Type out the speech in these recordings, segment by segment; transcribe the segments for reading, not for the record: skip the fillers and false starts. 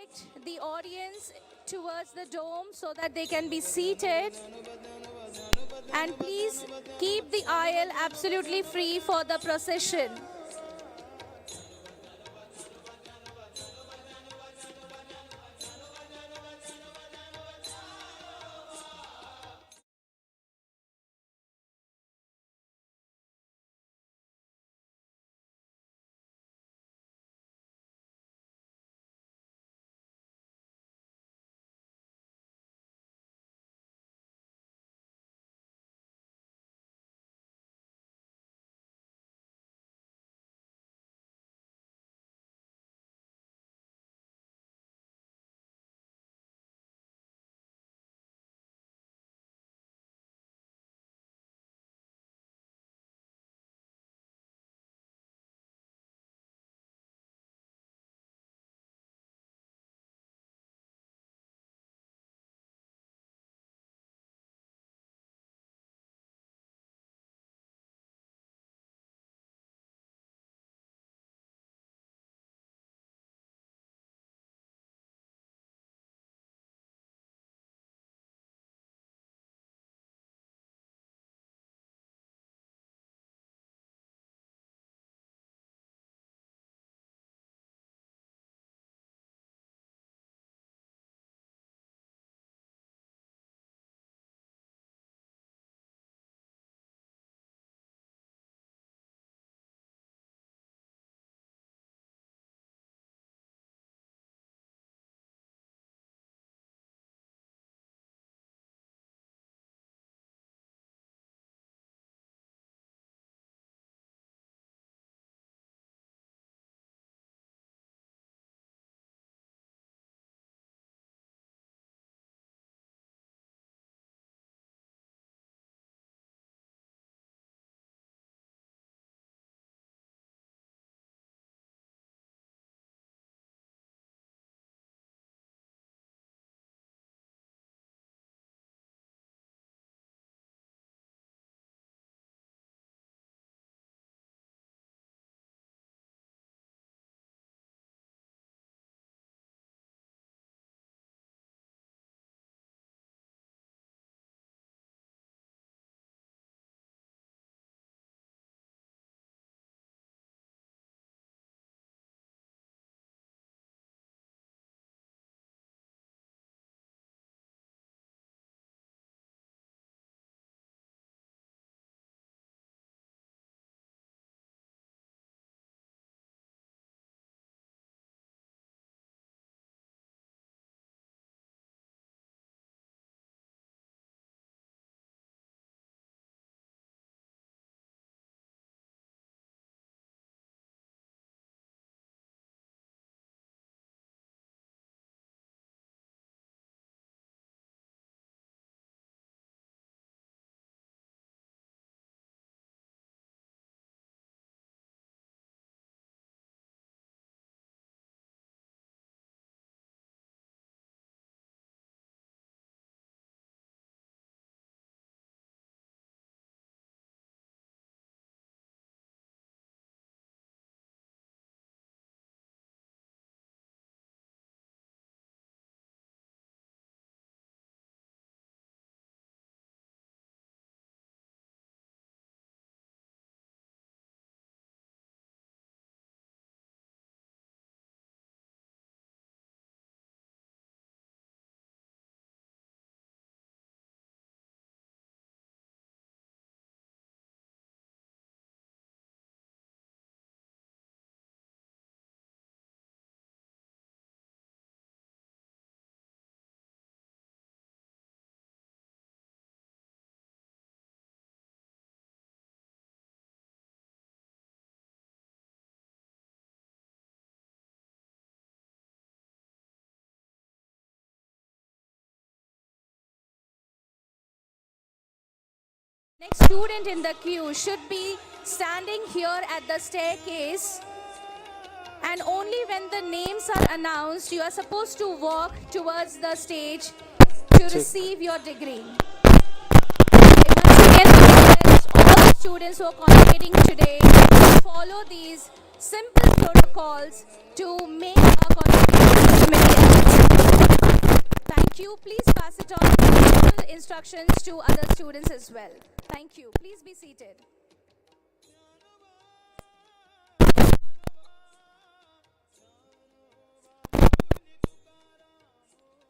direct the audience towards the dome so that they can be seated. And please keep the aisle absolutely free for the procession. Next student in the queue should be standing here at the staircase, and only when the names are announced, you are supposed to walk towards the stage to receive your degree. I once again request all the students who are congregating today to follow these simple protocols to make our convocation. Thank you. Please pass it on simple instructions to other students as well. Thank you. Please be seated.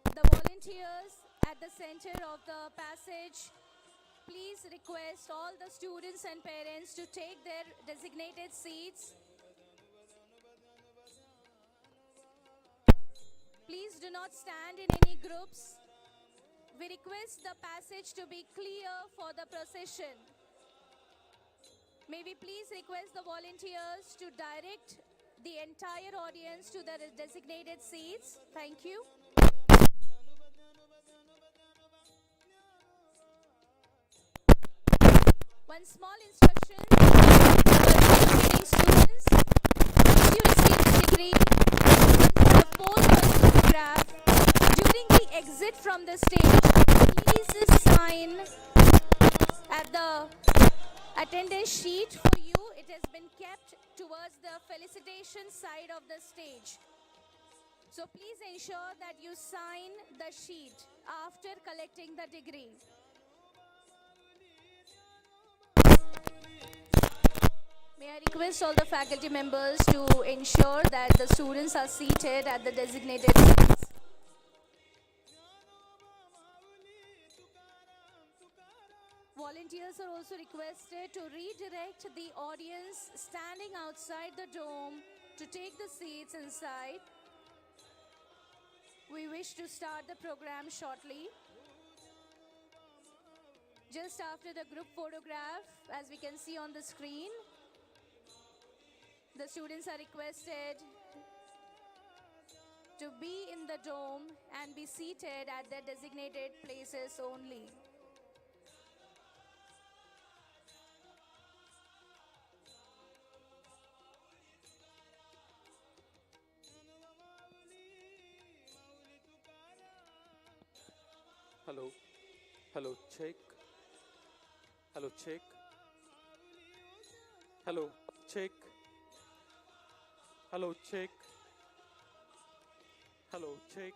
The volunteers at the center of the passage, please request all the students and parents to take their designated seats. Please do not stand in any groups. We request the passage to be clear for the procession. May we please request the volunteers to direct the entire audience to their designated seats. Thank you. One small instruction for graduating students. Once you receive the degree, once the pose or photograph, during the exit from the stage, please sign at the attendance sheet for you. It has been kept towards the felicitation side of the stage. So please ensure that you sign the sheet after collecting the degree. May I request all the faculty members to ensure that the students are seated at the designated seats. Volunteers are also requested to redirect the audience standing outside the dome to take the seats inside. We wish to start the program shortly. Just after the group photograph, as we can see on the screen, the students are requested to be in the dome and be seated at their designated places only. Hello, hello, check. Hello, check. Hello, check. Hello, check. Hello, check.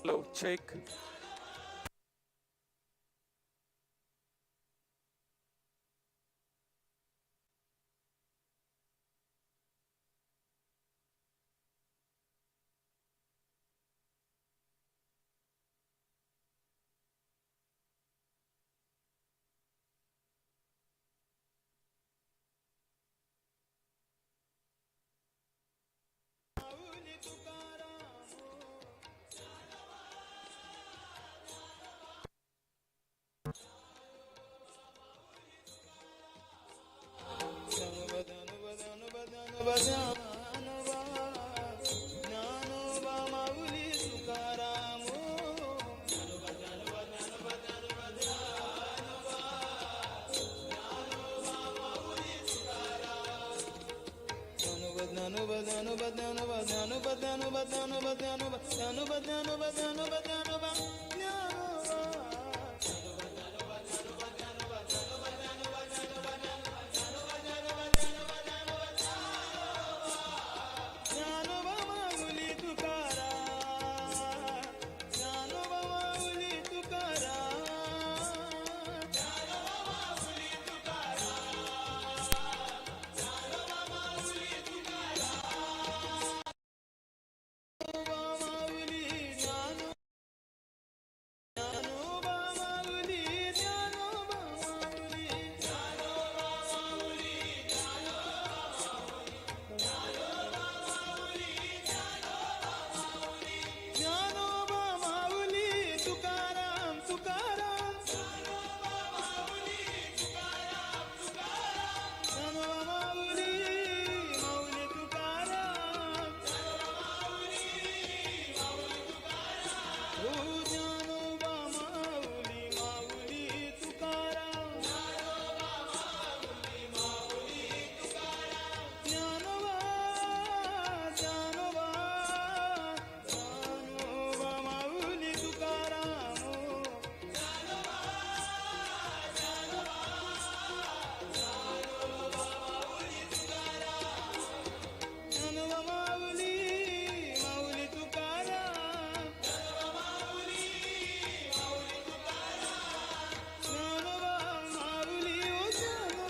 Hello, check.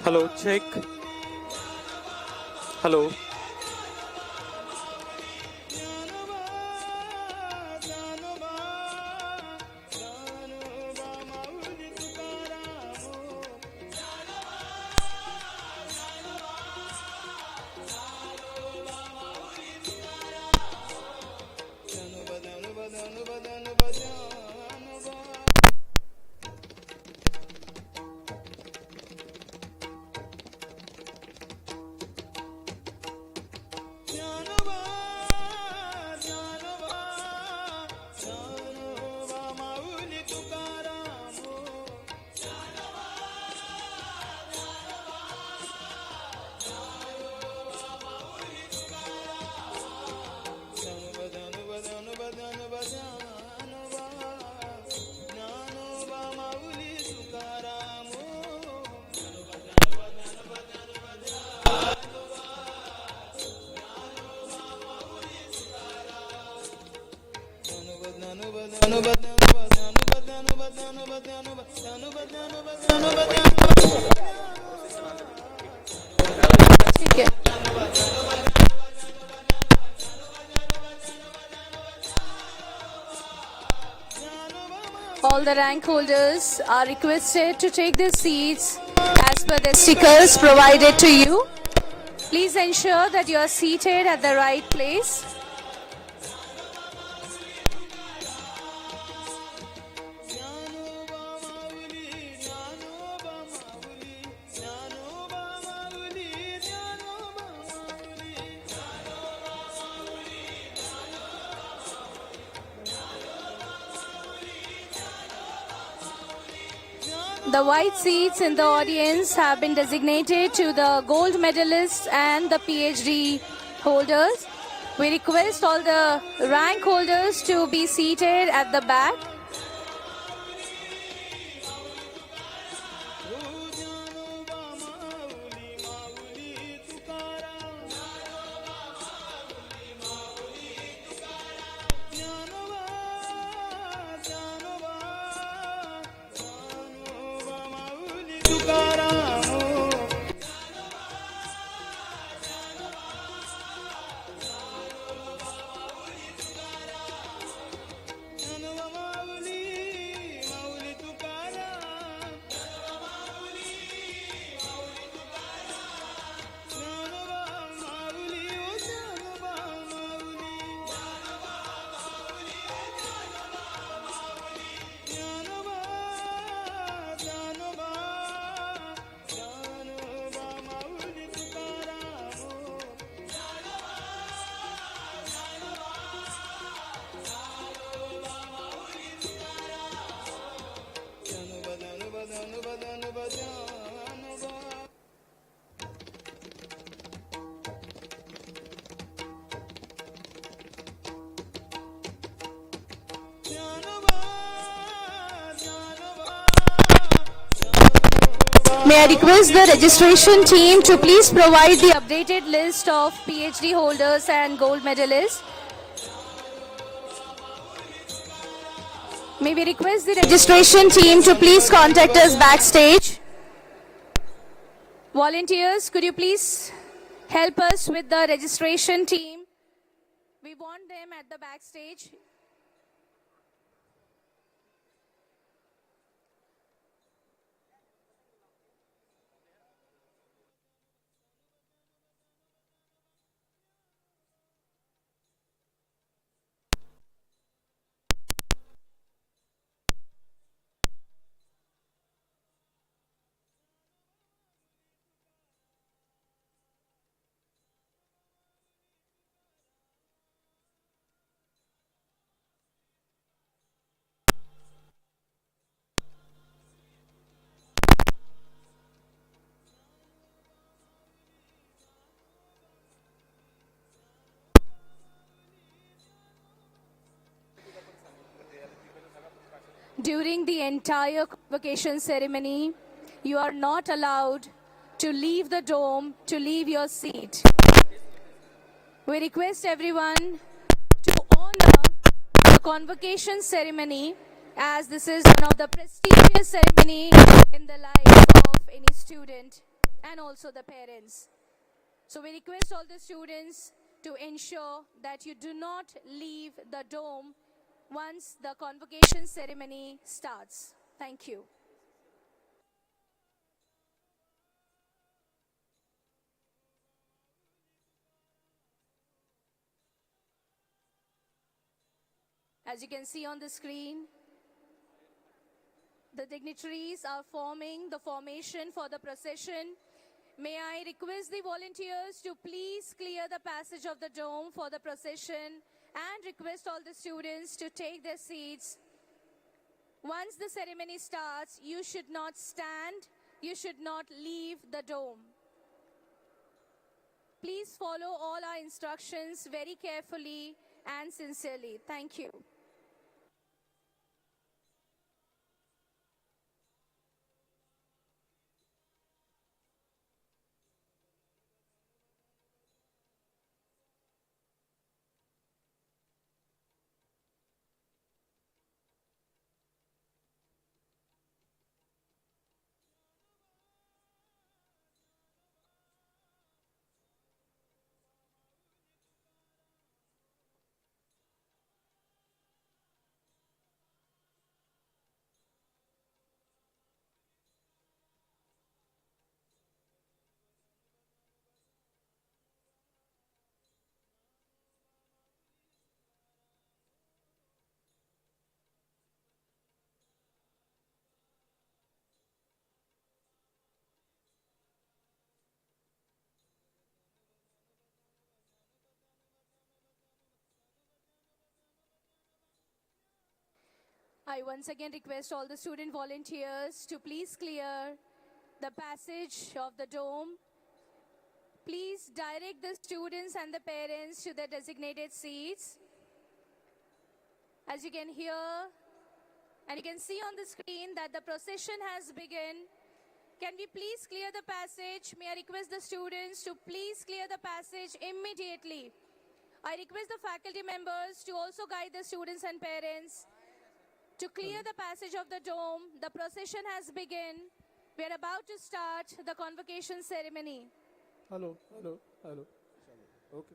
Hello, check. Hello. ठीक है. All the rank holders are requested to take their seats as per the stickers provided to you. Please ensure that you are seated at the right place. The white seats in the audience have been designated to the gold medalists and the PhD holders. We request all the rank holders to be seated at the back. May I request the registration team to please provide the updated list of PhD holders and gold medalists. May we request the registration team to please contact us backstage. Volunteers, could you please help us with the registration team? We want them at the backstage. During the entire convocation ceremony, you are not allowed to leave the dome, to leave your seat. We request everyone to honor the convocation ceremony, as this is one of the prestigious ceremony in the life of any student and also the parents. So we request all the students to ensure that you do not leave the dome once the convocation ceremony starts. Thank you. As you can see on the screen, the dignitaries are forming the formation for the procession. May I request the volunteers to please clear the passage of the dome for the procession and request all the students to take their seats. Once the ceremony starts, you should not stand, you should not leave the dome. Please follow all our instructions very carefully and sincerely. Thank you. I once again request all the student volunteers to please clear the passage of the dome. Please direct the students and the parents to their designated seats. As you can hear and you can see on the screen that the procession has begun. Can we please clear the passage? May I request the students to please clear the passage immediately. I request the faculty members to also guide the students and parents to clear the passage of the dome. The procession has begun. We are about to start the convocation ceremony. Hello. Okay.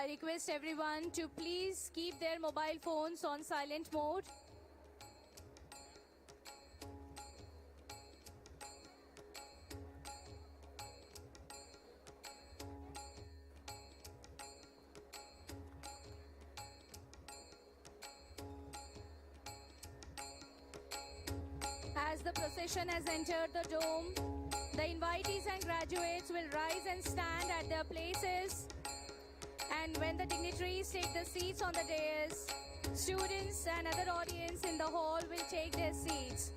I request everyone to please keep their mobile phones on silent mode. As the procession has entered the dome, the invitees and graduates will rise and stand at their places. And when the dignitaries take the seats on the dais, students and other audience in the hall will take their seats.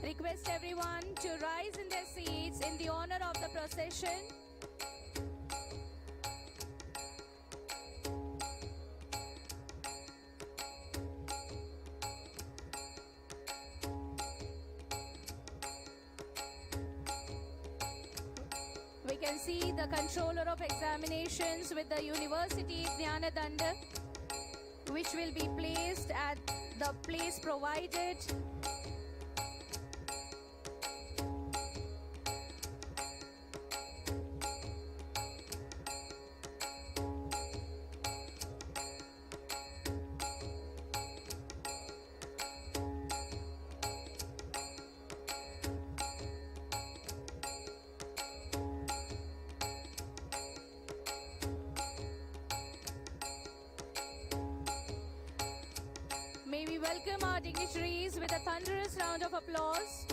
Request everyone to rise in their seats in the honor of the procession. We can see the controller of examinations with the University Jnanadanda, which will be placed at the place provided. May we welcome our dignitaries with a thunderous round of applause.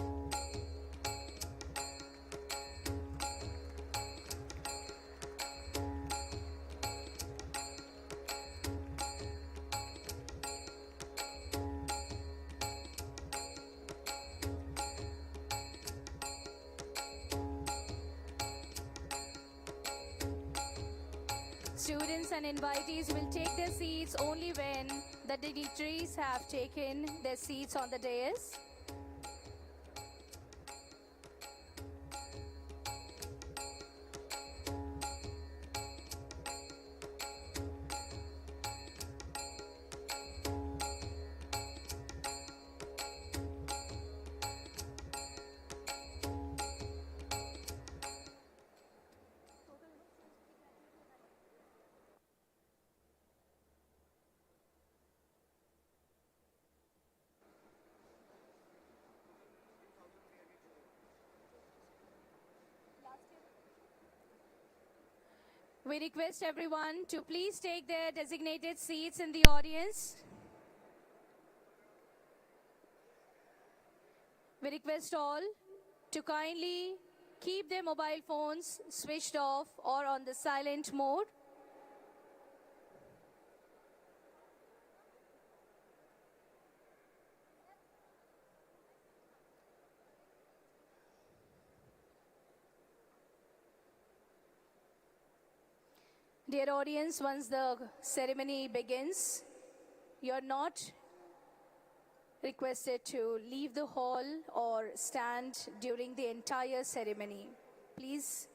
Students and invitees will take their seats only when the dignitaries have taken their seats on the dais. We request everyone to please take their designated seats in the audience. We request all to kindly keep their mobile phones switched off or on the silent mode. Dear audience, once the ceremony begins, you're not requested to leave the hall or stand during the entire ceremony. Please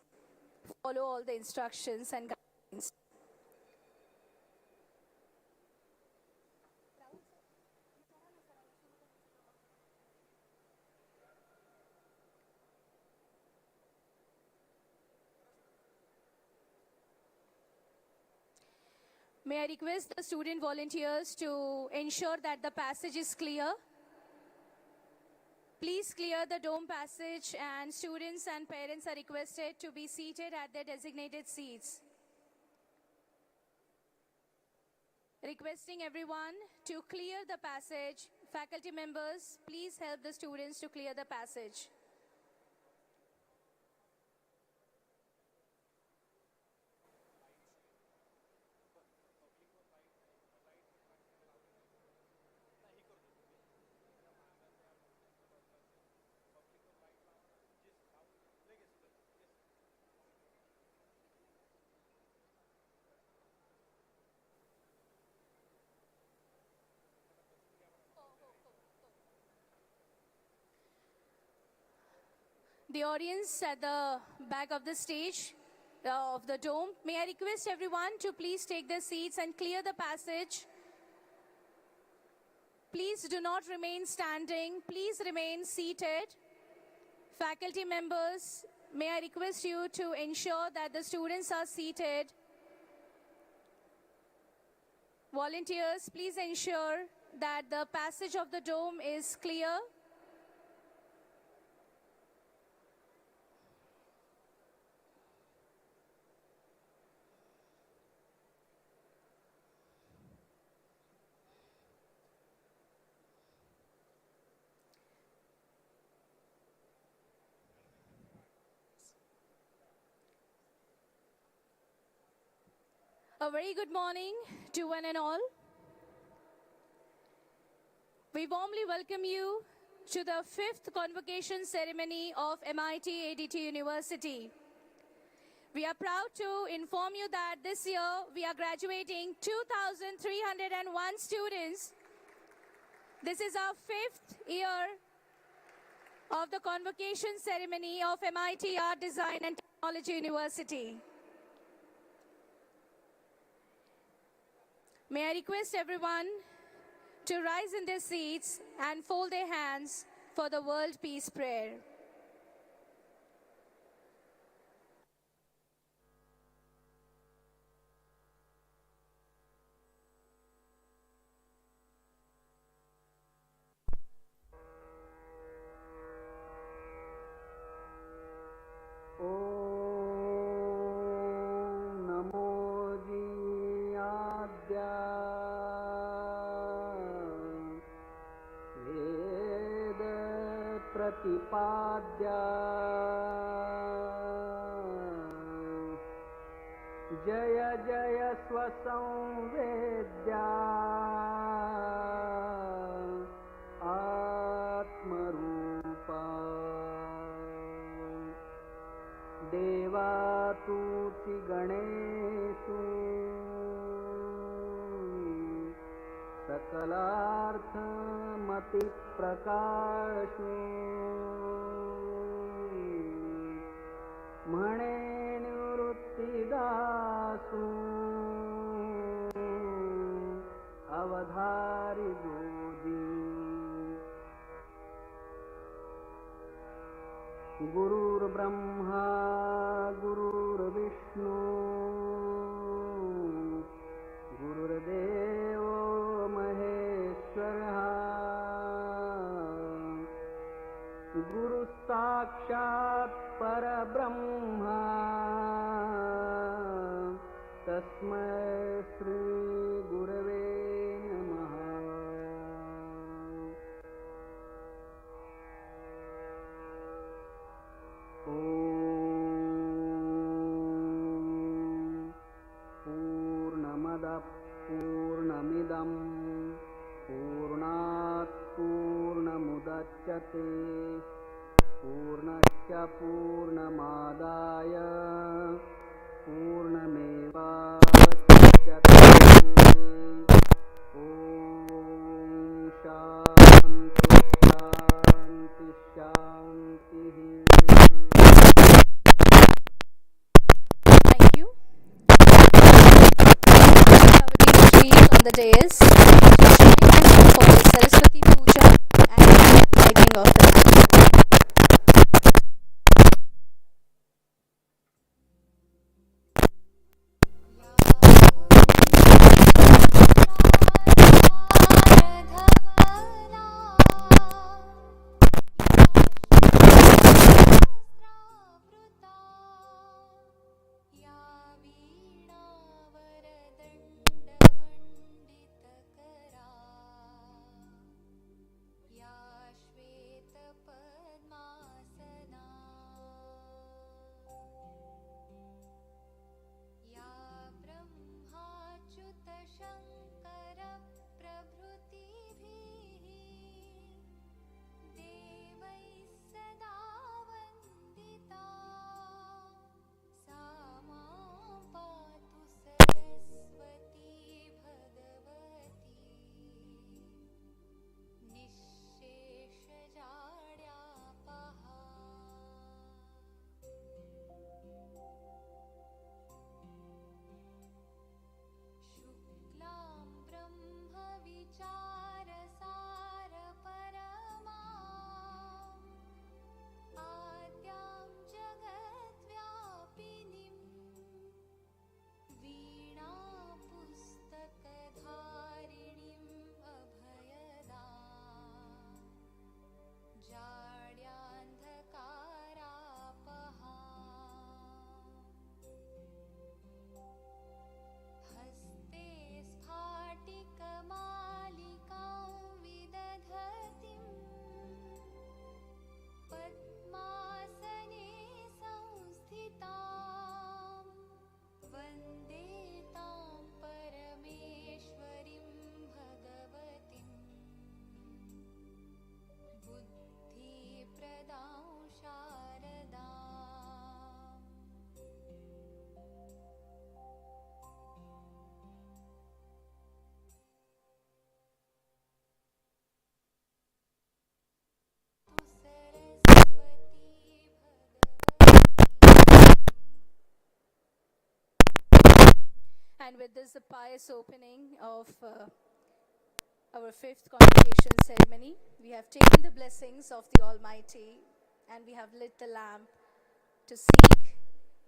follow all the instructions and guidelines. May I request the student volunteers to ensure that the passage is clear. Please clear the dome passage, and students and parents are requested to be seated at their designated seats. Requesting everyone to clear the passage. Faculty members, please help the students to clear the passage. The audience at the back of the stage, of the dome, may I request everyone to please take their seats and clear the passage. Please do not remain standing. Please remain seated. Faculty members, may I request you to ensure that the students are seated. Volunteers, please ensure that the passage of the dome is clear. A very good morning to one and all. We warmly welcome you to the 5th Convocation ceremony of MIT-ADT University. We are proud to inform you that this year we are graduating 2,301 students. This is our 5th year of the Convocation ceremony of MIT Art Design and Technology University. May I request everyone to rise in their seats and fold their hands for the World Peace Prayer. प्रतिपाद्या जय जय स्वसंवेद्या आत्मरूपा देवातुति गणेषु सकलार्थमति प्रकाशु म्हणे निवृत्तिदासु अवधारी गोदी गुरुर्ब्रह्मा गुरुर्विष्णु गुरुर्देवो महेश्वरः गुरु साक्षात् परब्रह्मा तस्मै श्री गुरवे नमः। पूर्णमदः पूर्णमिदं पूर्णात् पूर्णमुदच्यते पूर्णस्य पूर्णमादाय पूर्णमेवावशिष्यते। ॐ शान्ति शान्ति शान्तिः। Thank you. Padmashri on the dais to join us for the Saraswati Puja and lighting of the lamp. या वीणावरदण्डमण्डितकरा And with this, the pious opening of our fifth convocation ceremony. We have taken the blessings of the Almighty and we have lit the lamp to seek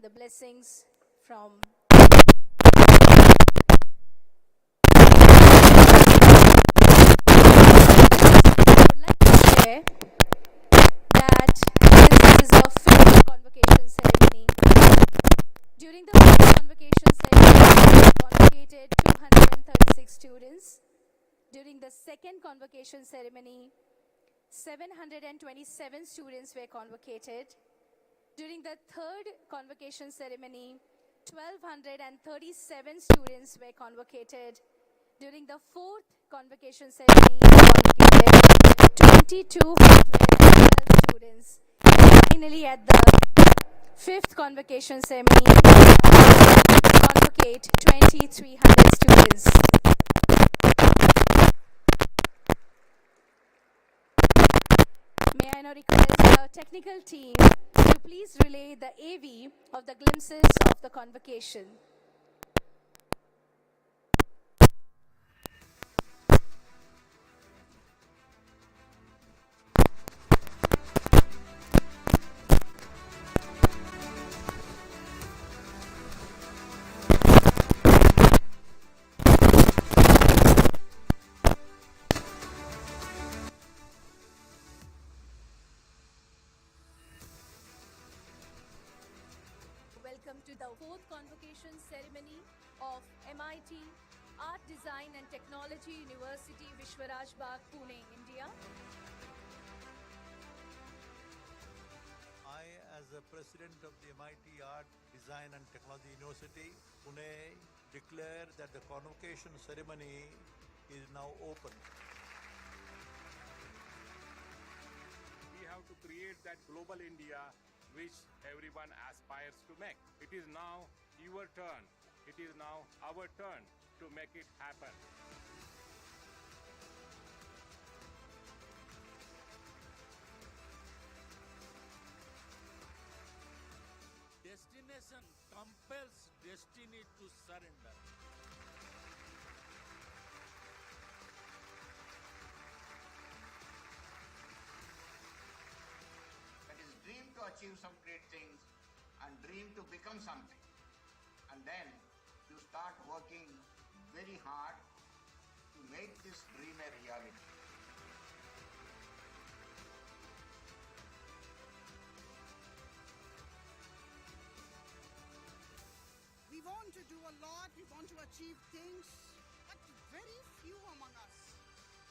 the blessings from I would like to share that this is a fifth convocation ceremony. During the first convocation ceremony, we convocated 236 students. During the second convocation ceremony, 727 students were convocated. During the third convocation ceremony, 1,237 students were convocated. During the fourth convocation ceremony, we convocated 2,212 students. And finally, at the fifth convocation ceremony, we convocate 2,300 students. May I now request our technical team to please relay the AV of the glimpses of the convocation. Welcome to the fourth convocation ceremony of MIT Art Design and Technology University, Vishwashanti, Pune, India. I, as the president of the MIT Art Design and Technology University, Pune, declare that the convocation ceremony is now open. We have to create that global India which everyone aspires to make. It is now your turn. It is now our turn to make it happen. Destination compels destiny to surrender. That is, dream to achieve some great things and dream to become something. And then you start working very hard to make this dream a reality. We want to do a lot, we want to achieve things, but very few among us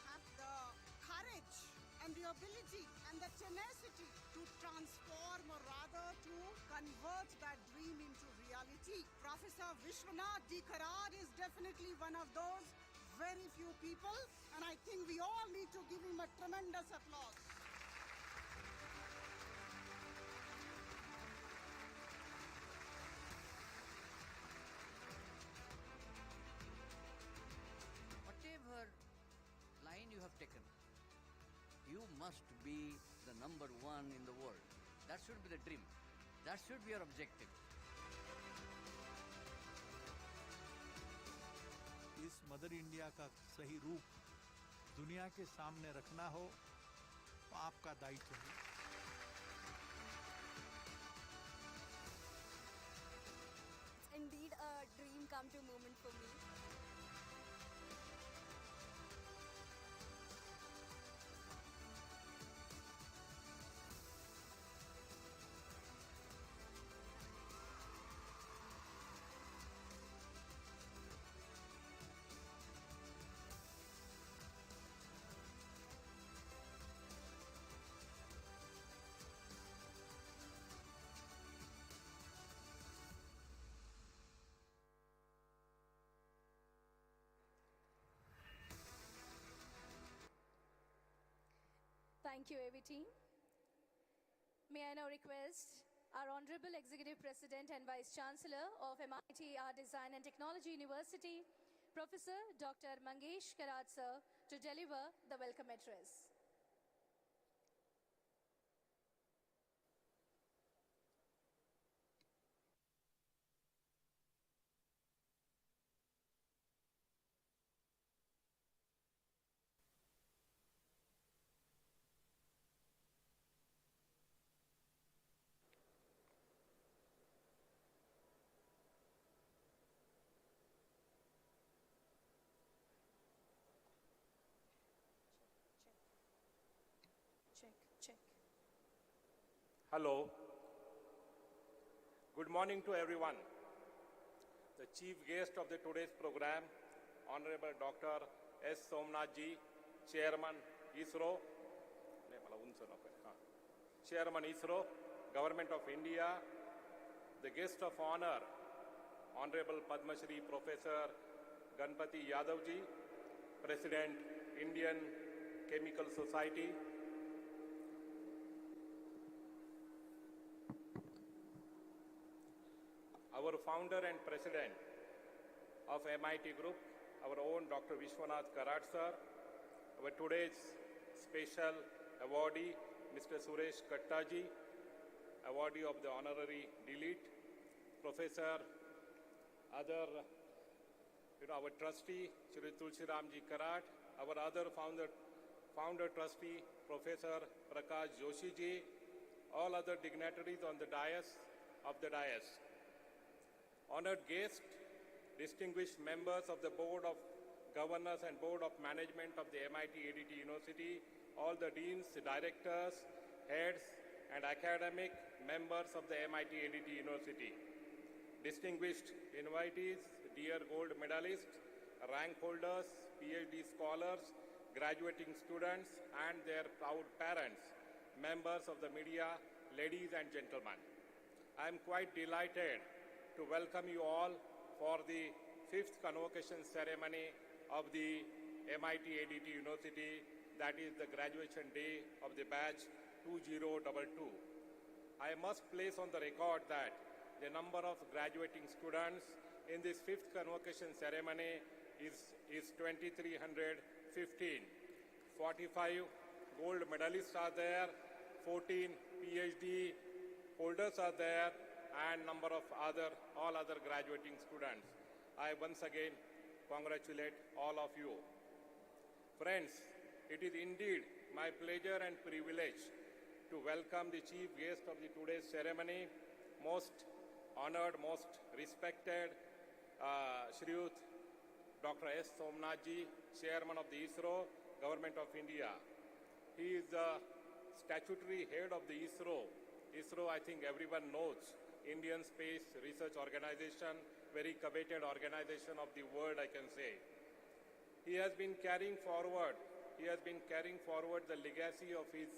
have the courage and the ability and the tenacity to transform, or rather to convert that dream into reality. Professor Vishwanath D. Karad is definitely one of those very few people, and I think we all need to give him a tremendous applause. Whatever line you have taken, you must be the number one in the world. That should be the dream. That should be your objective. इस mother India का सही रूप दुनिया के सामने रखना हो तो आपका दायित्व है. It's indeed a dream come true moment for me. Thank you, AV team. May I now request our Honorable Executive President and Vice Chancellor of MIT Art Design and Technology University, Professor Dr. Mangesh Karad sir, to deliver the welcome address. Hello. Good morning to everyone. The chief guest of the today's program, Honorable Dr. S. Somnath ji, Chairman ISRO, Chairman ISRO, Government of India, the guest of honor, Honorable Padmashri Professor Ganpati Yadav ji, President, Indian Chemical Society, our founder and president of MIT Group, our own Dr. Vishwashanti sir, our today's special awardee, Mr. Suresh Kattaji, awardee of the Honorary Delete, Professor, our trustee, Shri Tulsiramji Karat, our other founder trustee, Professor Prakash Joshi ji, all other dignitaries on the dais. Honored guests, distinguished members of the Board of Governors and Board of Management of the MIT-ADT University, all the deans, directors, heads, and academic members of the MIT-ADT University. Distinguished invitees, dear gold medalists, rank holders, PhD scholars, graduating students, and their proud parents, members of the media, ladies and gentlemen. I am quite delighted to welcome you all for the 5th convocation ceremony of the MIT-ADT University, that is the graduation day of the batch 2022. I must place on the record that the number of graduating students in this 5th convocation ceremony is 2,315. 45 gold medalists are there, 14 PhD holders are there, and number of all other graduating students. I once again congratulate all of you. Friends, it is indeed my pleasure and privilege to welcome the chief guest of the today's ceremony, most honored, most respected Shriyut Dr. S. Somnath ji, Chairman of the ISRO, Government of India. He is the statutory head of the ISRO. ISRO, I think everyone knows, Indian Space Research Organization, very coveted organization of the world, I can say. He has been carrying forward the legacy of his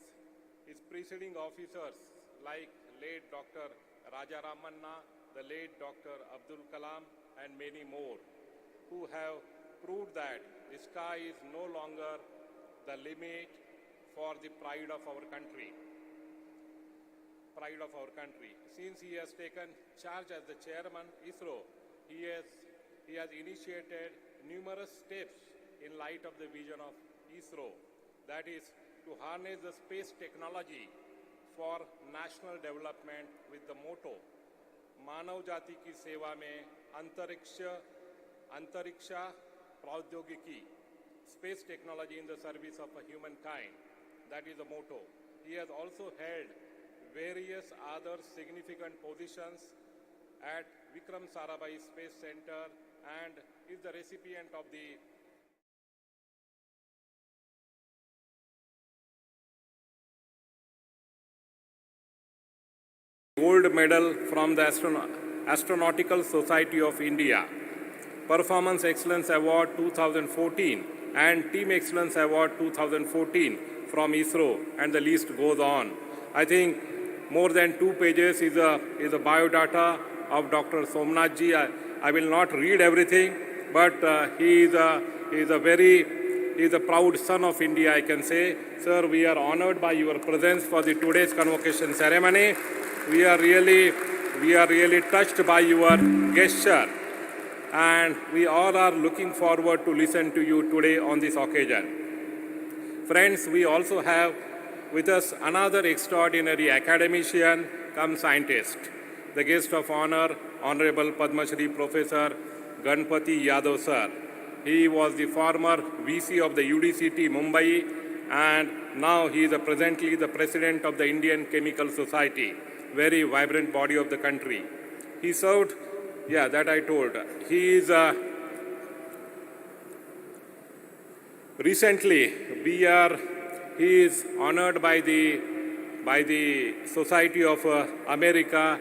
preceding officers like late Dr. Raja Ramanna, the late Dr. Abdul Kalam, and many more, who have proved that the sky is no longer the limit for the pride of our country. Since he has taken charge as the chairman ISRO, he has initiated numerous steps in light of the vision of ISRO, that is to harness the space technology for national development with the motto मानव जाति की सेवा में अंतरिक्षा प्रौद्योगिकी, space technology in the service of humankind. That is the motto. He has also held various other significant positions at Vikram Sarabhai Space Center and is the recipient of the Gold Medal from the Astronautical Society of India, Performance Excellence Award 2014 and Team Excellence Award 2014 from ISRO, and the list goes on. I think more than 2 pages is a biodata of Dr. Somnath ji. I will not read everything, but he is a proud son of India, I can say. Sir, we are honored by your presence for the today's convocation ceremony. We are really touched by your gesture, and we all are looking forward to listen to you today on this occasion. Friends, we also have with us another extraordinary academician cum scientist, the guest of honor, Honorable Padmashri Professor Ganpati Yadav sir. He was the former VC of the UDCT Mumbai, and now he is presently the president of the Indian Chemical Society, very vibrant body of the country. He served, that I told. He is recently he is honored by the by the Society of America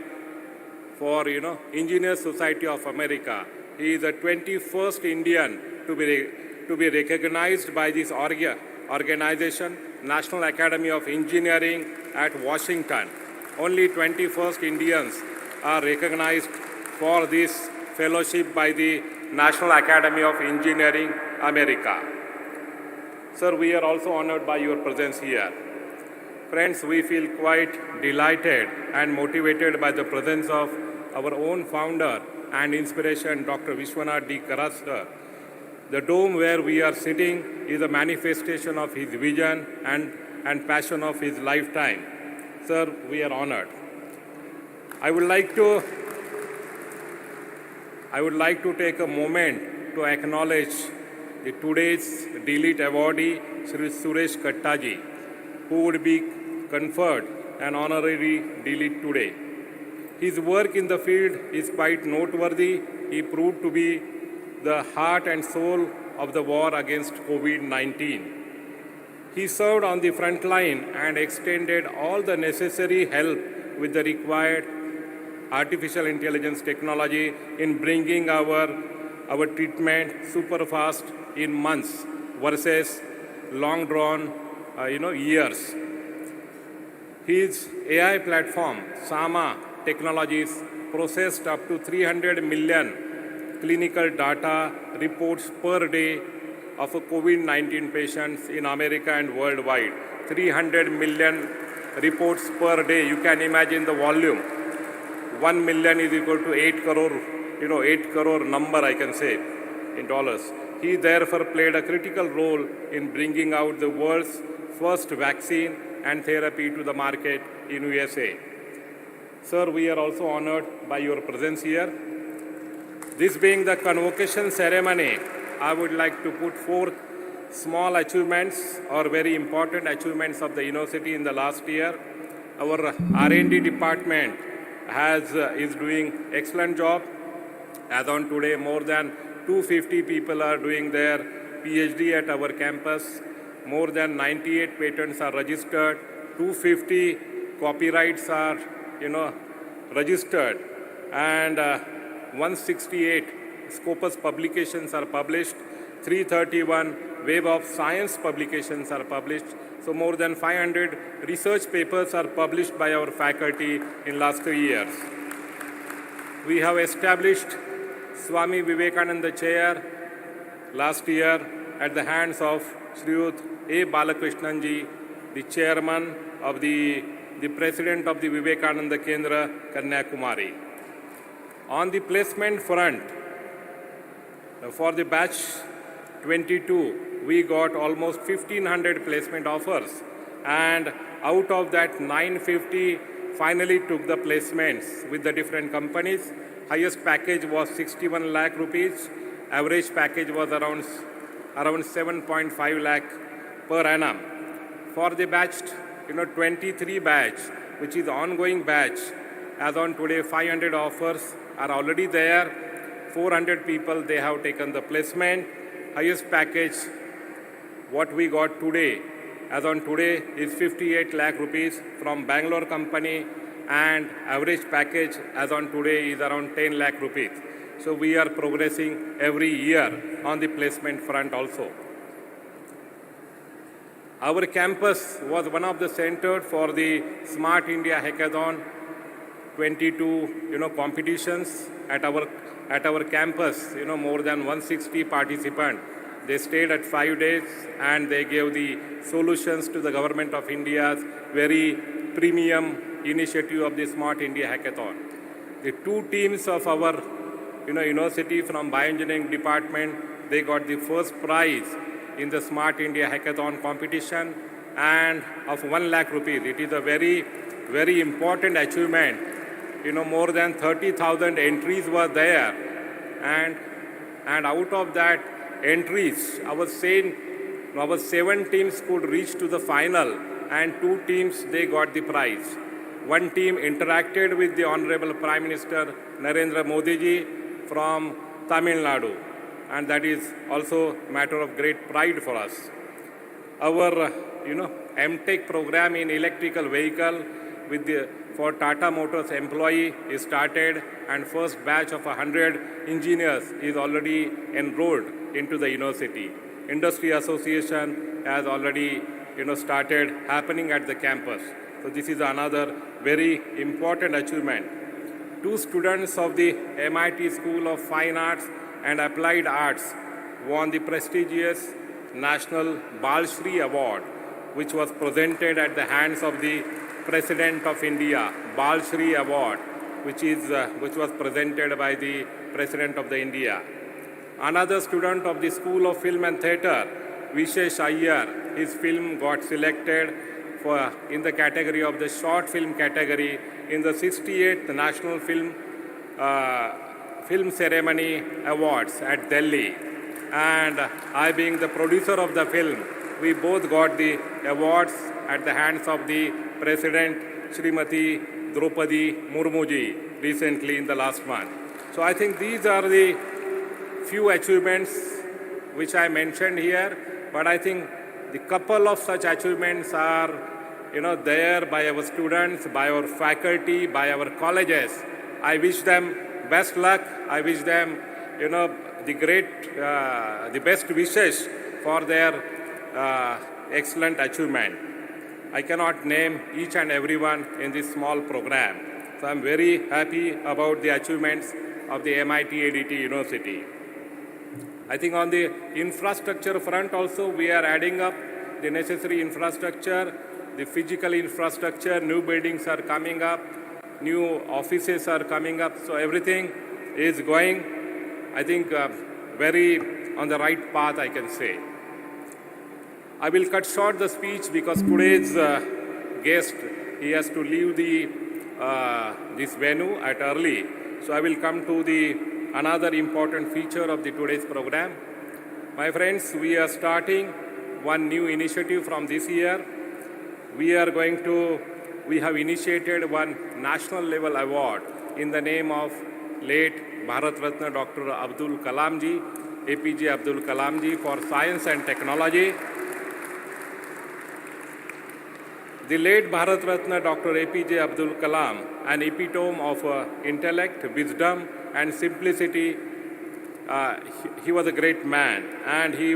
for, Engineers Society of America. He is the 21st Indian to be recognized by this organization, National Academy of Engineering at Washington. Only 21st Indians are recognized for this fellowship by the National Academy of Engineering, America. Sir, we are also honored by your presence here. Friends, we feel quite delighted and motivated by the presence of our own founder and inspiration, Dr. Vishwanath D. Karasar. The dome where we are sitting is a manifestation of his vision and passion of his lifetime. Sir, we are honored. I would like to take a moment to acknowledge today's DLEAT awardee, Sri Suresh Kattaji, who would be conferred an honorary DLEAT today. His work in the field is quite noteworthy. He proved to be the heart and soul of the war against COVID-19. He served on the front line and extended all the necessary help with the required artificial intelligence technology in bringing our treatment super fast in months versus long drawn years. His AI platform, Sama Technologies, processed up to 300 million clinical data reports per day of COVID-19 patients in America and worldwide. 300 million reports per day. You can imagine the volume. 1 million is equal to 8 crore, 8 crore number I can say in dollars. He therefore played a critical role in bringing out the world's first vaccine and therapy to the market in USA. Sir, we are also honored by your presence here. This being the convocation ceremony, I would like to put forth small achievements or very important achievements of the university in the last year. Our R&D department is doing excellent job. As on today, more than 250 people are doing their PhD at our campus. More than 98 patents are registered. 250 copyrights are, registered, and 168 Scopus publications are published. 331 Web of Science publications are published. So more than 500 research papers are published by our faculty in last 2 years. We have established Swami Vivekananda Chair last year at the hands of Sriyut A. Balakrishnanji, the chairman of the president of the Vivekananda Kendra, Kanyakumari. On the placement front, for the batch 22, we got almost 1,500 placement offers, and out of that 950 finally took the placements with the different companies. Highest package was 61 lakh rupees. Average package was around 7.5 lakh per annum. For the batch 23 batch, which is ongoing batch, as on today 500 offers are already there. 400 people, they have taken the placement. Highest package, what we got today, as on today, is 58 lakh rupees from Bangalore company, and average package as on today is around 10 lakh rupees. So we are progressing every year on the placement front also. Our campus was one of the centers for the Smart India Hackathon 22 competitions at our campus. More than 160 participants. They stayed at 5 days and they gave the solutions to the government of India's very premium initiative of the Smart India Hackathon. The two teams of our university from bioengineering department, they got the first prize in the Smart India Hackathon competition and of 1 lakh rupees. It is a very, very important achievement. More than 30,000 entries were there, and out of that entries, our 7 teams could reach to the final, and 2 teams, they got the prize. One team interacted with the Honorable Prime Minister Narendra Modi ji from Tamil Nadu, and that is also a matter of great pride for us. Our M.Tech program in electrical vehicle with for Tata Motors employee is started, and first batch of 100 engineers is already enrolled into the university. Industry association has already started happening at the campus. So this is another very important achievement. 2 students of the MIT School of Fine Arts and Applied Arts won the prestigious National Balshri Award, which was presented at the hands of the President of India. Balshri Award, which was presented by the President of the India. Another student of the School of Film and Theatre, Vishesh Iyer, his film got selected in the category of the short film category in the 68th National Film Ceremony Awards at Delhi. And I, being the producer of the film, we both got the awards at the hands of the President Srimati Draupadi Murmuji recently in the last month. So I think these are the few achievements which I mentioned here, but I think the couple of such achievements are there by our students, by our faculty, by our colleges. I wish them best luck. I wish them the best wishes for their excellent achievement. I cannot name each and everyone in this small program. So I'm very happy about the achievements of the MIT-ADT University. I think on the infrastructure front also, we are adding up the necessary infrastructure, the physical infrastructure, new buildings are coming up, new offices are coming up, so everything is going, I think, very on the right path, I can say. I will cut short the speech because today's guest, he has to leave this venue at early. So I will come to another important feature of today's program. My friends, we are starting one new initiative from this year. We have initiated one national level award in the name of late Bharat Ratna Dr. Abdul Kalam ji, APJ Abdul Kalam ji, for science and technology. The late Bharat Ratna Dr. APJ Abdul Kalam, an epitome of intellect, wisdom and simplicity. He was a great man, and he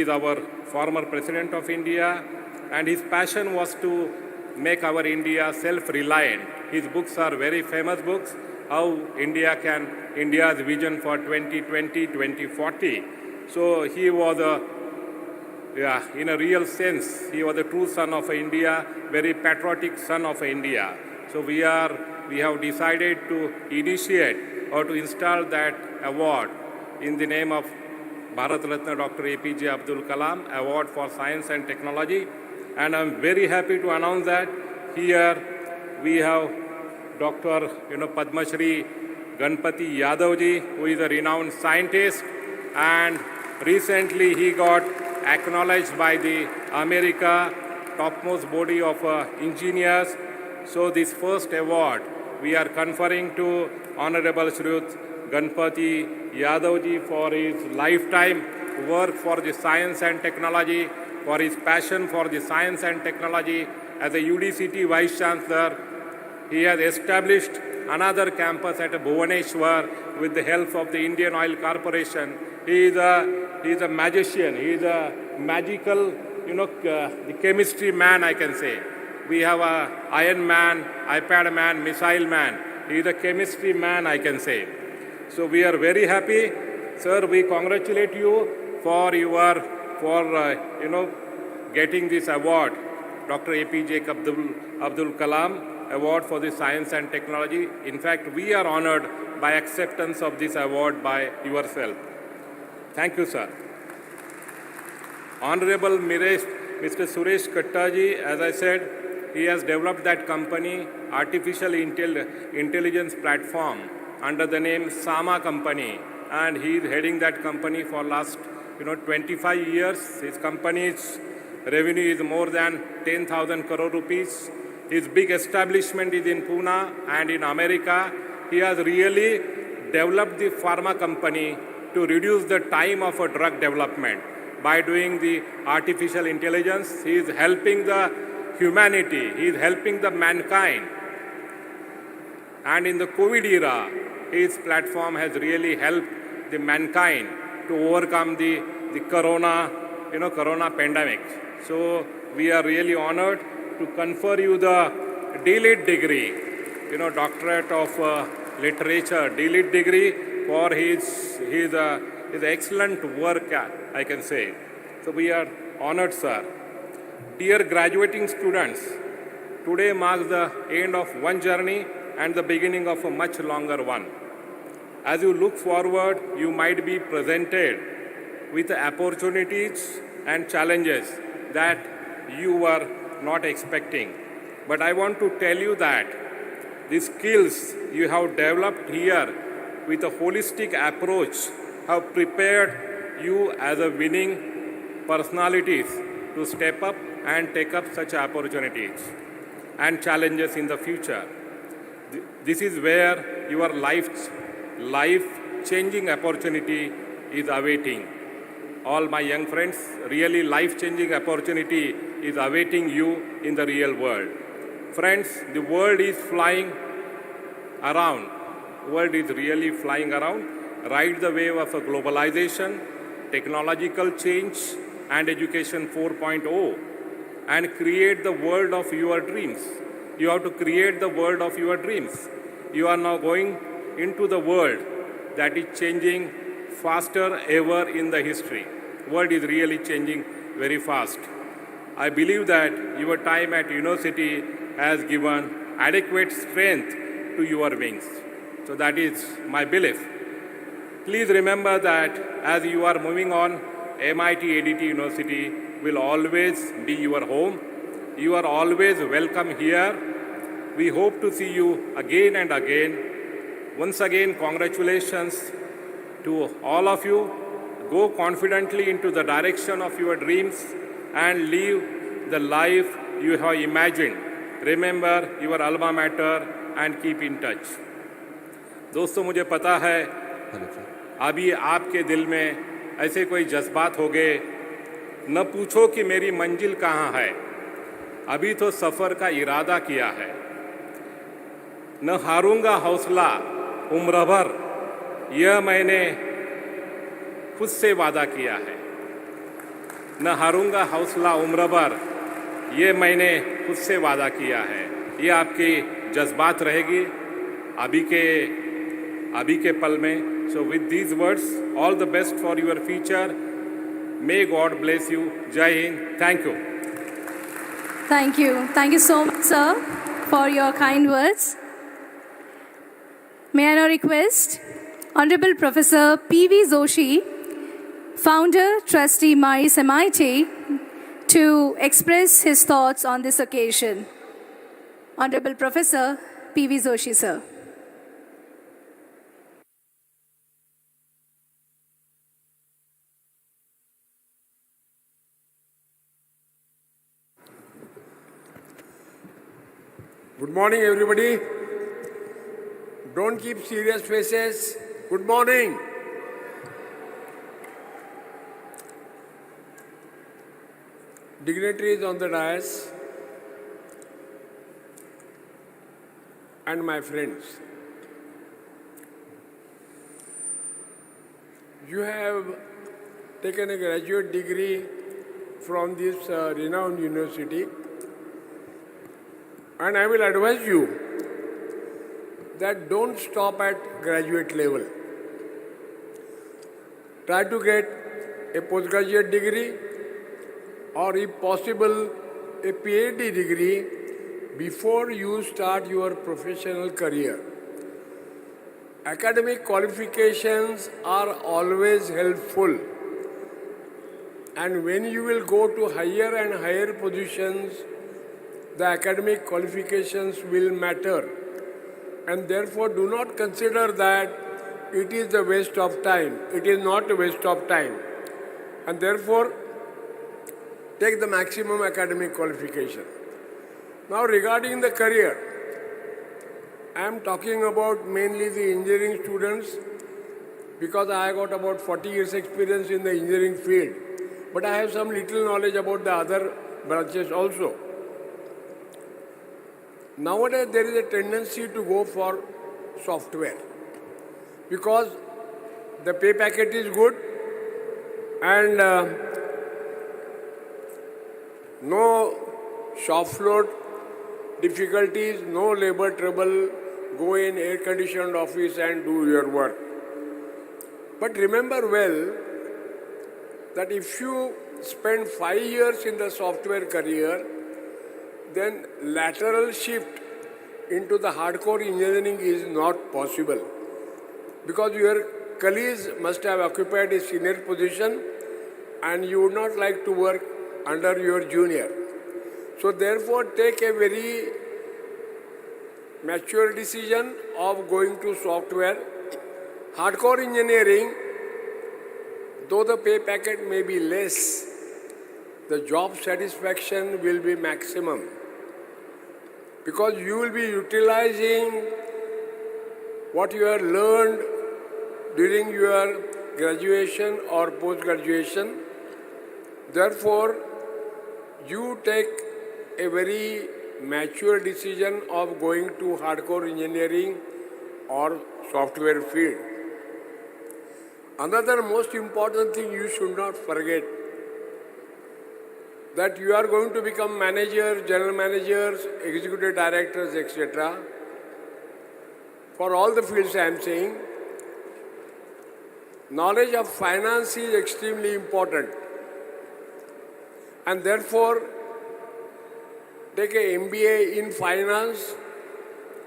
is our former President of India, and his passion was to make our India self-reliant. His books are very famous books, how India's vision for 2020, 2040. So he was in a real sense, he was a true son of India, very patriotic son of India. So we have decided to initiate or to install that award in the name of Bharat Ratna Dr. APJ Abdul Kalam, Award for Science and Technology. And I'm very happy to announce that here we have Dr. Padmashri Ganpati Yadav ji, who is a renowned scientist, and recently he got acknowledged by the America topmost body of engineers. So this first award we are conferring to Honorable Shri Ganpati Yadav ji for his lifetime work for the science and technology, for his passion for the science and technology. As a UDCT Vice Chancellor, he has established another campus at Bhubaneswar with the help of the Indian Oil Corporation. He is a magician. He is a magical, the chemistry man, I can say. We have a Iron Man, iPad man, Missile man. He is a chemistry man, I can say. So we are very happy, sir. We congratulate you for getting this award, Dr. APJ Abdul Kalam Award for the Science and Technology. In fact, we are honored by acceptance of this award by yourself. Thank you, sir. Honorable Mr. Suresh Kattaji, as I said, he has developed that company, artificial intelligence platform, under the name Sama Company, and he is heading that company for last 25 years. His company's revenue is more than 10,000 crore rupees. His big establishment is in Pune and in America. He has really developed the pharma company to reduce the time of a drug development. by doing the artificial intelligence. He is helping the humanity. He is helping the mankind. And in the COVID era, his platform has really helped the mankind to overcome the corona pandemic. So we are really honored to confer you the D.Litt degree, Doctorate of Literature, D.Litt degree for his excellent work, I can say. So we are honored, sir. Dear graduating students, today marks the end of one journey and the beginning of a much longer one. As you look forward, you might be presented with opportunities and challenges that you were not expecting. But I want to tell you that the skills you have developed here with a holistic approach have prepared you as a winning personalities to step up and take up such opportunities and challenges in the future. This is where your life-changing opportunity is awaiting. All my young friends, really life-changing opportunity is awaiting you in the real world. Friends, the world is flying around. The world is really flying around. Ride the wave of a globalization, technological change, and education 4.0, and create the world of your dreams. You have to create the world of your dreams. You are now going into the world that is changing faster ever in the history. The world is really changing very fast. I believe that your time at university has given adequate strength to your wings. So that is my belief. Please remember that as you are moving on, MIT-ADT University will always be your home. You are always welcome here. We hope to see you again and again. Once again, congratulations to all of you. Go confidently into the direction of your dreams and live the life you have imagined. Remember your alma mater and keep in touch. दोस्तों, मुझे पता है अभी आपके दिल में ऐसे कोई जज्बात हो गए, न पूछो कि मेरी मंजिल कहाँ है, अभी तो सफ़र का इरादा किया है। न हारूंगा हौसला उम्र भर, यह मैंने खुद से वादा किया है। न हारूंगा हौसला उम्र भर, ये मैंने खुद से वादा किया है। ये आपकी जज्बात रहेगी अभी के पल में। So with these words, all the best for your future. May God bless you. Jai Hind. Thank you. Thank you. Thank you so much, sir, for your kind words. May I now request Honorable Professor P.V. Joshi, Founder, Trustee, MIT, to express his thoughts on this occasion. Honorable Professor P.V. Joshi, sir. Good morning, everybody. Don't keep serious faces. Good morning. Dignitaries on the dais and my friends. You have taken a graduate degree from this renowned university. And I will advise you that don't stop at graduate level. Try to get a postgraduate degree or if possible a PhD degree before you start your professional career. Academic qualifications are always helpful, and when you will go to higher and higher positions, the academic qualifications will matter, and therefore do not consider that it is a waste of time. It is not a waste of time, and therefore take the maximum academic qualification. Now regarding the career, I am talking about mainly the engineering students because I got about 40 years experience in the engineering field. but I have some little knowledge about the other branches also. Nowadays, there is a tendency to go for software because the pay packet is good and no shop floor difficulties, no labor trouble, go in air-conditioned office and do your work. But remember well that if you spend 5 years in the software career, then lateral shift into the hardcore engineering is not possible because your colleagues must have occupied a senior position and you would not like to work under your junior. So therefore take a very mature decision of going to software. Hardcore engineering, though the pay packet may be less, the job satisfaction will be maximum because you will be utilizing what you have learned during your graduation or post-graduation. Therefore, you take a very mature decision of going to hardcore engineering or software field. Another most important thing you should not forget that you are going to become managers, general managers, executive directors, etc. For all the fields I am saying, knowledge of finance is extremely important. And therefore, take a MBA in finance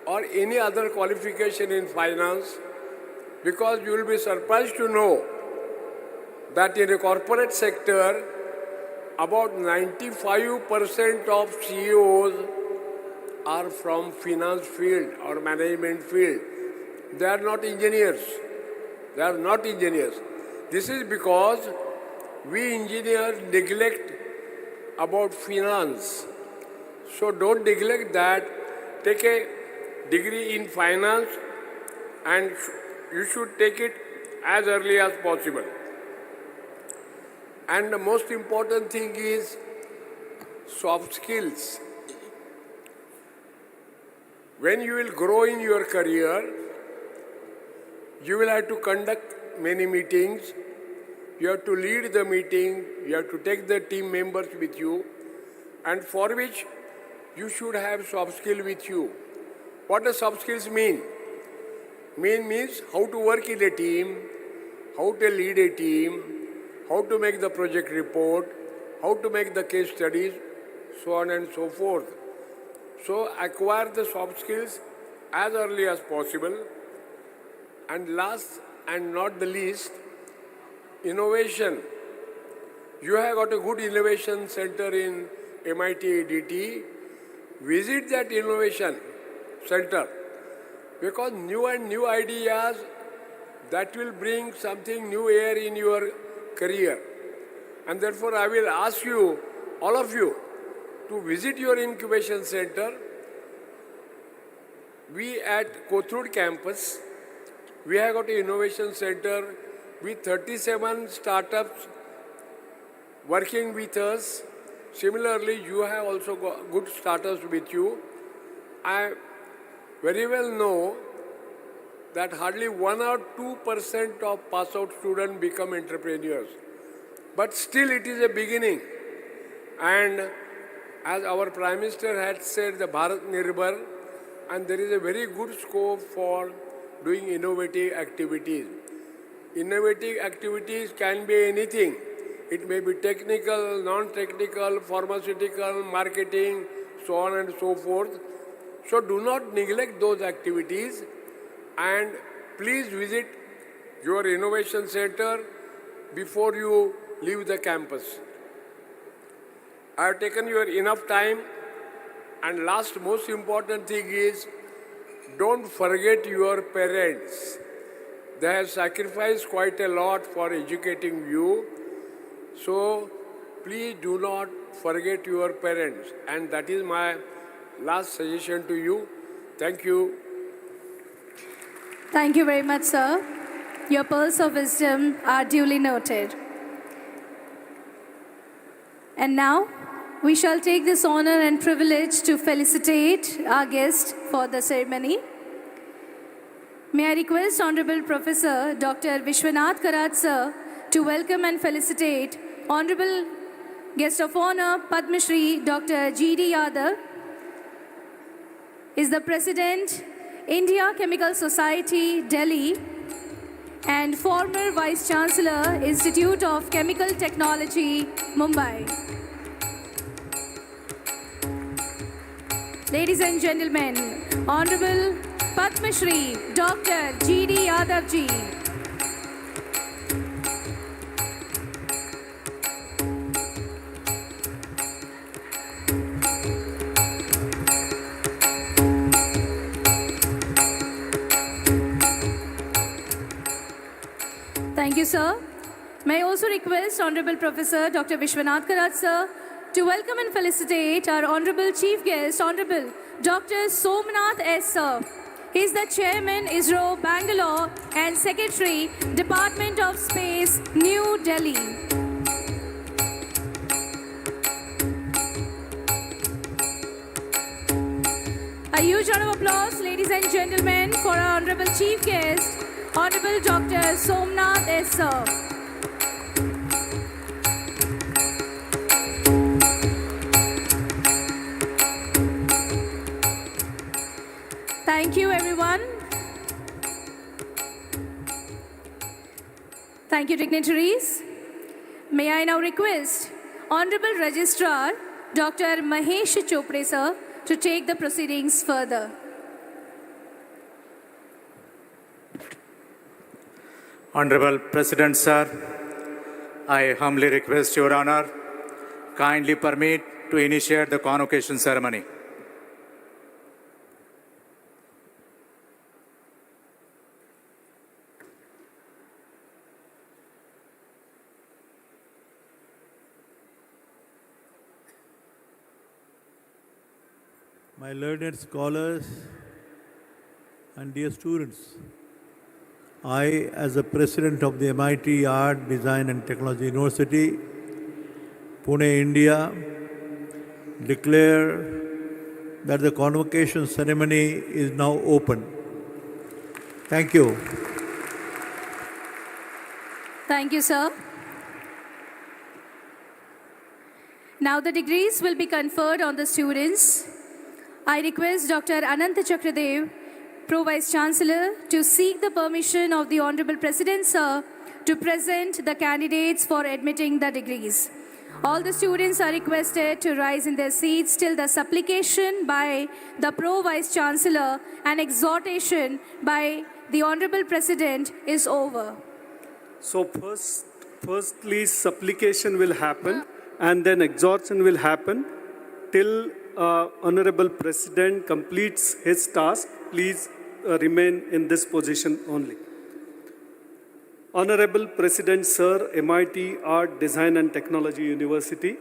or any other qualification in finance because you will be surprised to know that in a corporate sector, about 95% of CEOs are from finance field or management field. They are not engineers. They are not engineers. This is because we engineers neglect about finance. So don't neglect that. Take a degree in finance and you should take it as early as possible. And the most important thing is soft skills. When you will grow in your career, you will have to conduct many meetings. You have to lead the meeting. You have to take the team members with you, and for which you should have soft skill with you. What does soft skills mean? Means how to work in a team, how to lead a team, how to make the project report, how to make the case studies, so on and so forth. So acquire the soft skills as early as possible. And last and not the least, innovation. You have got a good innovation center in MIT-ADT. Visit that innovation center because new and new ideas that will bring something new air in your career. And therefore I will ask you, all of you, to visit your incubation center. We at Kothur campus, we have got an innovation center with 37 startups working with us. Similarly, you have also got good startups with you. I very well know that hardly 1 or 2% of pass-out students become entrepreneurs. But still it is a beginning. And as our Prime Minister had said, the Bharat Nirbhar, and there is a very good scope for doing innovative activities. Innovative activities can be anything. It may be technical, non-technical, pharmaceutical, marketing, so on and so forth. So do not neglect those activities and please visit your innovation center before you leave the campus. I have taken your enough time, and last most important thing is don't forget your parents. They have sacrificed quite a lot for educating you. So please do not forget your parents, and that is my last suggestion to you. Thank you. Thank you very much, sir. Your pearls of wisdom are duly noted. And now, we shall take this honor and privilege to felicitate our guest for the ceremony. May I request Honorable Professor Dr. Vishwanath Karat sir to welcome and felicitate Honorable Guest of Honor Padmashri Dr. G.D. Yadav is the President, India Chemical Society, Delhi, and former Vice Chancellor, Institute of Chemical Technology, Mumbai. Ladies and gentlemen, Honorable Padmashri Dr. G.D. Yadav ji. Thank you, sir. May I also request Honorable Professor Dr. Vishwanath Karat sir to welcome and felicitate our Honorable Chief Guest, Honorable Dr. Somnath S. sir. He is the Chairman, ISRO, Bangalore, and Secretary, Department of Space, New Delhi. A huge round of applause, ladies and gentlemen, for our Honorable Chief Guest, Honorable Dr. Somnath S. sir. Thank you, everyone. Thank you, dignitaries. May I now request Honorable Registrar Dr. Mahesh Chopre sir to take the proceedings further. Honorable President sir, I humbly request Your Honor, kindly permit to initiate the convocation ceremony. My learned scholars and dear students, I, as the President of the MIT-ADT Design and Technology University, Pune, India, declare that the convocation ceremony is now open. Thank you. Thank you, sir. Now the degrees will be conferred on the students. I request Dr. Anant Chakradev, Pro Vice Chancellor, to seek the permission of the Honorable President, sir, to present the candidates for admitting the degrees. All the students are requested to rise in their seats till the supplication by the Pro Vice Chancellor and exhortation by the Honorable President is over. So firstly, supplication will happen and then exhortation will happen till Honorable President completes his task. Please remain in this position only. Honorable President Sir, MIT-ADT Design and Technology University,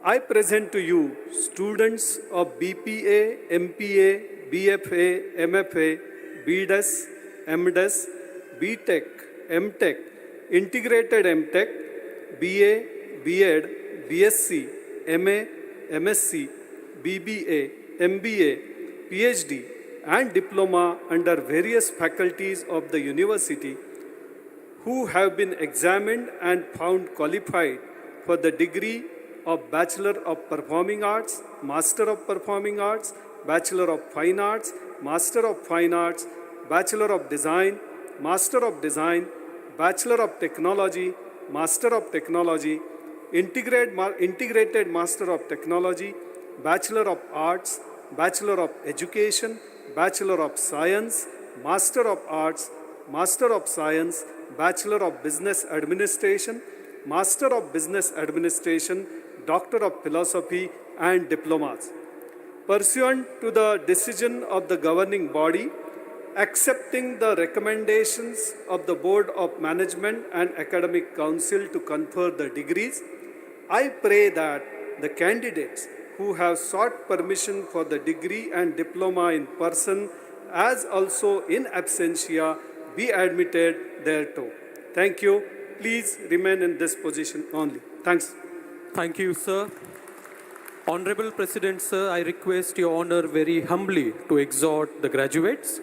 I present to you students of BPA, MPA, BFA, MFA, BDes, MDes, BTech, MTech, Integrated MTech, BA, B.Ed, BSc, MA, MSc, BBA, MBA, PhD and Diploma under various faculties of the university who have been examined and found qualified for the degree of Bachelor of Performing Arts, Master of Performing Arts, Bachelor of Fine Arts, Master of Fine Arts, Bachelor of Design, Master of Design, Bachelor of Technology, Master of Technology, Integrated Master of Technology, Bachelor of Arts, Bachelor of Education, Bachelor of Science, Master of Arts, Master of Science, Bachelor of Business Administration, Master of Business Administration, Doctor of Philosophy and Diplomas. Pursuant to the decision of the governing body, accepting the recommendations of the Board of Management and Academic Council to confer the degrees, I pray that the candidates who have sought permission for the degree and diploma in person as also in absentia be admitted thereto. Thank you. Please remain in this position only. Thanks. Thank you, sir. Honorable President, sir, I request your honor very humbly to exhort the graduates.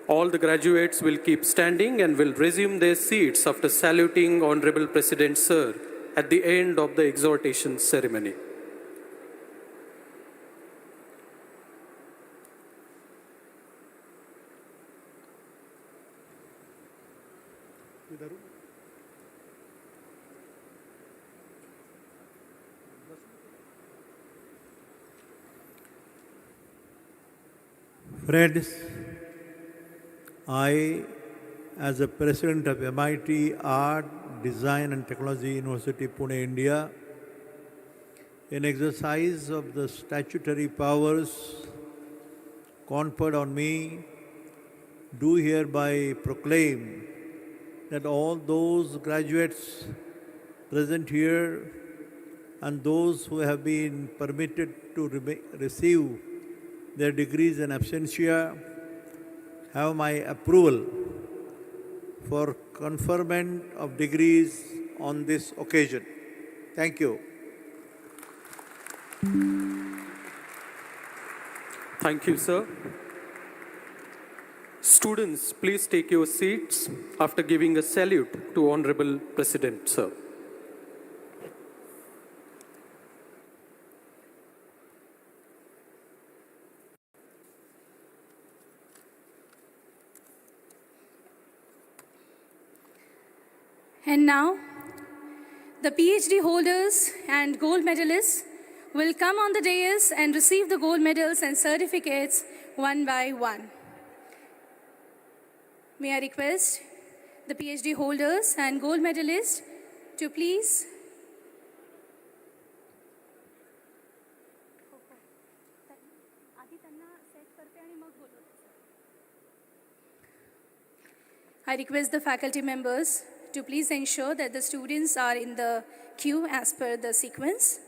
All the graduates will keep standing and will resume their seats after saluting Honorable President, sir, at the end of the exhortation ceremony. Friends, I, as the President of MIT Art, Design and Technology University, Pune, India, in exercise of the statutory powers conferred on me, do hereby proclaim that all those graduates present here and those who have been permitted to receive their degrees in absentia have my approval for conferment of degrees on this occasion. Thank you. Thank you, sir. Students, please take your seats after giving a salute to Honorable President, sir. And now, the PhD holders and gold medalists will come on the dais and receive the gold medals and certificates one by one. May I request the PhD holders and gold medalists to please I request the faculty members to please ensure that the students are in the queue as per the sequence.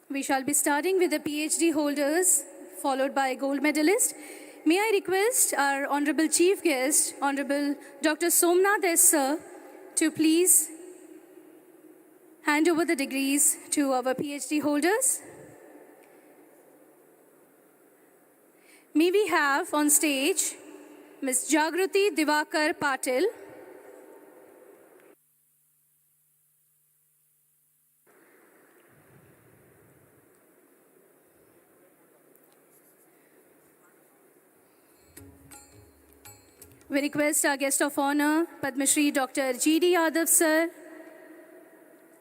We shall be starting with the PhD holders, followed by gold medalists. May I request our Honorable Chief Guest, Honorable Dr. Somnath sir, to please hand over the degrees to our PhD holders. May we have on stage Ms. Jagrati Divakar Patil, we request our guest of honor, Padmashri Dr. G.D. Yadav sir,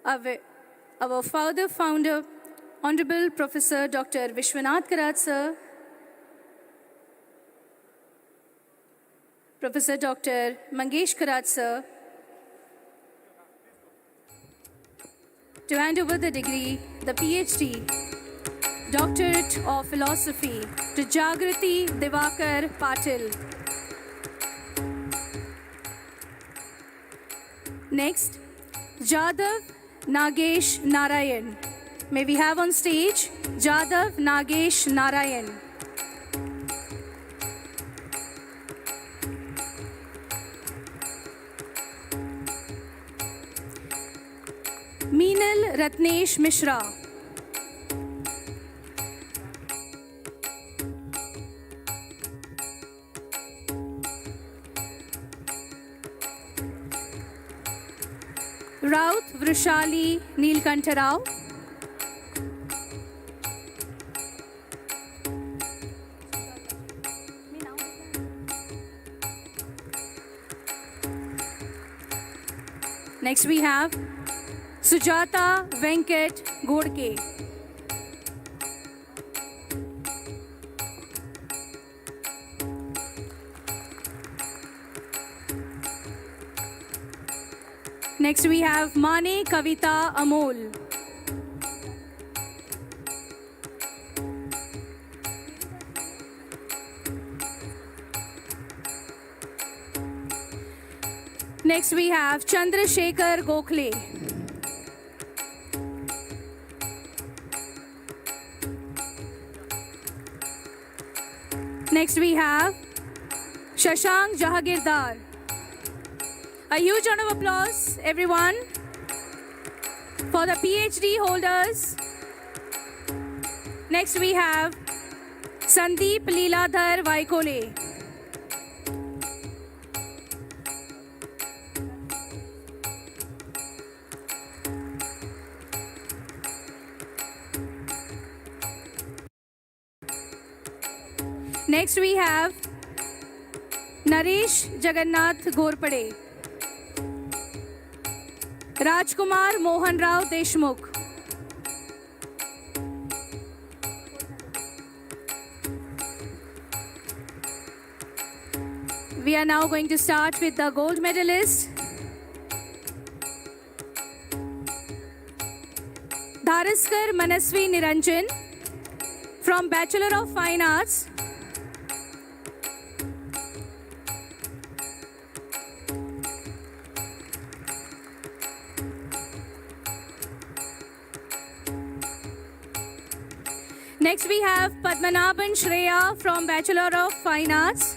our founder, Honorable Professor Dr. Vishwanath sir, Professor Dr. Mangesh Karat sir, to hand over the degree, the PhD, Doctorate of Philosophy, to Jagrati Divakar Patil. Next, Yadav Nagesh Narayan. May we have on stage Yadav Nagesh Narayan. Meenal Ratnesh Mishra. Raut Vrishali Neelkantha Rao. Next we have Sujata Venkat Godke. Next we have Mane Kavita Amol. Next we have Chandrasekhar Gokhale. Next we have Shashank Jahagirdar. A huge round of applause, everyone, for the PhD holders. Next we have Sandeep Leeladhar Vaikole. Next we have Naresh Jagannath Ghorpade. Rajkumar Mohan Rao Deshmukh. We are now going to start with the gold medalist. Dharaskar Manasvi Niranjan from Bachelor of Fine Arts. Next we have Padmanabhan Shreya from Bachelor of Fine Arts.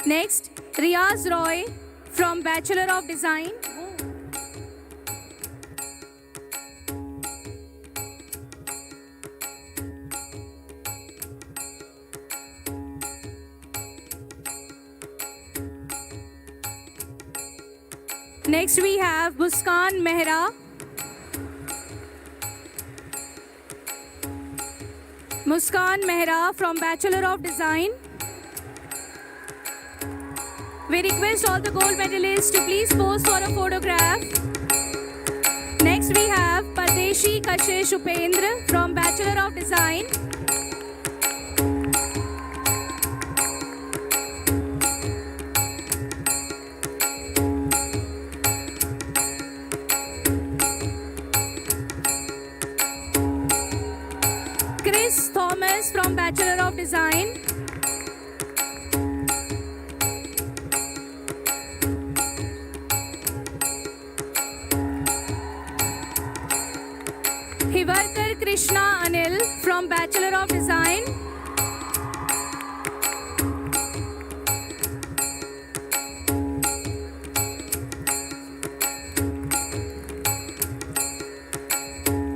Next, Riaz Roy from Bachelor of Design. Next we have Muskan Mehra. Muskan Mehra from Bachelor of Design. We request all the gold medalists to please pose for a photograph. Next we have Pardeshi Kashish Upendra from Bachelor of Design. Chris Thomas from Bachelor of Design. Hivarkar Krishna Anil from Bachelor of Design.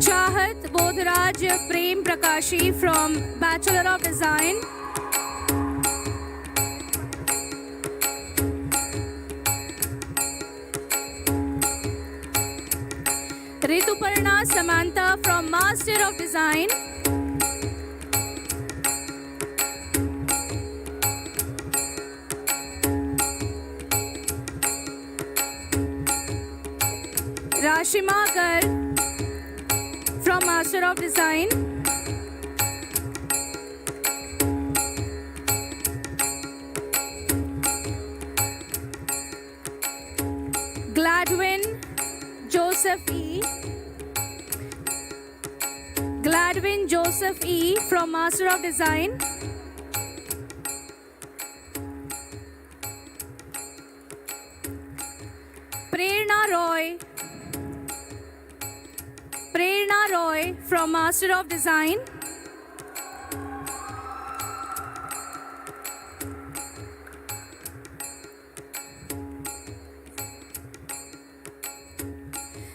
Chahat Bodhraj Prem Prakashi from Bachelor of Design. Rituparna Samantha from Master of Design. Rashima Gar from Master of Design. Gladwin Joseph E. Gladwin Joseph E. from Master of Design. Prerna Roy. Prerna Roy from Master of Design.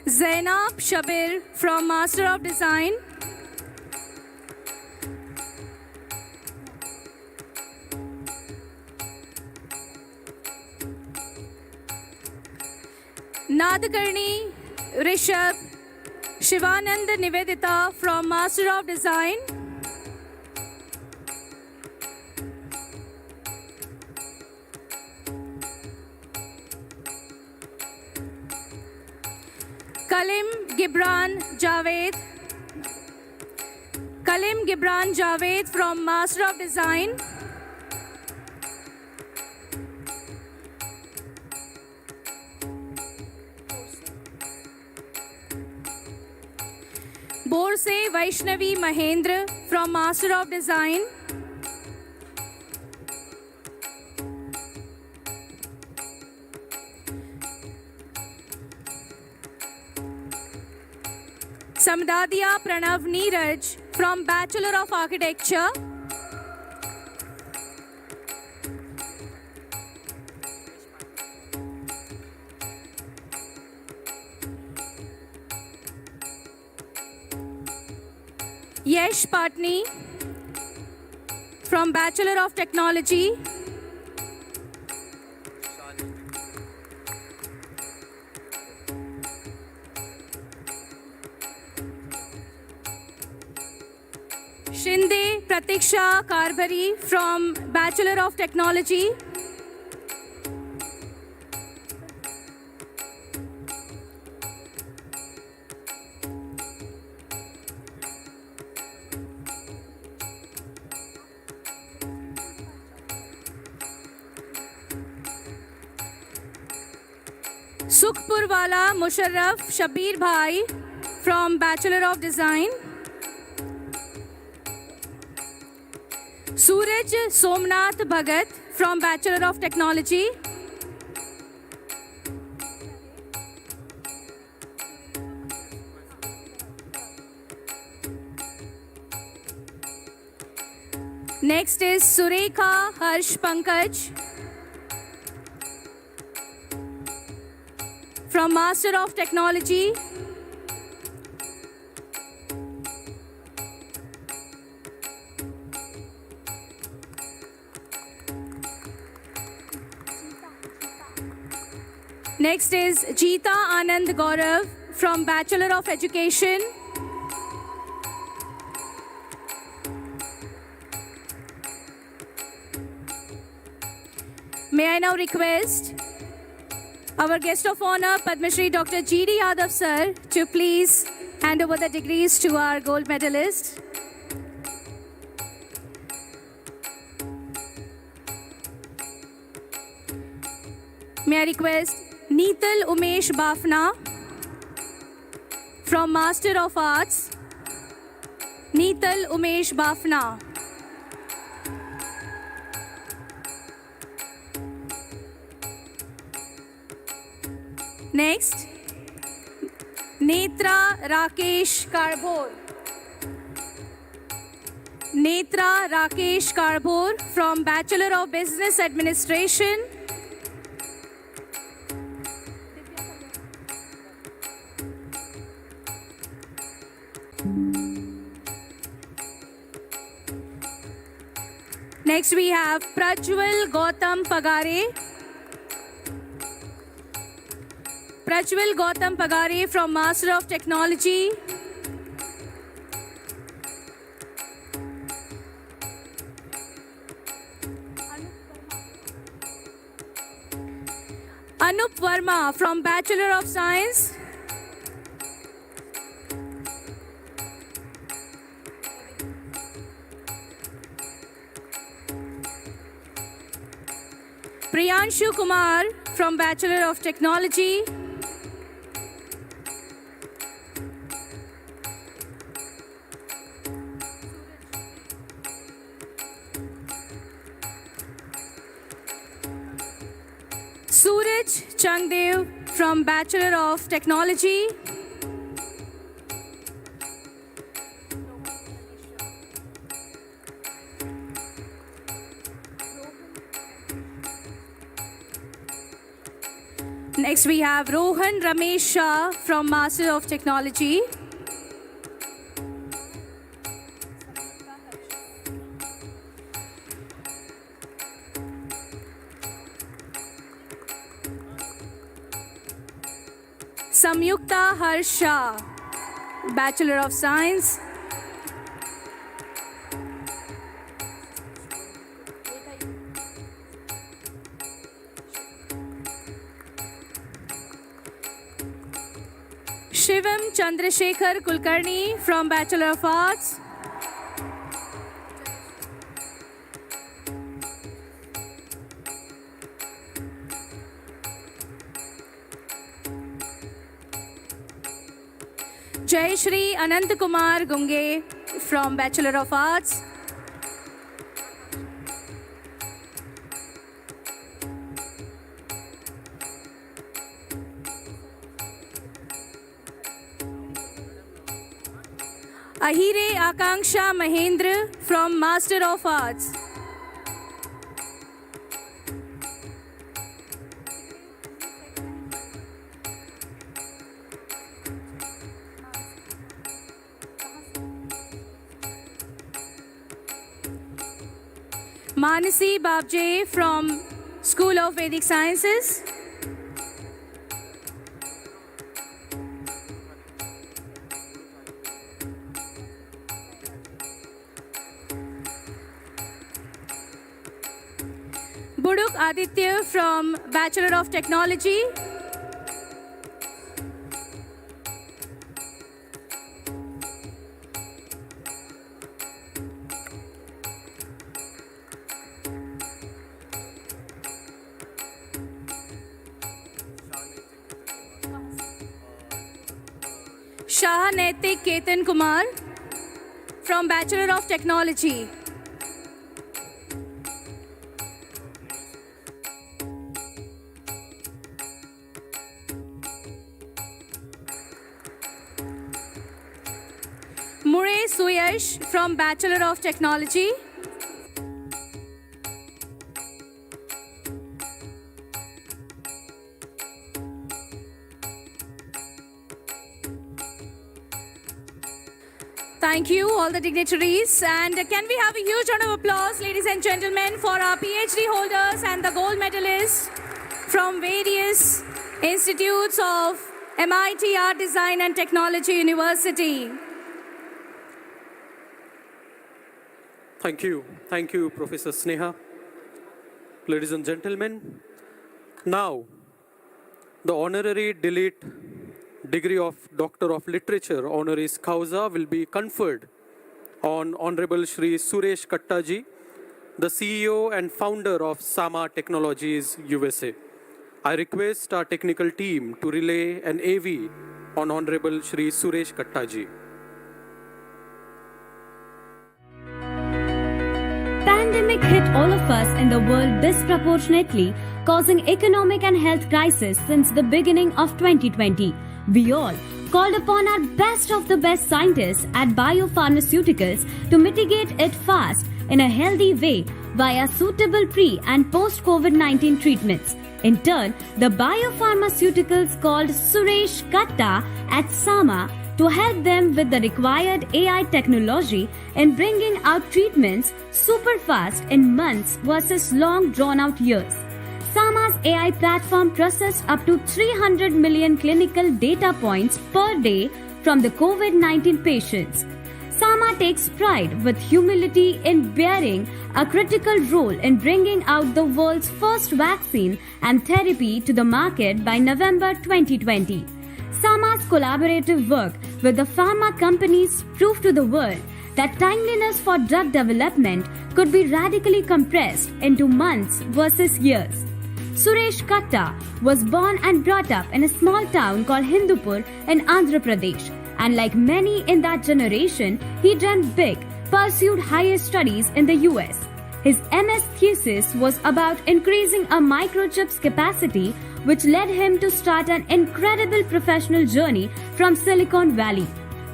Zainab Shabir from Master of Design. Nadakarni Rishabh Shivanand Nivedita from Master of Design. Kalim Gibran Javed. Kalim Gibran Javed from Master of Design. Borse Vaishnavi Mahendra from Master of Design. Samdadia Pranav Neeraj from Bachelor of Architecture. Yesh Patni from Bachelor of Technology. Shinde Pratiksha Karbhari from Bachelor of Technology. Sukhpurwala Musharraf Shabir Bhai from Bachelor of Design. Suraj Somnath Bhagat from Bachelor of Technology. Next is Surekha Harsh Pankaj from Master of Technology. Next is Jeeta Anand Gaurav from Bachelor of Education. May I now request our guest of honor, Padmashri Dr. G.D. Yadav sir, to please hand over the degrees to our gold medalist. May I request Neetal Umesh Bafna from Master of Arts. Neetal Umesh Bafna. Next, Netra Rakesh Karbhor. Netra Rakesh Karbhor from Bachelor of Business Administration. Next we have Prajwal Gautam Pagare. Prajwal Gautam Pagare from Master of Technology. Anup Verma from Bachelor of Science. Priyanshu Kumar from Bachelor of Technology. Suraj Changdev from Bachelor of Technology. Next we have Rohan Ramesh Shah from Master of Technology. Samyukta Harsha, Bachelor of Science. Shivam Chandrasekhar Kulkarni from Bachelor of Arts. Jai Shri Anant Kumar Gunge from Bachelor of Arts. Ahire Akanksha Mahendra from Master of Arts. Manasi Babje from School of Vedic Sciences. Buduk Aditya from Bachelor of Technology. Shah Naitik Ketan Kumar from Bachelor of Technology. Murray Suyash from Bachelor of Technology. Thank you, all the dignitaries. And can we have a huge round of applause, ladies and gentlemen, for our PhD holders and the gold medalists from various institutes of MIT Art Design and Technology University. Thank you. Thank you, Professor Sneha. Ladies and gentlemen, now the honorary degree of Doctor of Literature honoris causa will be conferred on Honorable Shri Suresh Kattaji, the CEO and founder of Sama Technologies USA. I request our technical team to relay an AV on Honorable Shri Suresh Kattaji. Pandemic hit all of us in the world disproportionately, causing economic and health crisis since the beginning of 2020. We all called upon our best of the best scientists at biopharmaceuticals to mitigate it fast in a healthy way via suitable pre- and post-COVID-19 treatments. In turn, the biopharmaceuticals called Suresh Katta at Sama to help them with the required AI technology in bringing out treatments super fast in months versus long drawn out years. Sama's AI platform processed up to 300 million clinical data points per day from the COVID-19 patients. Sama takes pride with humility in bearing a critical role in bringing out the world's first vaccine and therapy to the market by November 2020. Sama's collaborative work with the pharma companies proved to the world that timeliness for drug development could be radically compressed into months versus years. Suresh Katta was born and brought up in a small town called Hindupur in Andhra Pradesh, and like many in that generation, he dreamt big, pursued higher studies in the US. His MS thesis was about increasing a microchip's capacity, which led him to start an incredible professional journey from Silicon Valley.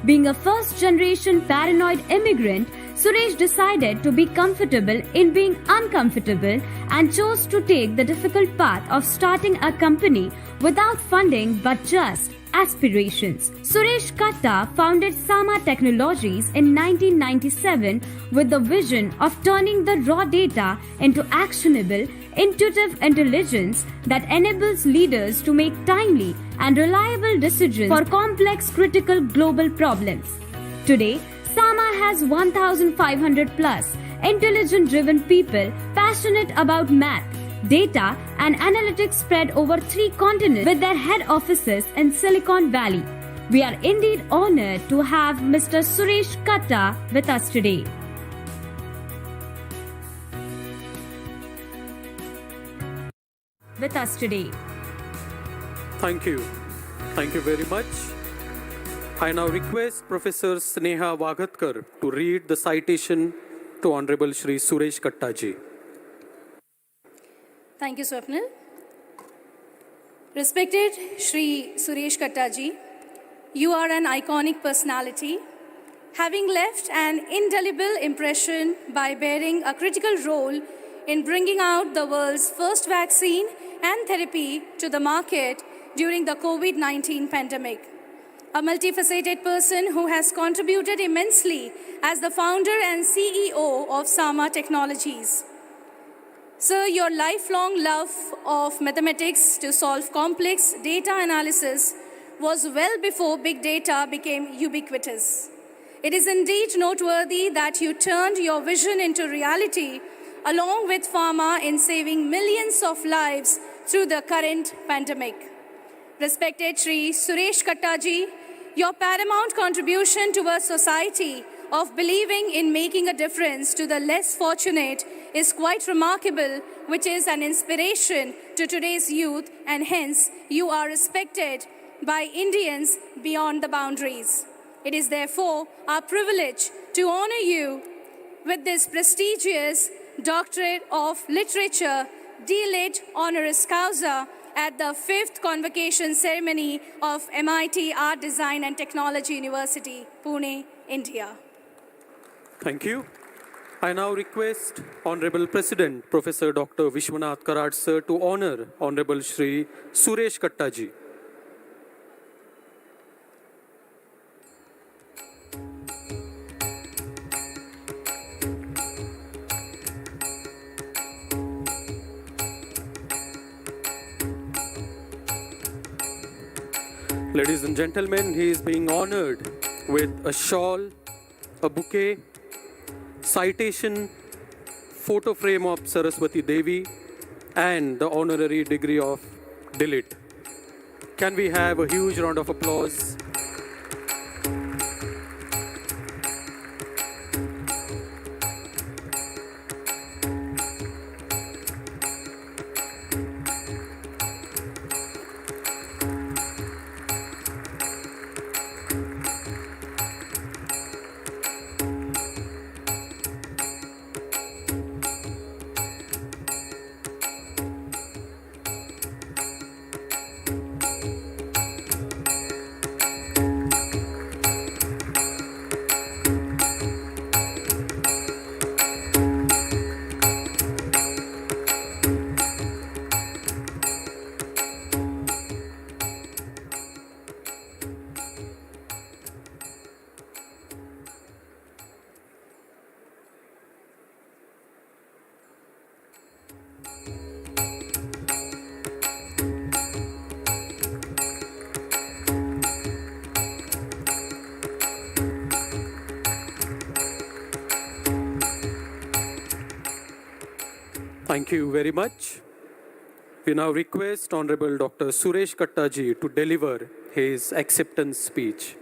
Being a first-generation paranoid immigrant, Suresh decided to be comfortable in being uncomfortable and chose to take the difficult path of starting a company without funding but just aspirations. Suresh Katta founded Sama Technologies in 1997 with the vision of turning the raw data into actionable, intuitive intelligence that enables leaders to make timely and reliable decisions for complex critical global problems. Today, Sama has 1,500 plus intelligent-driven people passionate about math, data and analytics spread over 3 continents with their head offices in Silicon Valley. We are indeed honored to have Mr. Suresh Katta with us today. Thank you. Thank you very much. I now request Professor Sneha Vagatkar to read the citation to Honorable Shri Suresh Kattaji. Thank you, Swapnil. Respected Shri Suresh Kattaji, you are an iconic personality, having left an indelible impression by bearing a critical role in bringing out the world's first vaccine and therapy to the market during the COVID-19 pandemic. A multifaceted person who has contributed immensely as the founder and CEO of Sama Technologies. Sir, your lifelong love of mathematics to solve complex data analysis was well before big data became ubiquitous. It is indeed noteworthy that you turned your vision into reality along with pharma in saving millions of lives through the current pandemic. Respected Shri Suresh Kattaji, your paramount contribution towards society of believing in making a difference to the less fortunate is quite remarkable, which is an inspiration to today's youth, and hence you are respected by Indians beyond the boundaries. It is therefore our privilege to honor you with this prestigious Doctorate of Literature, D.Lit. Honoris Causa, at the 5th Convocation Ceremony of MIT Art, Design and Technology University, Pune, India. Thank you. I now request Honorable President Professor Dr. Vishwanath Karad sir to honor Honorable Shri Suresh Kattaji. Ladies and gentlemen, he is being honored with a shawl, a bouquet, citation, photo frame of Saraswati Devi, and the honorary degree of D.Lit. Can we have a huge round of applause? Thank you very much. We now request Honorable Dr. Suresh Kattaji to deliver his acceptance speech.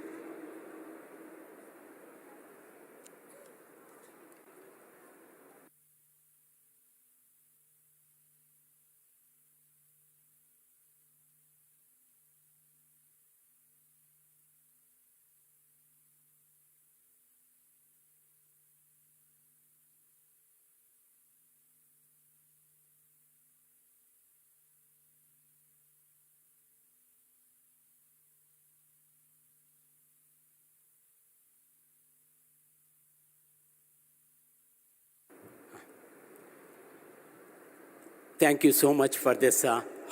Thank you so much for this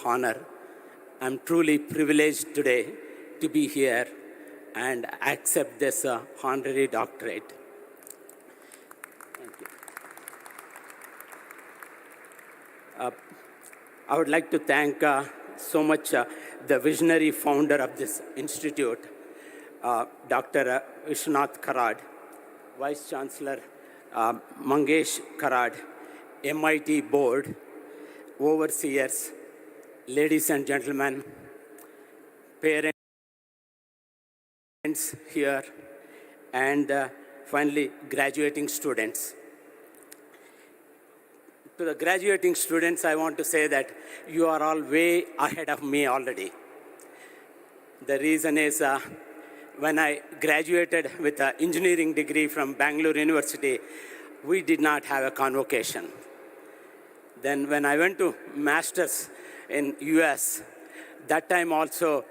honor. I'm truly privileged today to be here and accept this honorary doctorate. Thank you. I would like to thank so much the visionary founder of this institute, Dr. Vishwanath Karad, Vice Chancellor Mangesh Karad, MIT Board, overseers, ladies and gentlemen, parents here, and finally, graduating students. To the graduating students, I want to say that you are all way ahead of me already. The reason is when I graduated with an engineering degree from Bangalore University, we did not have a convocation. Then when I went to master's in US, that time also,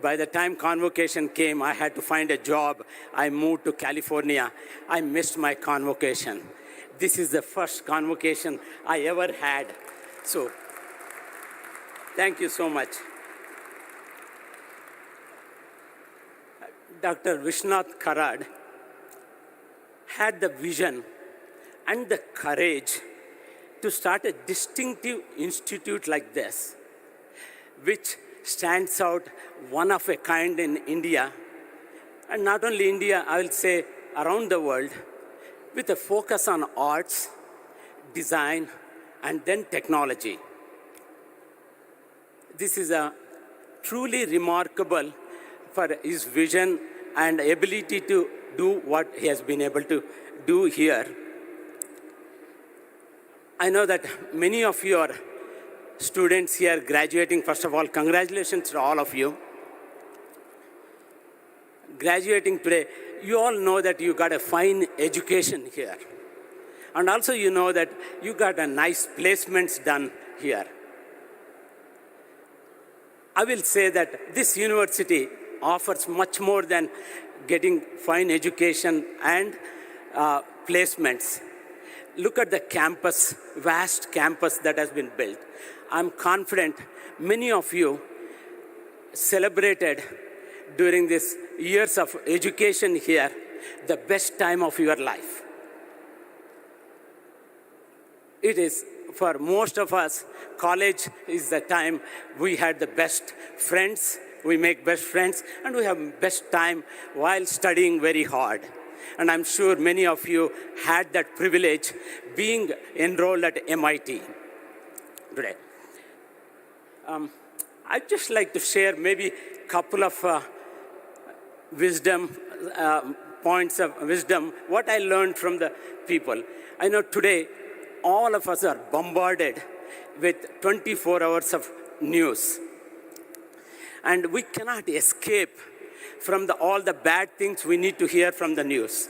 by the time convocation came, I had to find a job. I moved to California. I missed my convocation. This is the first convocation I ever had. So, thank you so much. Dr. Vishwanath Karad had the vision and the courage to start a distinctive institute like this, which stands out one of a kind in India, and not only India, I will say around the world, with a focus on arts, design, and then technology. This is a truly remarkable for his vision and ability to do what he has been able to do here. I know that many of you are students here graduating. First of all, congratulations to all of you. Graduating today, you all know that you got a fine education here. And also you know that you got a nice placements done here. I will say that this university offers much more than getting fine education and placements. Look at the campus, vast campus that has been built. I'm confident many of you celebrated during these years of education here the best time of your life. It is, for most of us, college is the time we had the best friends, we make best friends, and we have best time while studying very hard. And I'm sure many of you had that privilege being enrolled at MIT today. I'd just like to share maybe a couple of points of wisdom, what I learned from the people. I know today, all of us are bombarded with 24 hours of news. And we cannot escape from all the bad things we need to hear from the news.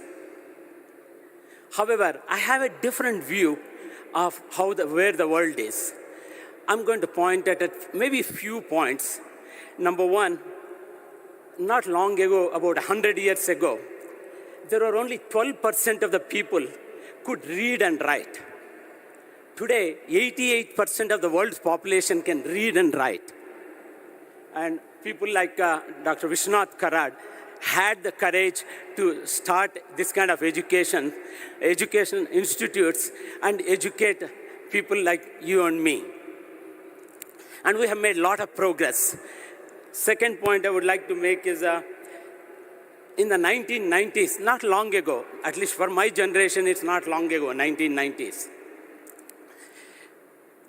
However, I have a different view of where the world is. I'm going to point at maybe a few points. Number one, not long ago, about 100 years ago, there were only 12% of the people could read and write. Today, 88% of the world's population can read and write. And people like Dr. Vishwanath Karad had the courage to start this kind of education institutes and educate people like you and me. And we have made a lot of progress. Second point I would like to make is in the 1990s, not long ago, at least for my generation, it's not long ago, 1990s.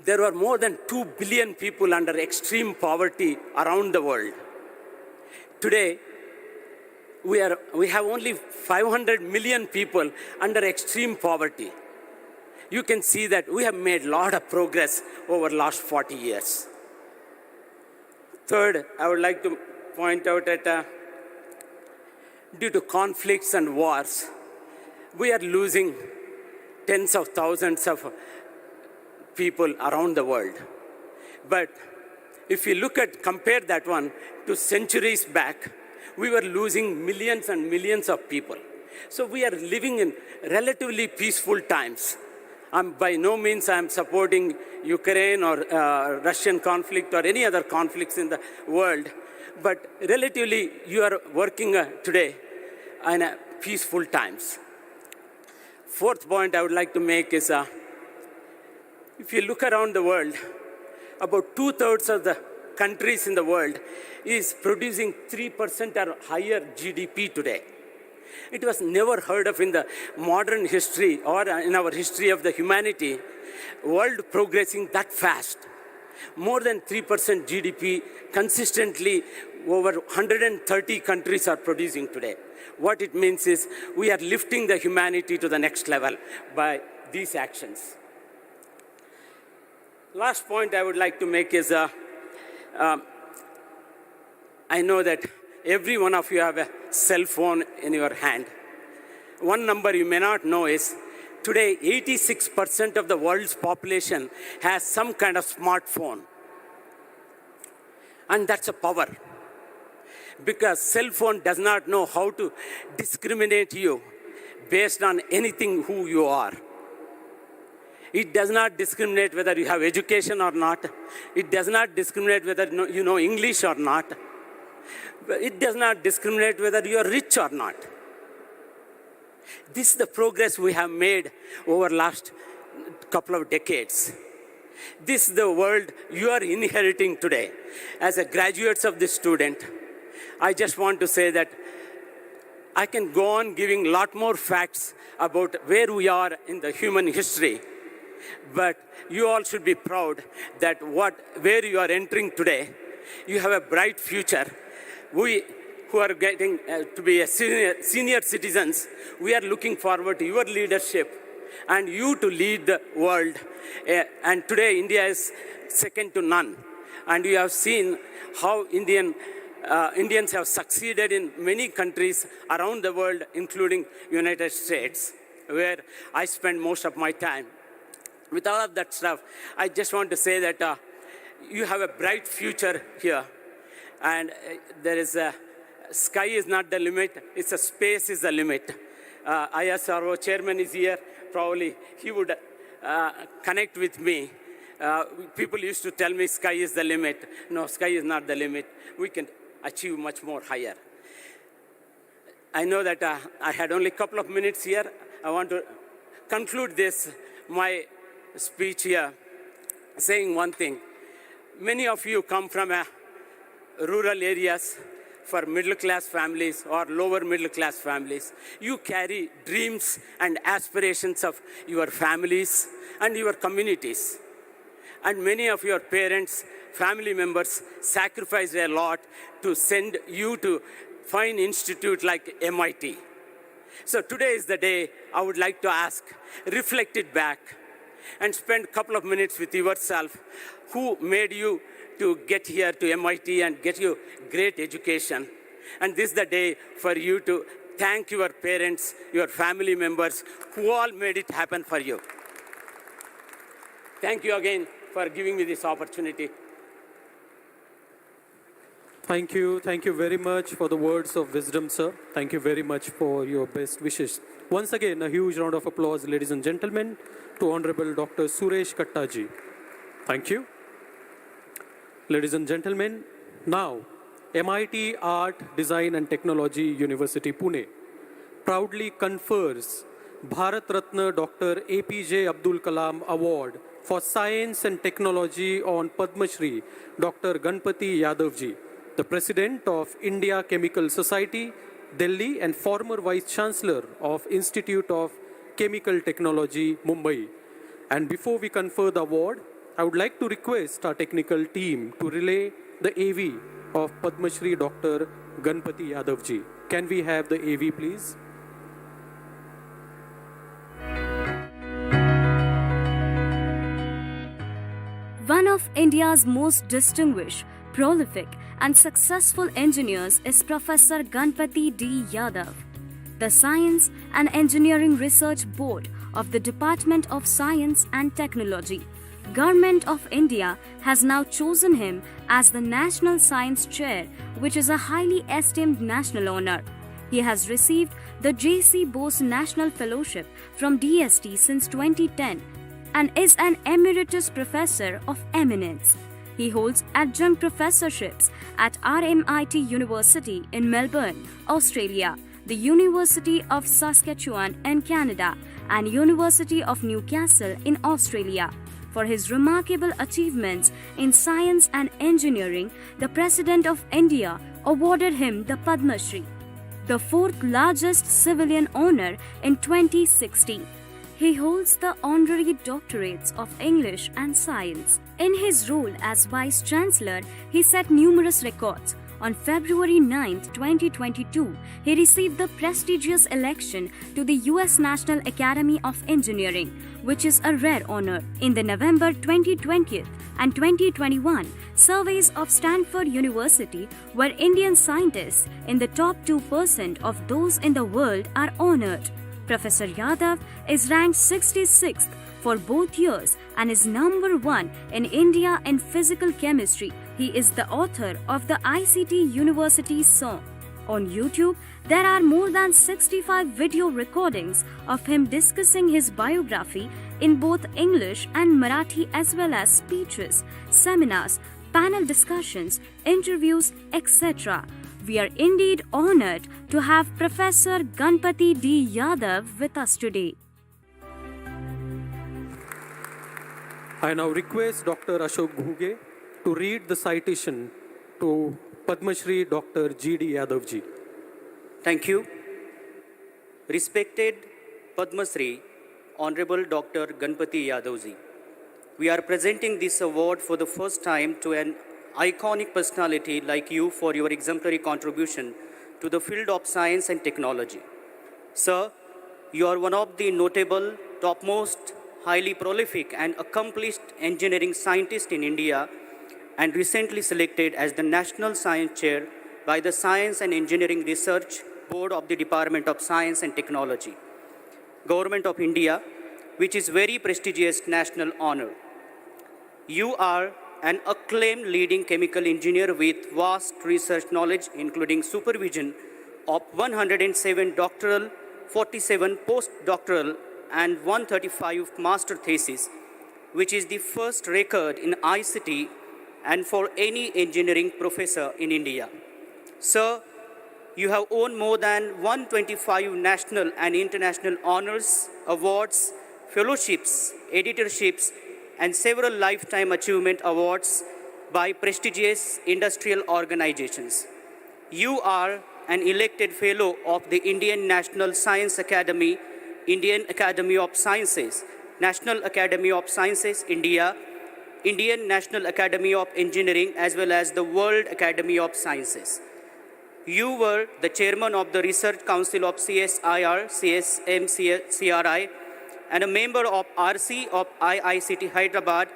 There were more than 2 billion people under extreme poverty around the world. Today, we have only 500 million people under extreme poverty. You can see that we have made a lot of progress over the last 40 years. Third, I would like to point out that due to conflicts and wars, we are losing tens of thousands of people around the world. But if you compare that one to centuries back, we were losing millions and millions of people. So we are living in relatively peaceful times. By no means I'm supporting Ukraine or Russian conflict or any other conflicts in the world, but relatively you are working today in peaceful times. Fourth point I would like to make is, if you look around the world, about 2/3 of the countries in the world is producing 3% or higher GDP today. It was never heard of in the modern history or in our history of the humanity, world progressing that fast. More than 3% GDP consistently over 130 countries are producing today. What it means is we are lifting the humanity to the next level by these actions. Last point I would like to make is, I know that every one of you have a cell phone in your hand. One number you may not know is today 86% of the world's population has some kind of smartphone. And that's a power. Because cell phone does not know how to discriminate you based on anything who you are. It does not discriminate whether you have education or not. It does not discriminate whether you know English or not. It does not discriminate whether you are rich or not. This is the progress we have made over last couple of decades. This is the world you are inheriting today. As a graduates of this student, I just want to say that I can go on giving a lot more facts about where we are in the human history. But you all should be proud that where you are entering today, you have a bright future. We who are getting to be a senior citizens, we are looking forward to your leadership and you to lead the world. And today India is second to none. And you have seen how Indians have succeeded in many countries around the world, including United States, where I spend most of my time. With all of that stuff, I just want to say that you have a bright future here. And there is a sky is not the limit, it's a space is the limit. ISRO chairman is here, probably he would connect with me. People used to tell me sky is the limit. No, sky is not the limit. We can achieve much more higher. I know that I had only a couple of minutes here. I want to conclude my speech here, saying one thing. Many of you come from rural areas for middle-class families or lower middle-class families. You carry dreams and aspirations of your families and your communities. And many of your parents, family members sacrificed a lot to send you to fine institute like MIT. So today is the day I would like to ask, reflect it back and spend a couple of minutes with yourself. Who made you to get here to MIT and get you great education? And this is the day for you to thank your parents, your family members, who all made it happen for you. Thank you again for giving me this opportunity. Thank you very much for the words of wisdom, sir. Thank you very much for your best wishes. Once again, a huge round of applause, ladies and gentlemen, to Honorable Dr. Suresh Kattaji. Thank you. Ladies and gentlemen, now MIT Art, Design and Technology University, Pune proudly confers Bharat Ratna Dr. APJ Abdul Kalam Award for Science and Technology on Padmashri, Dr. Ganpati Yadav ji, the President of India Chemical Society, Delhi, and former Vice Chancellor of Institute of Chemical Technology, Mumbai. And before we confer the award, I would like to request our technical team to relay the AV of Padmashri Dr. Ganpati Yadav ji. Can we have the AV, please? One of India's most distinguished, prolific and successful engineers is Professor Ganpati D. Yadav. The Science and Engineering Research Board of the Department of Science and Technology, Government of India, has now chosen him as the National Science Chair, which is a highly esteemed national honor. He has received the J.C. Bose National Fellowship from DST since 2010 and is an emeritus professor of eminence. He holds adjunct professorships at RMIT University in Melbourne, Australia, the University of Saskatchewan in Canada, and University of Newcastle in Australia. For his remarkable achievements in science and engineering, the President of India awarded him the Padmashri, the fourth largest civilian honor in 2016. He holds the honorary doctorates of English and Science. In his role as Vice Chancellor, he set numerous records, On February 9, 2022, he received the prestigious election to the US National Academy of Engineering, which is a rare honor. In the November 2020 and 2021 surveys of Stanford University, where Indian scientists in the top 2% of those in the world are honored. Professor Yadav is ranked 66th for both years and is number 1 in India in physical chemistry. He is the author of the ICT University song. On YouTube, there are more than 65 video recordings of him discussing his biography in both English and Marathi, as well as speeches, seminars, panel discussions, interviews, etc. We are indeed honored to have Professor Ganpati D. Yadav with us today. I now request Dr. Ashok Ghuge to read the citation to Padmashri Dr. G.D. Yadav ji. Thank you. Respected Padmashri, Honorable Dr. Ganpati Yadav ji. We are presenting this award for the first time to an iconic personality like you for your exemplary contribution to the field of science and technology. Sir, you are one of the notable, topmost, highly prolific and accomplished engineering scientists in India, and recently selected as the National Science Chair by the Science and Engineering Research Board of the Department of Science and Technology, Government of India, which is very prestigious national honor. You are an acclaimed leading chemical engineer with vast research knowledge, including supervision of 107 doctoral, 47 postdoctoral, and 135 master theses, which is the first record in ICT and for any engineering professor in India. Sir, you have won more than 125 national and international honors, awards, fellowships, editorships, and several lifetime achievement awards by prestigious industrial organizations. You are an elected fellow of the Indian National Science Academy, Indian Academy of Sciences, National Academy of Sciences, India, Indian National Academy of Engineering, as well as the World Academy of Sciences. You were the chairman of the Research Council of CSIR, CSMCRI, and a member of RC of IICT Hyderabad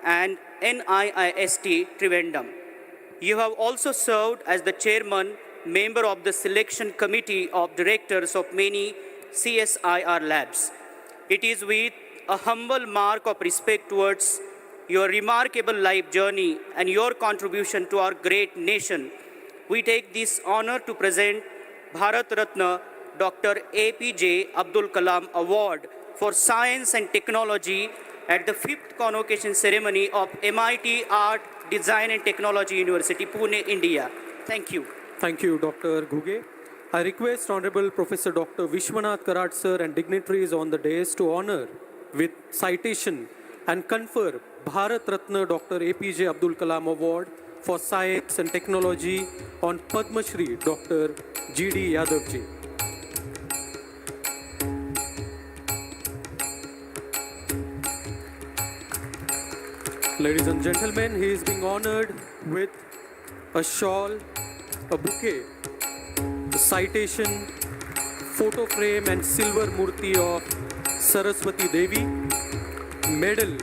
and NIIST Trivandrum. You have also served as the chairman, member of the selection committee of directors of many CSIR labs. It is with a humble mark of respect towards your remarkable life journey and your contribution to our great nation, we take this honor to present Bharat Ratna Dr. APJ Abdul Kalam Award for Science and Technology at the 5th Convocation Ceremony of MIT Art, Design and Technology University, Pune, India. Thank you. Thank you, Dr. Ghuge. I request Honorable Professor Dr. Vishwanath Karat sir and dignitaries on the dais to honor with citation and confer Bharat Ratna Dr. APJ Abdul Kalam Award for Science and Technology on Padmashri Dr. G.D. Yadav ji. Ladies and gentlemen, he is being honored with a shawl, a bouquet, a citation, photo frame and silver murti of Saraswati Devi, medal,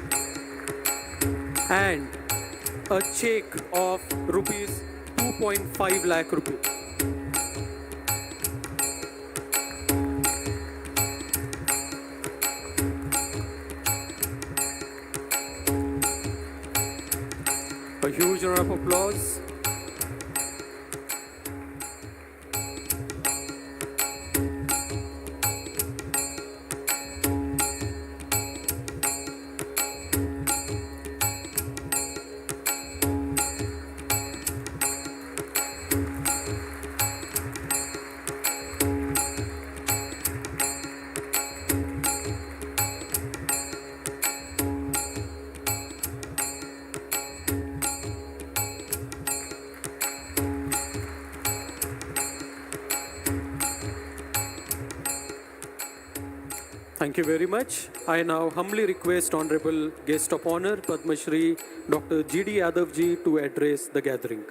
and a check of rupees 2.5 lakh rupees. A huge round of applause. Thank you very much. I now humbly request Honorable Guest of Honor, Padmashri Dr. G.D. Yadav ji to address the gathering.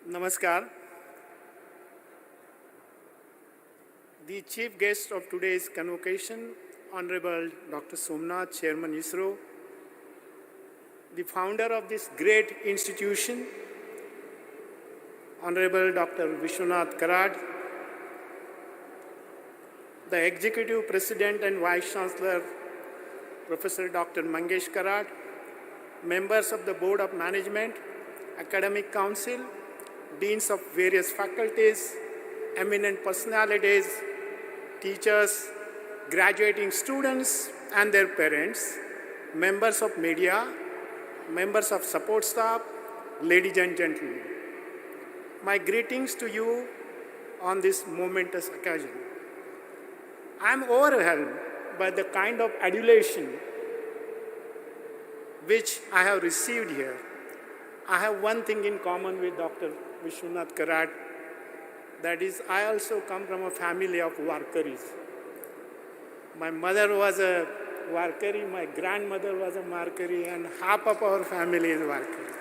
Namaskar. The chief guest of today's convocation, Honorable Dr. Somnath, Chairman ISRO, the founder of this great institution, Honorable Dr. Vishwanath Karad, the Executive President and Vice Chancellor, Professor Dr. Mangesh Karad, members of the Board of Management, Academic Council, deans of various faculties, eminent personalities, teachers, graduating students and their parents, members of media, members of support staff, ladies and gentlemen. My greetings to you on this momentous occasion. I am overwhelmed by the kind of adulation which I have received here. I have one thing in common with Dr. Vishwanath Karad, that is, I also come from a family of Warkaris. My mother was a Warkari, my grandmother was a Warkari, and half of our family is Warkari.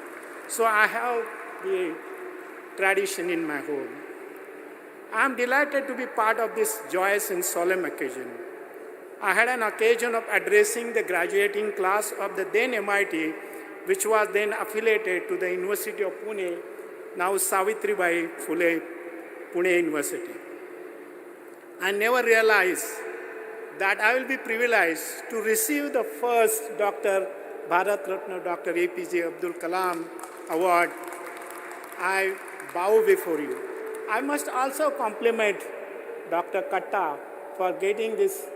So I have the tradition in my home. I am delighted to be part of this joyous and solemn occasion. I had an occasion of addressing the graduating class of the then MIT, which was then affiliated to the University of Pune, now Savitribai Phule Pune University. I never realized that I will be privileged to receive the first Bharat Ratna Dr. APJ Abdul Kalam Award. I bow before you. I must also compliment Dr. Katta for getting this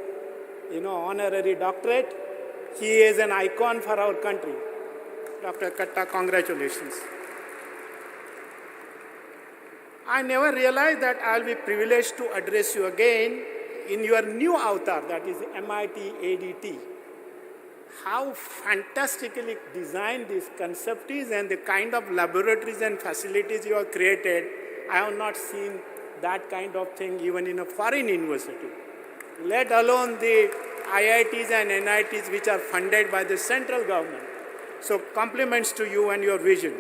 honorary doctorate. He is an icon for our country. Dr. Katta, congratulations. I never realized that I will be privileged to address you again in your new avatar, that is MIT-ADT. How fantastically designed this concept is and the kind of laboratories and facilities you have created. I have not seen that kind of thing even in a foreign university, let alone the IITs and NITs which are funded by the central government. So compliments to you and your vision.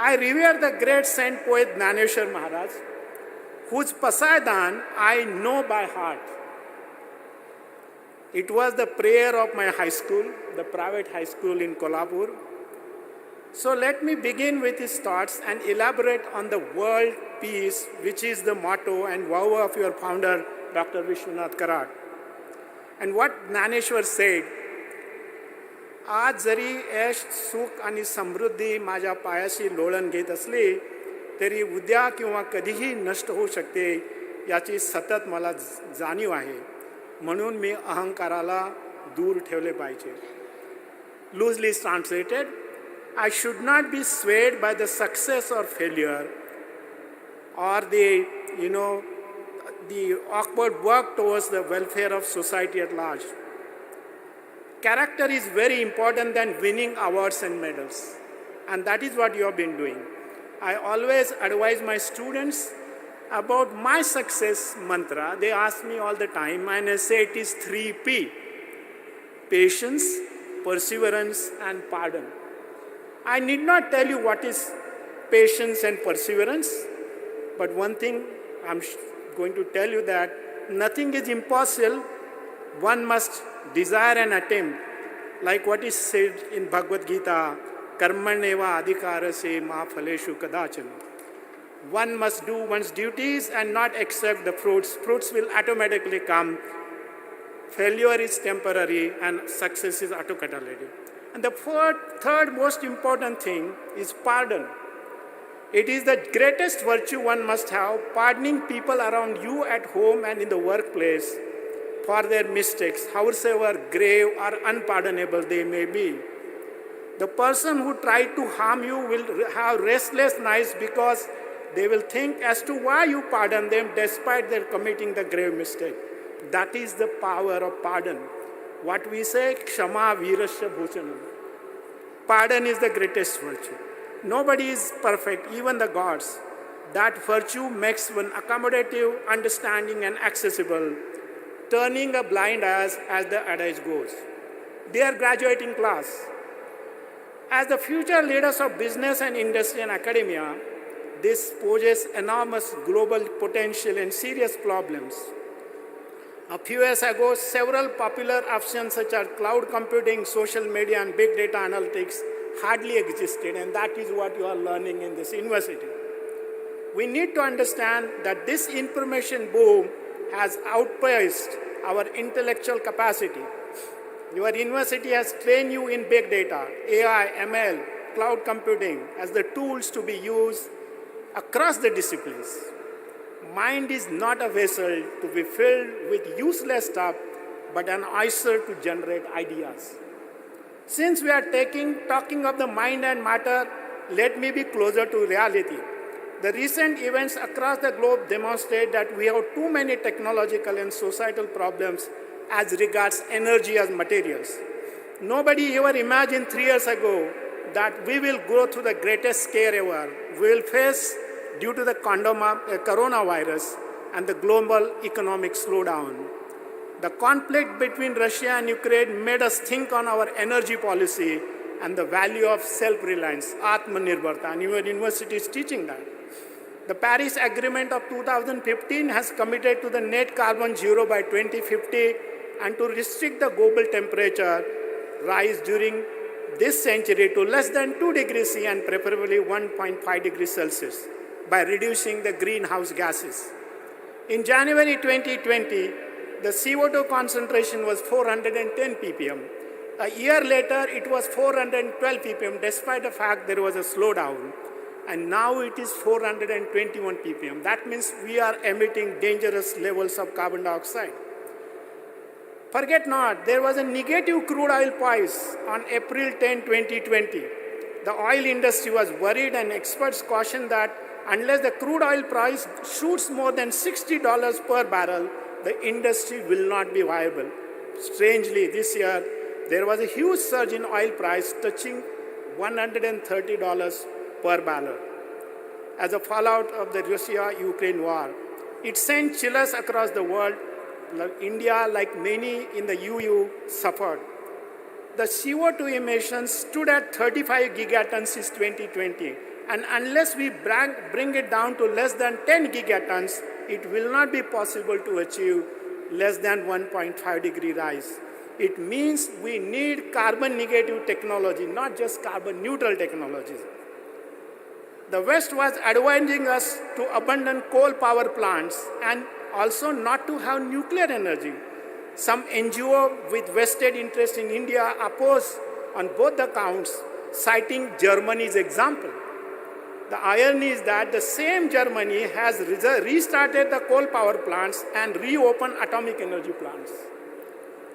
I revere the great saint poet Jnaneshwar Maharaj, whose Pasaidan I know by heart. It was the prayer of my high school, the private high school in Kolhapur. So let me begin with his thoughts and elaborate on the world peace, which is the motto and vow of your founder, Dr. Vishwanath Karad. And what Jnaneshwar said, आज जरी ऐश सुख आणि समृद्धी माझ्या पायाशी लोळण घेत असली तरी उद्या किंवा कधीही नष्ट होऊ शकते याची सतत मला जाणीव आहे. म्हणून मी अहंकाराला दूर ठेवले पाहिजे. Loosely translated, I should not be swayed by the success or failure or the awkward work towards the welfare of society at large. Character is very important than winning awards and medals. And that is what you have been doing. I always advise my students about my success mantra. They ask me all the time, and I say it is 3P: patience, perseverance, and pardon. I need not tell you what is patience and perseverance, but one thing I'm going to tell you, that nothing is impossible. One must desire and attempt, like what is said in Bhagavad Gita, karmaneva adhikarase ma phaleshu kadachana. One must do one's duties and not accept the fruits. Fruits will automatically come. Failure is temporary and success is autocatalytic. And the third most important thing is pardon. It is the greatest virtue one must have, pardoning people around you at home and in the workplace for their mistakes, however grave or unpardonable they may be. The person who tried to harm you will have restless nights because they will think as to why you pardon them despite their committing the grave mistake. That is the power of pardon. What we say, Kshama Virasya Bhujanam. Pardon is the greatest virtue. Nobody is perfect, even the gods. That virtue makes one accommodative, understanding, and accessible, turning a blind eye as the adage goes. Dear graduating class, As the future leaders of business and industry and academia, this poses enormous global potential and serious problems. A few years ago, several popular options such as cloud computing, social media, and big data analytics hardly existed, and that is what you are learning in this university. We need to understand that this information boom has outpaced our intellectual capacity. Your university has trained you in big data, AI, ML, cloud computing as the tools to be used across the disciplines. Mind is not a vessel to be filled with useless stuff, but an oyster to generate ideas. Since we are talking of the mind and matter, let me be closer to reality. The recent events across the globe demonstrate that we have too many technological and societal problems as regards energy as materials. Nobody ever imagined 3 years ago that we will go through the greatest scare ever we will face due to the coronavirus and the global economic slowdown. The conflict between Russia and Ukraine made us think on our energy policy and the value of self-reliance, Atmanirbharta, and your university is teaching that. The Paris Agreement of 2015 has committed to the net carbon zero by 2050 and to restrict the global temperature rise during this century to less than 2 degrees C and preferably 1.5 degrees Celsius by reducing the greenhouse gases. In January 2020, the CO2 concentration was 410 ppm. A year later, it was 412 ppm, despite the fact there was a slowdown. And now it is 421 ppm. That means we are emitting dangerous levels of carbon dioxide. Forget not, there was a negative crude oil price on April 10, 2020. The oil industry was worried and experts cautioned that unless the crude oil price shoots more than $60 per barrel, the industry will not be viable. Strangely, this year, there was a huge surge in oil price touching $130 per barrel. As a fallout of the Russia-Ukraine war, it sent chillers across the world. India, like many in the EU, suffered. The CO2 emissions stood at 35 gigatons since 2020, and unless we bring it down to less than 10 gigatons, it will not be possible to achieve less than 1.5 degree rise. It means we need carbon negative technology, not just carbon neutral technologies. The West was advising us to abandon coal power plants and also not to have nuclear energy. Some NGO with vested interest in India oppose on both the counts, citing Germany's example. The irony is that the same Germany has restarted the coal power plants and reopened atomic energy plants.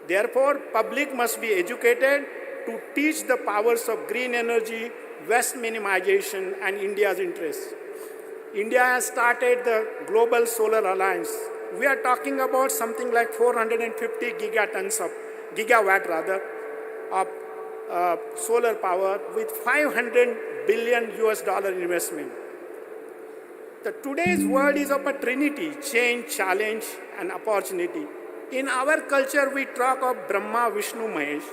Therefore, public must be educated to teach the powers of green energy, waste minimization, and India's interests. India has started the Global Solar Alliance. We are talking about something like 450 gigawatt of solar power with $500 billion investment. Today's world is of a trinity: change, challenge, and opportunity. In our culture, we talk of Brahma, Vishnu, Mahesh.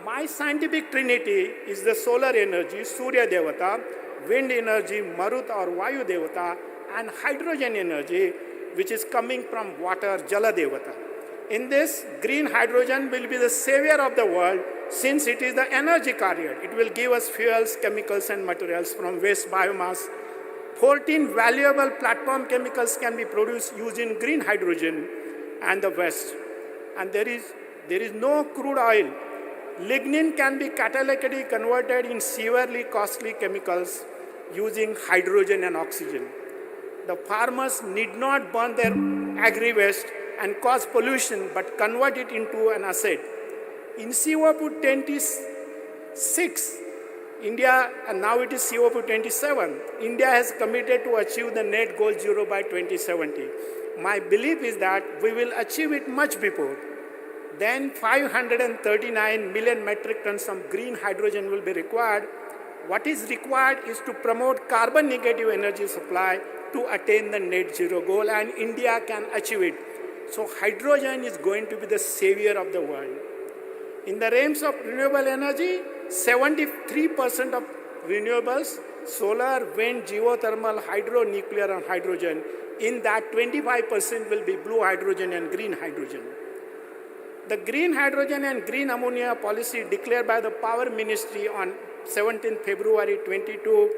My scientific trinity is the solar energy, Surya Devata, wind energy, Marut or Vayu Devata, and hydrogen energy, which is coming from water, Jala Devata. In this, green hydrogen will be the savior of the world since it is the energy carrier. It will give us fuels, chemicals, and materials from waste biomass. 14 valuable platform chemicals can be produced using green hydrogen and the waste. And there is no crude oil. Lignin can be catalytically converted in severely costly chemicals using hydrogen and oxygen. The farmers need not burn their agri-waste and cause pollution, but convert it into an asset. In COP 26, India, and now it is COP 27, India has committed to achieve the net goal zero by 2070. My belief is that we will achieve it much before. Then 539 million metric tons of green hydrogen will be required. What is required is to promote carbon negative energy supply to attain the net zero goal, and India can achieve it. So hydrogen is going to be the savior of the world. In the realms of renewable energy, 73% of renewables, solar, wind, geothermal, hydro, nuclear, and hydrogen. In that, 25% will be blue hydrogen and green hydrogen. The green hydrogen and green ammonia policy declared by the Power Ministry on 17 February 22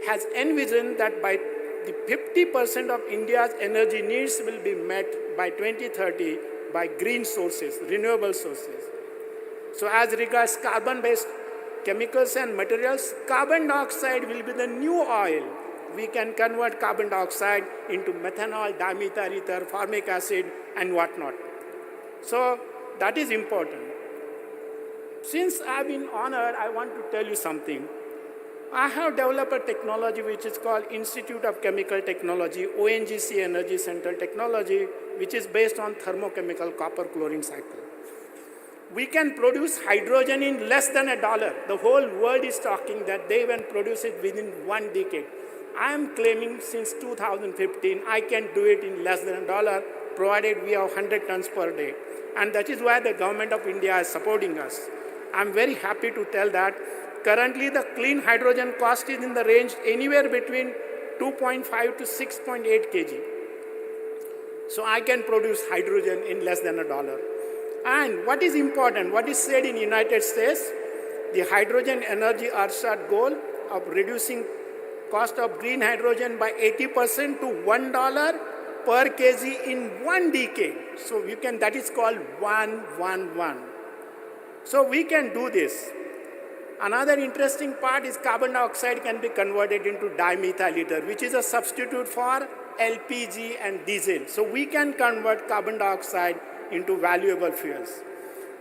has envisioned that by the 50% of India's energy needs will be met by 2030 by green sources, renewable sources. So as regards carbon-based chemicals and materials, carbon dioxide will be the new oil. We can convert carbon dioxide into methanol, dimethyl ether, formic acid, and whatnot. So that is important. Since I've been honored, I want to tell you something. I have developed a technology which is called Institute of Chemical Technology, ONGC Energy Center Technology, which is based on thermochemical copper chlorine cycle. We can produce hydrogen in less than $1. The whole world is talking that they can produce it within 1 decade. I am claiming since 2015, I can do it in less than $1, provided we have 100 tons per day. And that is why the government of India is supporting us. I'm very happy to tell that currently the clean hydrogen cost is in the range anywhere between 2.5 to 6.8 kg. So I can produce hydrogen in less than $1. And what is important, what is said in the United States, the hydrogen energy Earthsat goal of reducing cost of green hydrogen by 80% to $1 per kg in 1 decade. So you can, that is called 1-1-1. So we can do this. Another interesting part is carbon dioxide can be converted into dimethyl ether, which is a substitute for LPG and diesel. So we can convert carbon dioxide into valuable fuels.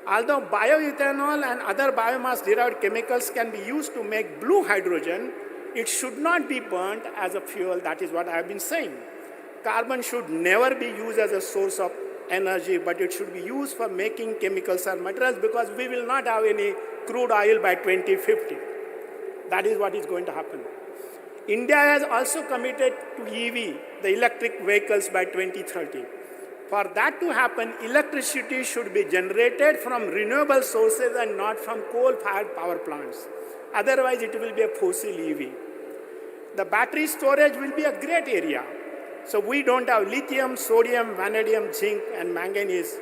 Although bioethanol and other biomass-derived chemicals can be used to make blue hydrogen, it should not be burnt as a fuel. That is what I have been saying. Carbon should never be used as a source of energy, but it should be used for making chemicals or materials, because we will not have any crude oil by 2050. That is what is going to happen. India has also committed to EV, the electric vehicles, by 2030. For that to happen, electricity should be generated from renewable sources and not from coal-fired power plants. Otherwise, it will be a fossil EV. The battery storage will be a great area. So we don't have lithium, sodium, vanadium, zinc, and manganese.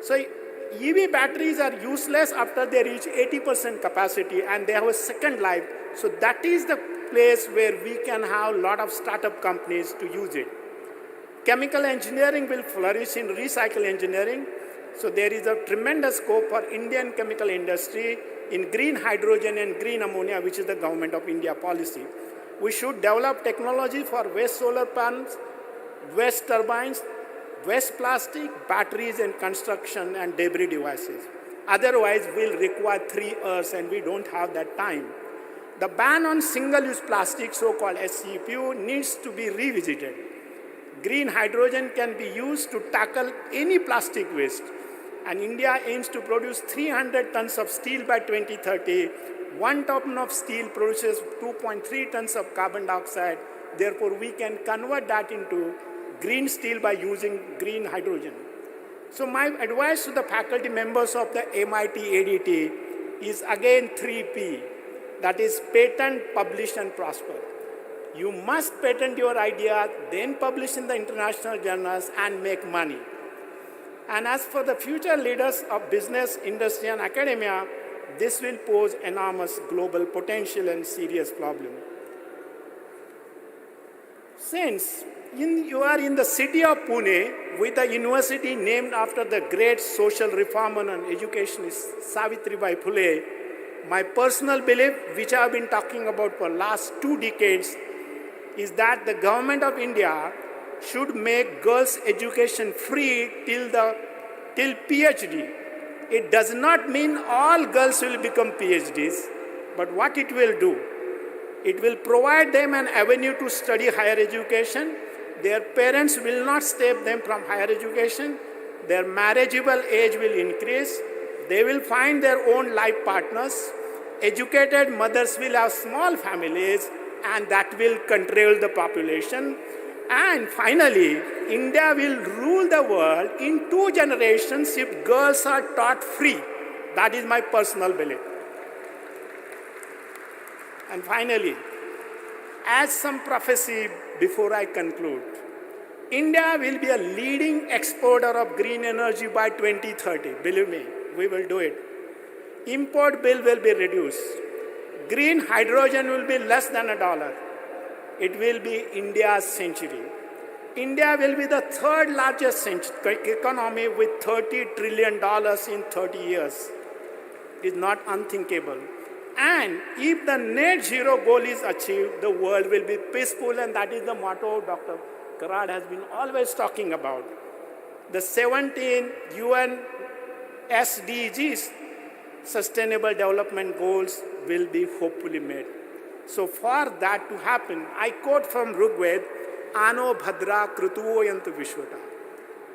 So EV batteries are useless after they reach 80% capacity, and they have a second life. So that is the place where we can have a lot of startup companies to use it. Chemical engineering will flourish in recycle engineering. So there is a tremendous scope for Indian chemical industry in green hydrogen and green ammonia, which is the government of India policy. We should develop technology for waste solar panels, waste turbines, waste plastic, batteries, and construction and debris devices. Otherwise, we'll require 3 years, and we don't have that time. The ban on single-use plastic, so-called SCPU, needs to be revisited. Green hydrogen can be used to tackle any plastic waste. And India aims to produce 300 tons of steel by 2030. 1 ton of steel produces 2.3 tons of carbon dioxide. Therefore, we can convert that into green steel by using green hydrogen. So my advice to the faculty members of the MIT-ADT is again 3P. That is patent, publish, and prosper. You must patent your idea, then publish in the international journals and make money. And as for the future leaders of business, industry, and academia, this will pose enormous global potential and serious problem. Since you are in the city of Pune with a university named after the great social reformer and educationist Savitribai Phule, my personal belief, which I have been talking about for the last 2 decades, is that the government of India should make girls' education free till PhD. It does not mean all girls will become PhDs, but what it will do, it will provide them an avenue to study higher education. Their parents will not stop them from higher education. Their marriageable age will increase. They will find their own life partners. Educated mothers will have small families, and that will control the population. And finally, India will rule the world in 2 generations if girls are taught free. That is my personal belief. And finally, as some prophecy before I conclude, India will be a leading exporter of green energy by 2030. Believe me, we will do it. Import bill will be reduced. Green hydrogen will be less than $1. It will be India's century. India will be the third largest economy with $30 trillion in 30 years. It is not unthinkable. And if the net zero goal is achieved, the world will be peaceful, and that is the motto Dr. Karad has been always talking about. The 17 UN SDGs, Sustainable Development Goals, will be hopefully made. So for that to happen, I quote from Rigved, Ano Bhadra Krutuvo Yantu Vishwata.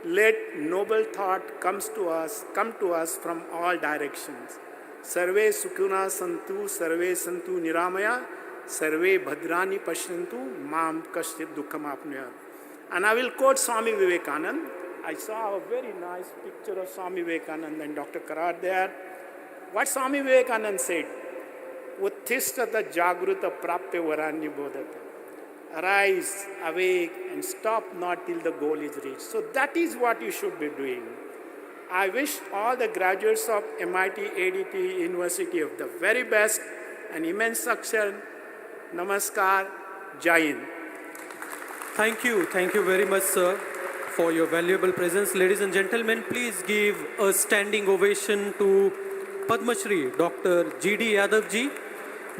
Let noble thought come to us from all directions. Sarve Sukuna Santu, Sarve Santu Niramaya, Sarve Bhadrani Pashyantu, Mam Kashtit Dukham Apnaya. And I will quote Swami Vivekananda. I saw a very nice picture of Swami Vivekananda and Dr. Karad there. What Swami Vivekananda said, Utthishtata Jagruta Prapya Varanya Bodhata. Arise, awake, and stop not till the goal is reached. So that is what you should be doing. I wish all the graduates of MIT-ADT University of the very best and immense success. Namaskar, Jai Hind. Thank you very much, sir, for your valuable presence. Ladies and gentlemen, please give a standing ovation to Padmashri, Dr. G.D. Yadav ji,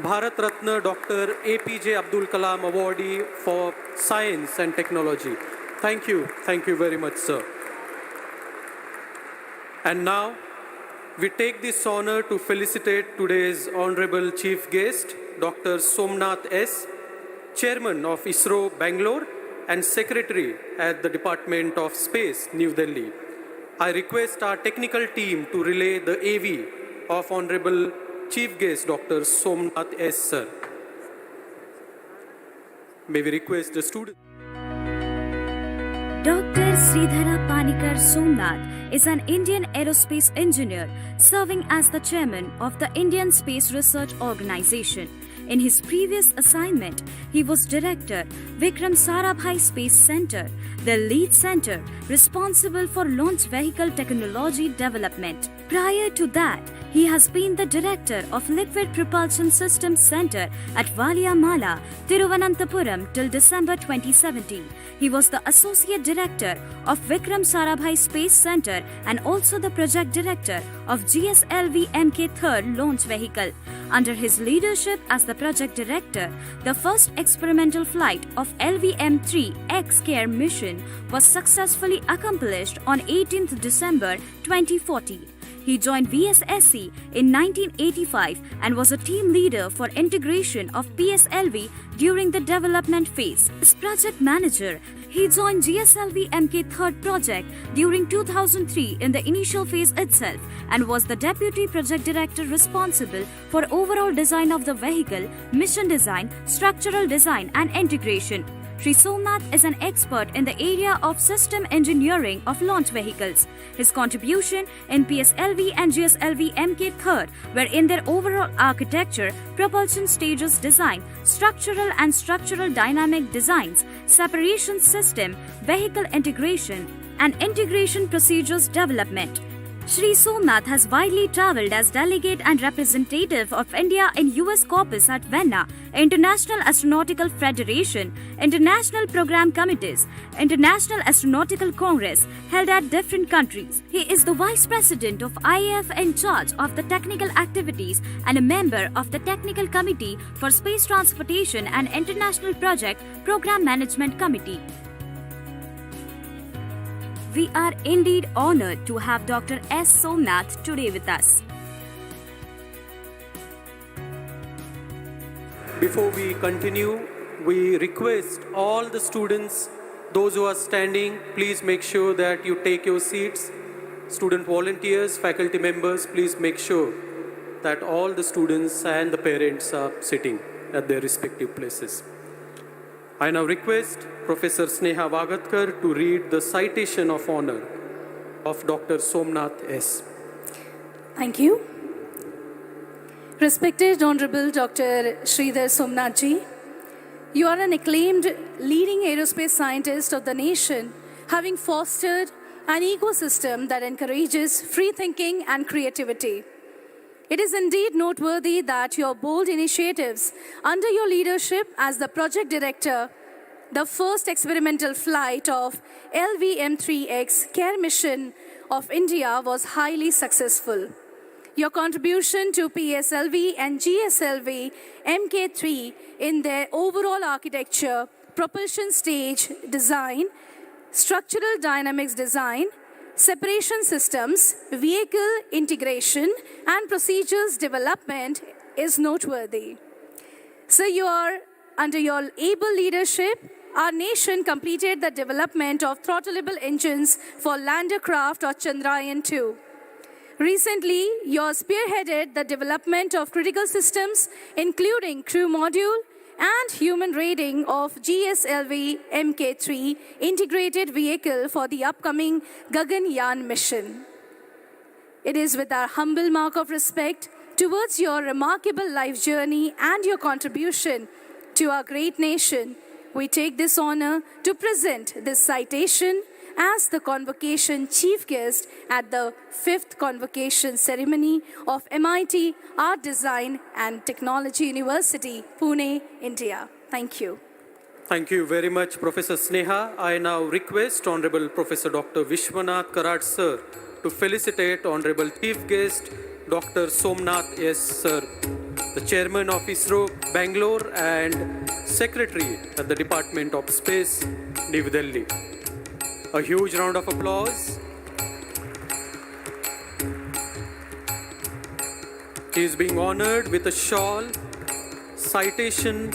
Bharat Ratna Dr. APJ Abdul Kalam Awardee for Science and Technology. Thank you very much, sir. And now, we take this honor to felicitate today's Honorable Chief Guest, Dr. Somnath S., Chairman of ISRO, Bangalore, and Secretary at the Department of Space, New Delhi. I request our technical team to relay the AV of Honorable Chief Guest Dr. Somnath S. Sir. May we request the student. Dr. Sridhara Panikar Somnath is an Indian aerospace engineer serving as the chairman of the Indian Space Research Organization. In his previous assignment, he was director, Vikram Sarabhai Space Center, the lead center responsible for launch vehicle technology development. Prior to that, he has been the director of Liquid Propulsion Systems Center at Valiamala, Thiruvananthapuram till December 2017. He was the associate director of Vikram Sarabhai Space Center and also the project director of GSLV Mk-3 launch vehicle. Under his leadership as the project director, the first experimental flight of LVM-3 X-Care mission was successfully accomplished on 18th December 2040. He joined VSSC in 1985 and was a team leader for integration of PSLV during the development phase. As project manager, he joined GSLV Mk-3 project during 2003 in the initial phase itself and was the deputy project director responsible for overall design of the vehicle, mission design, structural design and integration. Sri Somnath is an expert in the area of system engineering of launch vehicles. His contribution in PSLV and GSLV Mk-3 were in their overall architecture, propulsion stages design, structural and structural dynamic designs, separation system, vehicle integration, and integration procedures development. Sri Somnath has widely travelled as delegate and representative of India in US Corpus at Vienna, International Astronautical Federation, International Program Committees, International Astronautical Congress held at different countries. He is the Vice President of IAF in charge of the technical activities and a member of the Technical Committee for Space Transportation and International Project Program Management Committee. We are indeed honored to have Dr. S. Somnath today with us. Before we continue, we request all the students, those who are standing, please make sure that you take your seats. Student volunteers, faculty members, please make sure that all the students and the parents are sitting at their respective places. I now request Professor Sneha Vagatkar to read the citation of honor of Dr. Somnath S. Thank you. Respected Honorable Dr. Sridhar Somnathji, you are an acclaimed leading aerospace scientist of the nation, having fostered an ecosystem that encourages free thinking and creativity. It is indeed noteworthy that your bold initiatives under your leadership as the project director, the first experimental flight of LVM-3X care mission of India was highly successful. Your contribution to PSLV and GSLV Mk3 in their overall architecture, propulsion stage design, structural dynamics design, separation systems, vehicle integration, and procedures development is noteworthy. So under your able leadership, our nation completed the development of throttleable engines for lander craft or Chandrayaan-2. Recently, you spearheaded the development of critical systems, including crew module and human rating of GSLV Mk3 integrated vehicle for the upcoming Gaganyaan mission. It is with our humble mark of respect towards your remarkable life journey and your contribution to our great nation, we take this honor to present this citation as the Convocation Chief Guest at the 5th Convocation Ceremony of MIT Art Design and Technology University, Pune, India. Thank you. Thank you very much, Professor Sneha. I now request Honorable Professor Dr. Vishwanath Karad, sir, to felicitate Honorable Chief Guest, Dr. Somnath S. sir, the Chairman of ISRO, Bangalore, and Secretary at the Department of Space, New Delhi. A huge round of applause. He is being honored with a shawl, citation,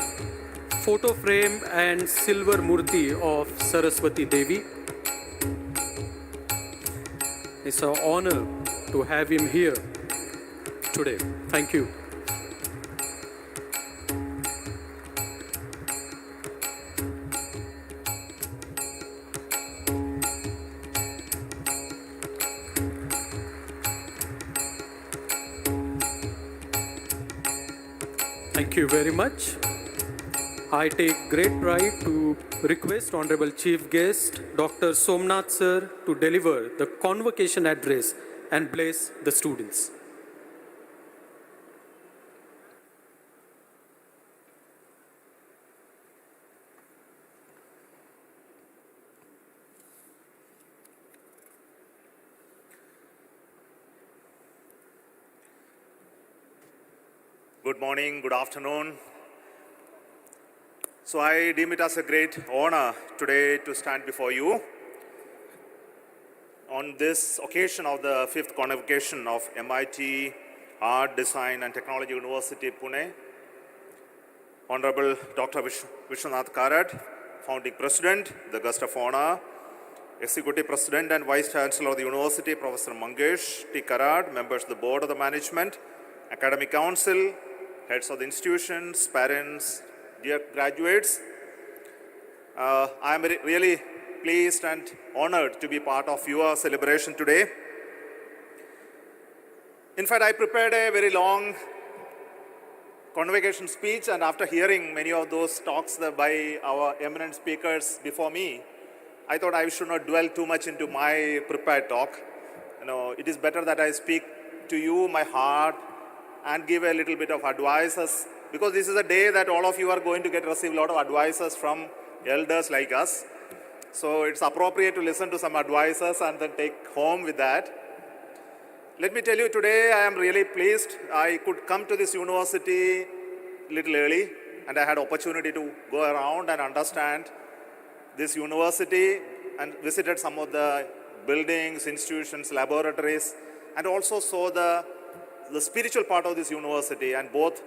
photo frame, and silver murti of Saraswati Devi. It's an honor to have him here today. Thank you. Thank you very much. I take great pride to request Honorable Chief Guest, Dr. Somnath sir, to deliver the convocation address and bless the students. Good morning, good afternoon. So I deem it as a great honor today to stand before you on this occasion of the 5th Convocation of MIT Art, Design and Technology University, Pune. Honorable Dr. Vishwanath Karad, Founding President, the Guest of Honor, Executive President and Vice Chancellor of the University, Professor Mangesh T. Karad, members of the Board of the Management, Academic Council, heads of the institutions, parents, dear graduates. I am really pleased and honored to be part of your celebration today. In fact, I prepared a very long convocation speech, and after hearing many of those talks by our eminent speakers before me, I thought I should not dwell too much into my prepared talk. It is better that I speak to you, my heart, and give a little bit of advices, because this is a day that all of you are going to receive a lot of advices from elders like us. So it's appropriate to listen to some advices and then take home with that. Let me tell you, today I am really pleased. I could come to this university a little early, and I had opportunity to go around and understand this university and visited some of the buildings, institutions, laboratories, and also saw the spiritual part of this university, and both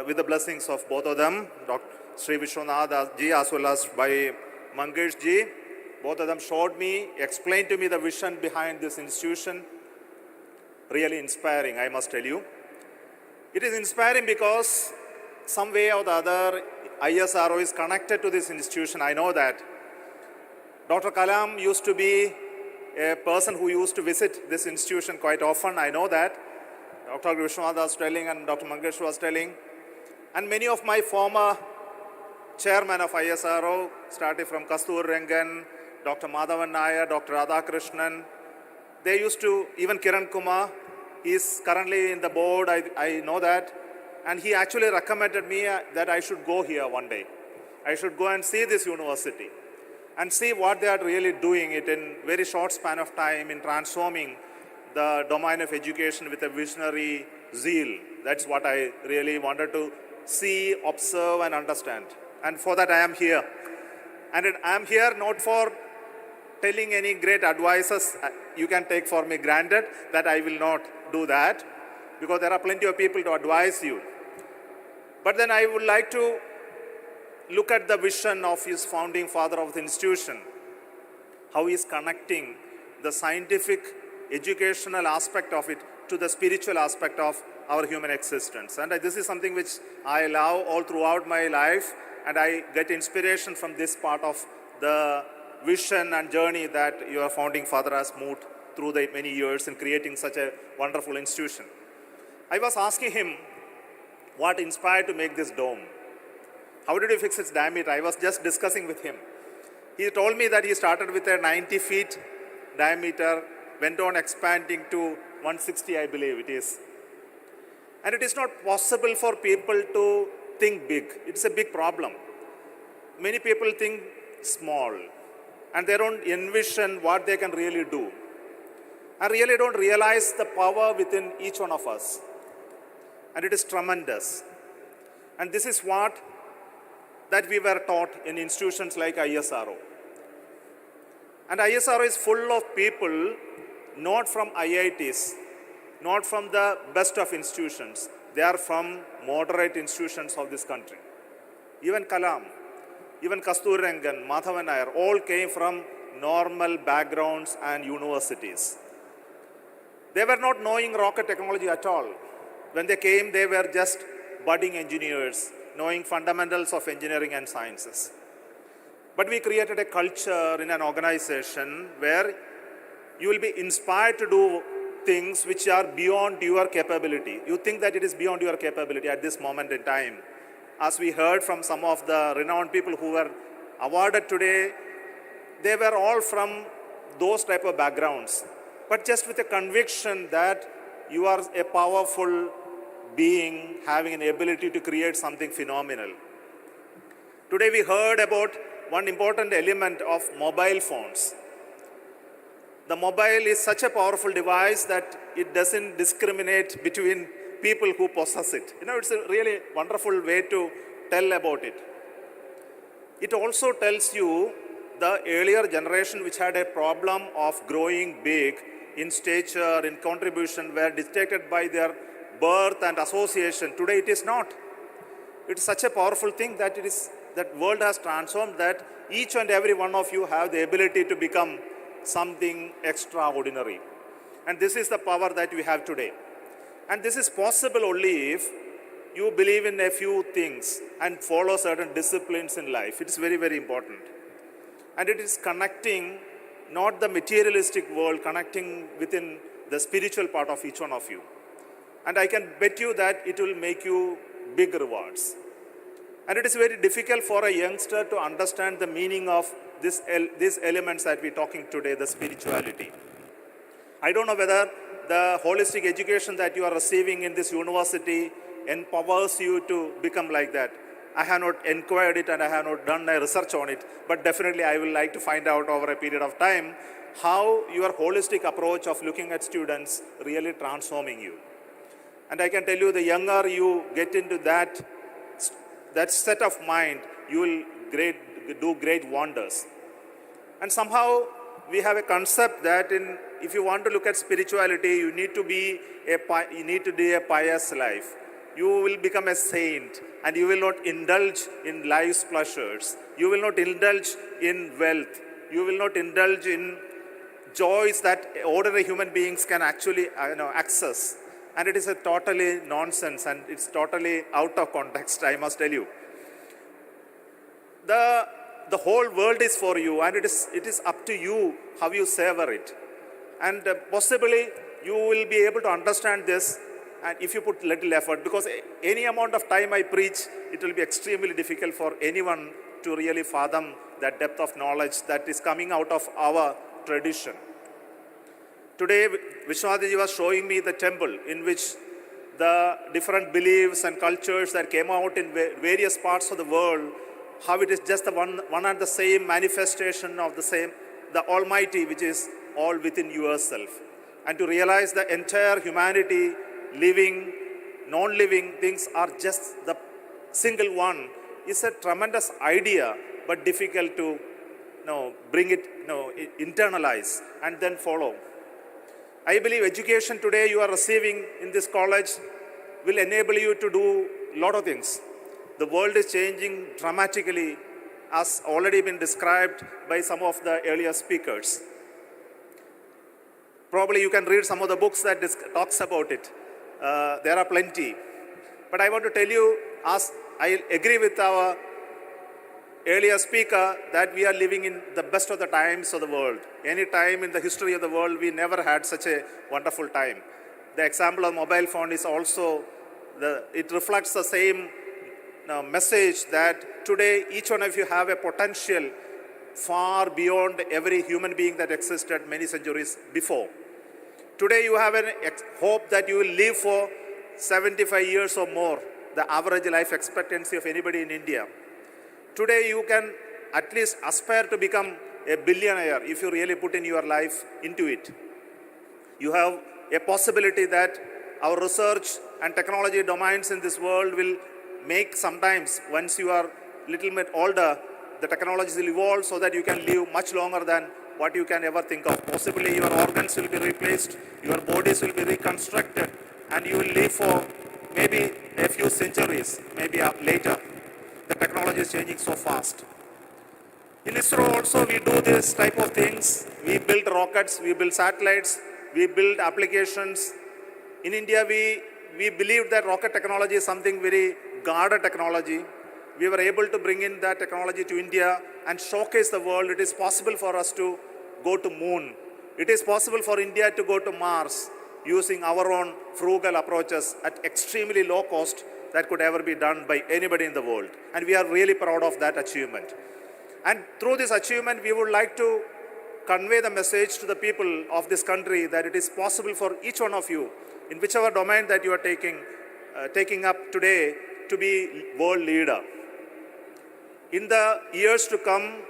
with the blessings of both of them, Dr. Sri Vishwanath ji as well as by Mangesh ji. Both of them showed me, explained to me the vision behind this institution. Really inspiring, I must tell you. It is inspiring because some way or the other, ISRO is connected to this institution. I know that. Dr. Kalam used to be a person who used to visit this institution quite often. I know that. Dr. Vishwashanti was telling and Dr. Mangesh was telling, and many of my former chairmen of ISRO, starting from Kastur Rangan, Dr. Madhavan Nair, Dr. Radhakrishnan, they used to, even Kiran Kumar, he is currently in the board, I know that, and he actually recommended me that I should go here one day. I should go and see this university and see what they are really doing it in very short span of time in transforming the domain of education with a visionary zeal. That's what I really wanted to see, observe, and understand. And for that, I am here. And I am here not for telling any great advices you can take for me granted, that I will not do that, because there are plenty of people to advise you. But then I would like to look at the vision of his founding father of the institution, how he is connecting the scientific, educational aspect of it to the spiritual aspect of our human existence. And this is something which I love all throughout my life, and I get inspiration from this part of the vision and journey that your founding father has moved through the many years in creating such a wonderful institution. I was asking him what inspired to make this dome. How did you fix its diameter? I was just discussing with him. He told me that he started with a 90 feet diameter, went on expanding to 160, I believe it is. And it is not possible for people to think big. It's a big problem. Many people think small, and they don't envision what they can really do, and really don't realize the power within each one of us. And it is tremendous. And this is what that we were taught in institutions like ISRO. And ISRO is full of people not from IITs, not from the best of institutions. They are from moderate institutions of this country. Even Kalam, even Kastur Rangan, Madhavan Nair, all came from normal backgrounds and universities. They were not knowing rocket technology at all. When they came, they were just budding engineers, knowing fundamentals of engineering and sciences. But we created a culture in an organization where you will be inspired to do things which are beyond your capability. You think that it is beyond your capability at this moment in time. As we heard from some of the renowned people who were awarded today, they were all from those type of backgrounds, but just with a conviction that you are a powerful being having an ability to create something phenomenal. Today we heard about one important element of mobile phones. The mobile is such a powerful device that it doesn't discriminate between people who possess it. You know, it's a really wonderful way to tell about it. It also tells you the earlier generation which had a problem of growing big in stature, in contribution, were dictated by their birth and association. Today it is not. It's such a powerful thing that that world has transformed, that each and every one of you have the ability to become something extraordinary. And this is the power that we have today. And this is possible only if you believe in a few things and follow certain disciplines in life. It is very, very important. And it is connecting not the materialistic world, connecting within the spiritual part of each one of you. And I can bet you that it will make you big rewards. And it is very difficult for a youngster to understand the meaning of these elements that we're talking today, the spirituality. I don't know whether the holistic education that you are receiving in this university empowers you to become like that. I have not inquired it and I have not done a research on it, but definitely I will like to find out over a period of time how your holistic approach of looking at students really transforming you. And I can tell you, the younger you get into that set of mind, you will do great wonders. And somehow we have a concept that if you want to look at spirituality, you need to do a pious life. You will become a saint, and you will not indulge in life's pleasures. You will not indulge in wealth. You will not indulge in joys that ordinary human beings can actually access. And it is a totally nonsense, and it's totally out of context, I must tell you. The whole world is for you, and it is up to you how you savor it. And possibly you will be able to understand this and if you put little effort, because any amount of time I preach, it will be extremely difficult for anyone to really fathom that depth of knowledge that is coming out of our tradition. Today, Vishwashanti was showing me the temple in which the different beliefs and cultures that came out in various parts of the world, how it is just the one and the same manifestation of the Almighty, which is all within yourself. And to realize the entire humanity, living, non-living things are just the single one, is a tremendous idea, but difficult to bring it, internalize and then follow. I believe education today you are receiving in this college will enable you to do a lot of things. The world is changing dramatically, as already been described by some of the earlier speakers. Probably you can read some of the books that talks about it. There are plenty. But I want to tell you, as I agree with our earlier speaker, that we are living in the best of the times of the world. Any time in the history of the world, we never had such a wonderful time. The example of mobile phone is also, it reflects the same message that today each one of you have a potential far beyond every human being that existed many centuries before. Today you have a hope that you will live for 75 years or more, the average life expectancy of anybody in India. Today you can at least aspire to become a billionaire if you really put in your life into it. You have a possibility that our research and technology domains in this world will make sometimes, once you are a little bit older, the technologies will evolve so that you can live much longer than what you can ever think of. Possibly your organs will be replaced, your bodies will be reconstructed, and you will live for maybe a few centuries, maybe later. The technology is changing so fast. In ISRO also we do this type of things. We build rockets, we build satellites, we build applications. In India we believe that rocket technology is something very guarded technology. We were able to bring in that technology to India and showcase the world. It is possible for us to go to moon. It is possible for India to go to Mars using our own frugal approaches at extremely low cost that could ever be done by anybody in the world. And we are really proud of that achievement. And through this achievement, we would like to convey the message to the people of this country that it is possible for each one of you, in whichever domain that you are taking up today, to be world leader. In the years to come,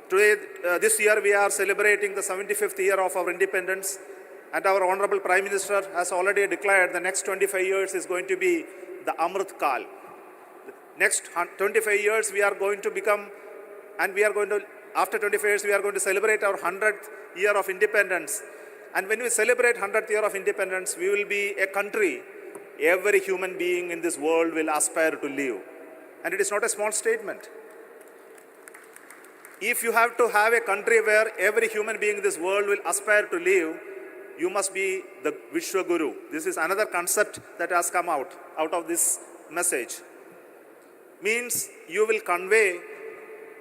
today, this year we are celebrating the 75th year of our independence, and our Honorable Prime Minister has already declared the next 25 years is going to be the Amrit Kal. Next 25 years we are going to become, and we are going to, after 25 years we are going to celebrate our 100th year of independence. And when we celebrate 100th year of independence, we will be a country every human being in this world will aspire to live. And it is not a small statement. If you have to have a country where every human being in this world will aspire to live, you must be the Vishwaguru. This is another concept that has come out of this message. Means you will convey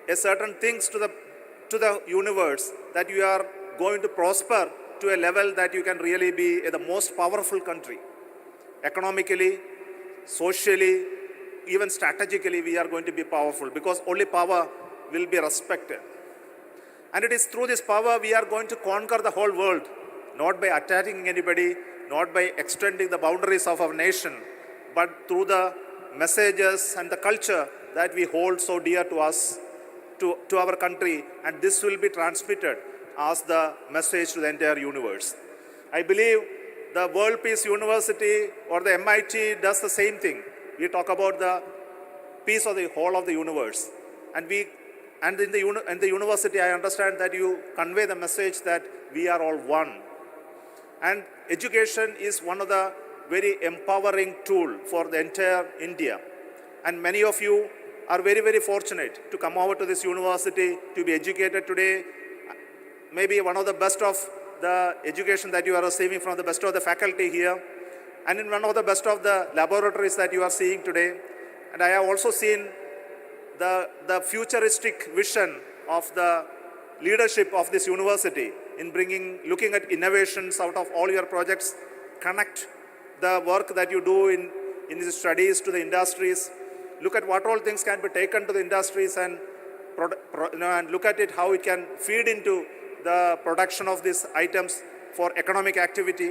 a certain things to the universe, that you are going to prosper to a level that you can really be the most powerful country. Economically, socially, even strategically, we are going to be powerful because only power will be respected. And it is through this power we are going to conquer the whole world, not by attacking anybody, not by extending the boundaries of our nation, but through the messages and the culture that we hold so dear to us, to our country, and this will be transmitted as the message to the entire universe. I believe the World Peace University or the MIT does the same thing. We talk about the peace of the whole of the universe. And in the university, I understand that you convey the message that we are all one. And education is one of the very empowering tool for the entire India. And many of you are very, very fortunate to come over to this university to be educated today. Maybe one of the best of the education that you are receiving from the best of the faculty here, and in one of the best of the laboratories that you are seeing today. And I have also seen the futuristic vision of the leadership of this university in looking at innovations out of all your projects, connect the work that you do in the studies to the industries. Look at what all things can be taken to the industries and and look at it how it can feed into the production of these items for economic activity.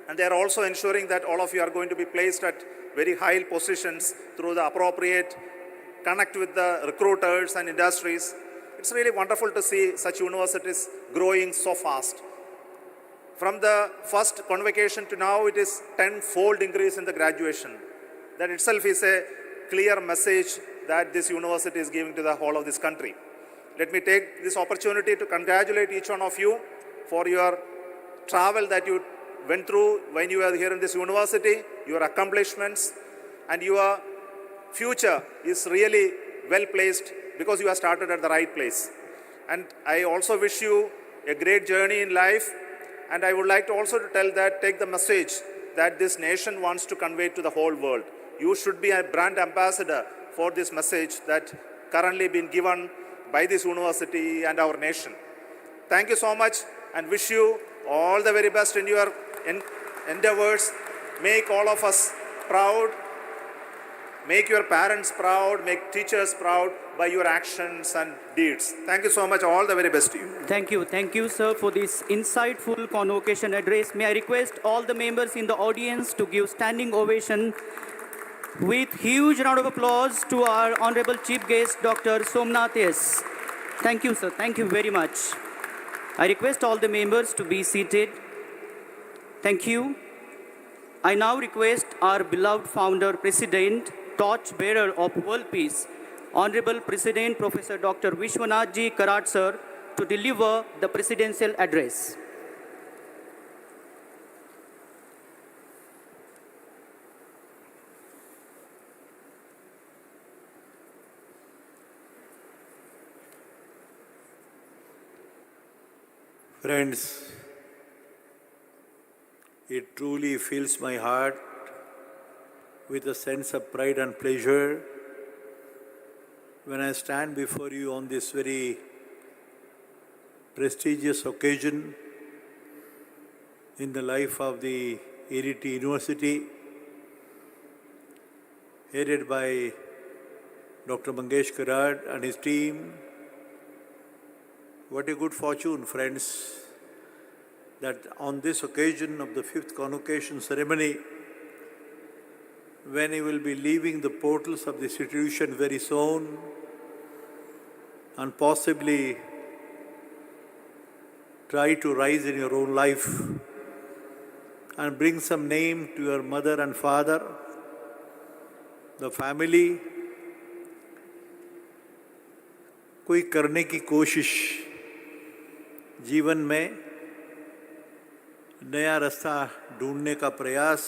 And they are also ensuring that all of you are going to be placed at very high positions through the appropriate connect with the recruiters and industries. It's really wonderful to see such universities growing so fast. From the first convocation to now, it is 10-fold increase in the graduation. That itself is a clear message that this university is giving to the whole of this country. Let me take this opportunity to congratulate each one of you for your travel that you went through when you were here in this university, your accomplishments, and your future is really well placed because you have started at the right place. And I also wish you a great journey in life. And I would like to also tell that, take the message that this nation wants to convey to the whole world. You should be a brand ambassador for this message that currently been given by this university and our nation. Thank you so much and wish you all the very best in your endeavors. Make all of us proud. Make your parents proud. Make teachers proud by your actions and deeds. Thank you so much. All the very best to you. Thank you, sir, for this insightful convocation address. May I request all the members in the audience to give standing ovation with huge round of applause to our Honorable Chief Guest, Dr. Somnath S. Thank you, sir. Thank you very much. I request all the members to be seated. Thank you. I now request our beloved founder, President, torch-bearer of World Peace, Honorable President Professor Dr. Vishwashanti Karat, sir, to deliver the presidential address. Friends, it truly fills my heart with a sense of pride and pleasure when I stand before you on this very prestigious occasion in the life of the ADT University, headed by Dr. Mangesh Karat and his team. What a good fortune, friends, that on this occasion of the 5th convocation ceremony, when he will be leaving the portals of this institution very soon and possibly try to rise in your own life and bring some name to your mother and father, the family, कोई करने की कोशिश जीवन में नया रास्ता ढूंढने का प्रयास.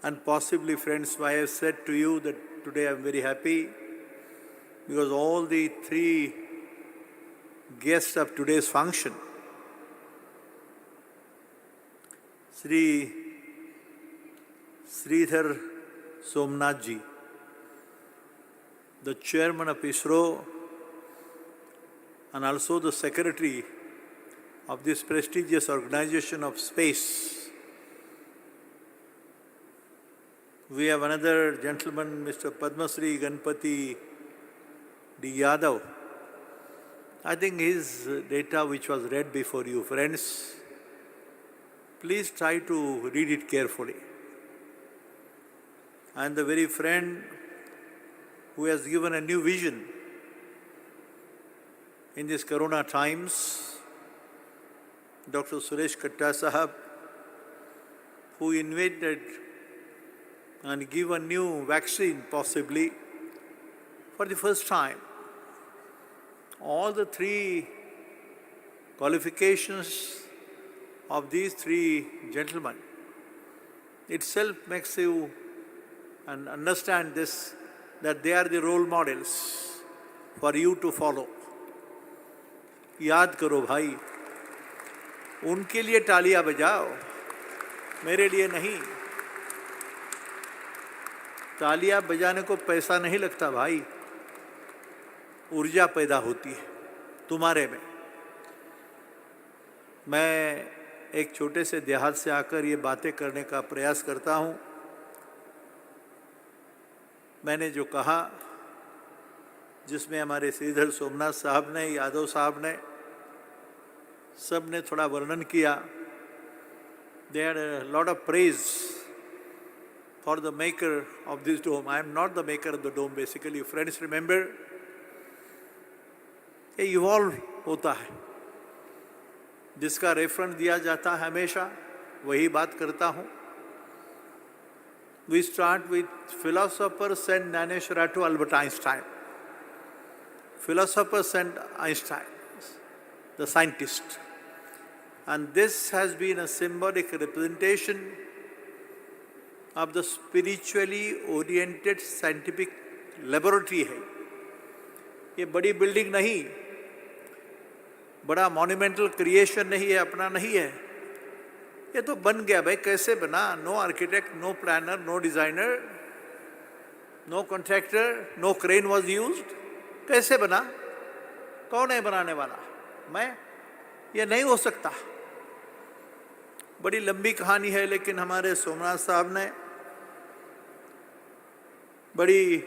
And possibly, friends, I have said to you that today I am very happy because all the 3 guests of today's function, Sridhar Somnath ji, the chairman of ISRO and also the secretary of this prestigious organization of space. We have another gentleman, Mr. Padmashri Ganpati D. Yadav. I think his data which was read before you, friends, please try to read it carefully. And the very friend who has given a new vision in these Corona times, Dr. Suresh Katta Sahab, who invented and give a new vaccine possibly for the first time. All the 3 qualifications of these 3 gentlemen itself makes you and understand this, that they are the role models for you to follow. याद करो भाई, उनके लिए तालियां बजाओ, मेरे लिए नहीं. तालियां बजाने को पैसा नहीं लगता भाई, ऊर्जा पैदा होती है तुम्हारे में. मैं एक छोटे से देहात से आकर ये बातें करने का प्रयास करता हूँ। मैंने जो कहा, जिसमें हमारे श्रीधर सोमनाथ साहब ने, यादव साहब ने, सब ने थोड़ा वर्णन किया। They had a lot of praise for the maker of this dome. I am not the maker of the dome, basically. Friends, remember, ये इवॉल्व होता है, जिसका रेफरेंस दिया जाता है हमेशा, वही बात करता हूँ। We start with philosophers and Naneshwara to Albert Einstein. Philosophers and Einstein, the scientist. And this has been a symbolic representation of the spiritually oriented scientific laboratory है। ये बड़ी बिल्डिंग नहीं, बड़ा मॉन्यूमेंटल क्रिएशन नहीं है, अपना नहीं है। ये तो बन गया भाई, कैसे बना? No architect, no planner, no designer, no contractor, no crane was used. कैसे बना? कौन है बनाने वाला? मैं? ये नहीं हो सकता। बड़ी लंबी कहानी है, लेकिन हमारे सोमनाथ साहब ने बड़ी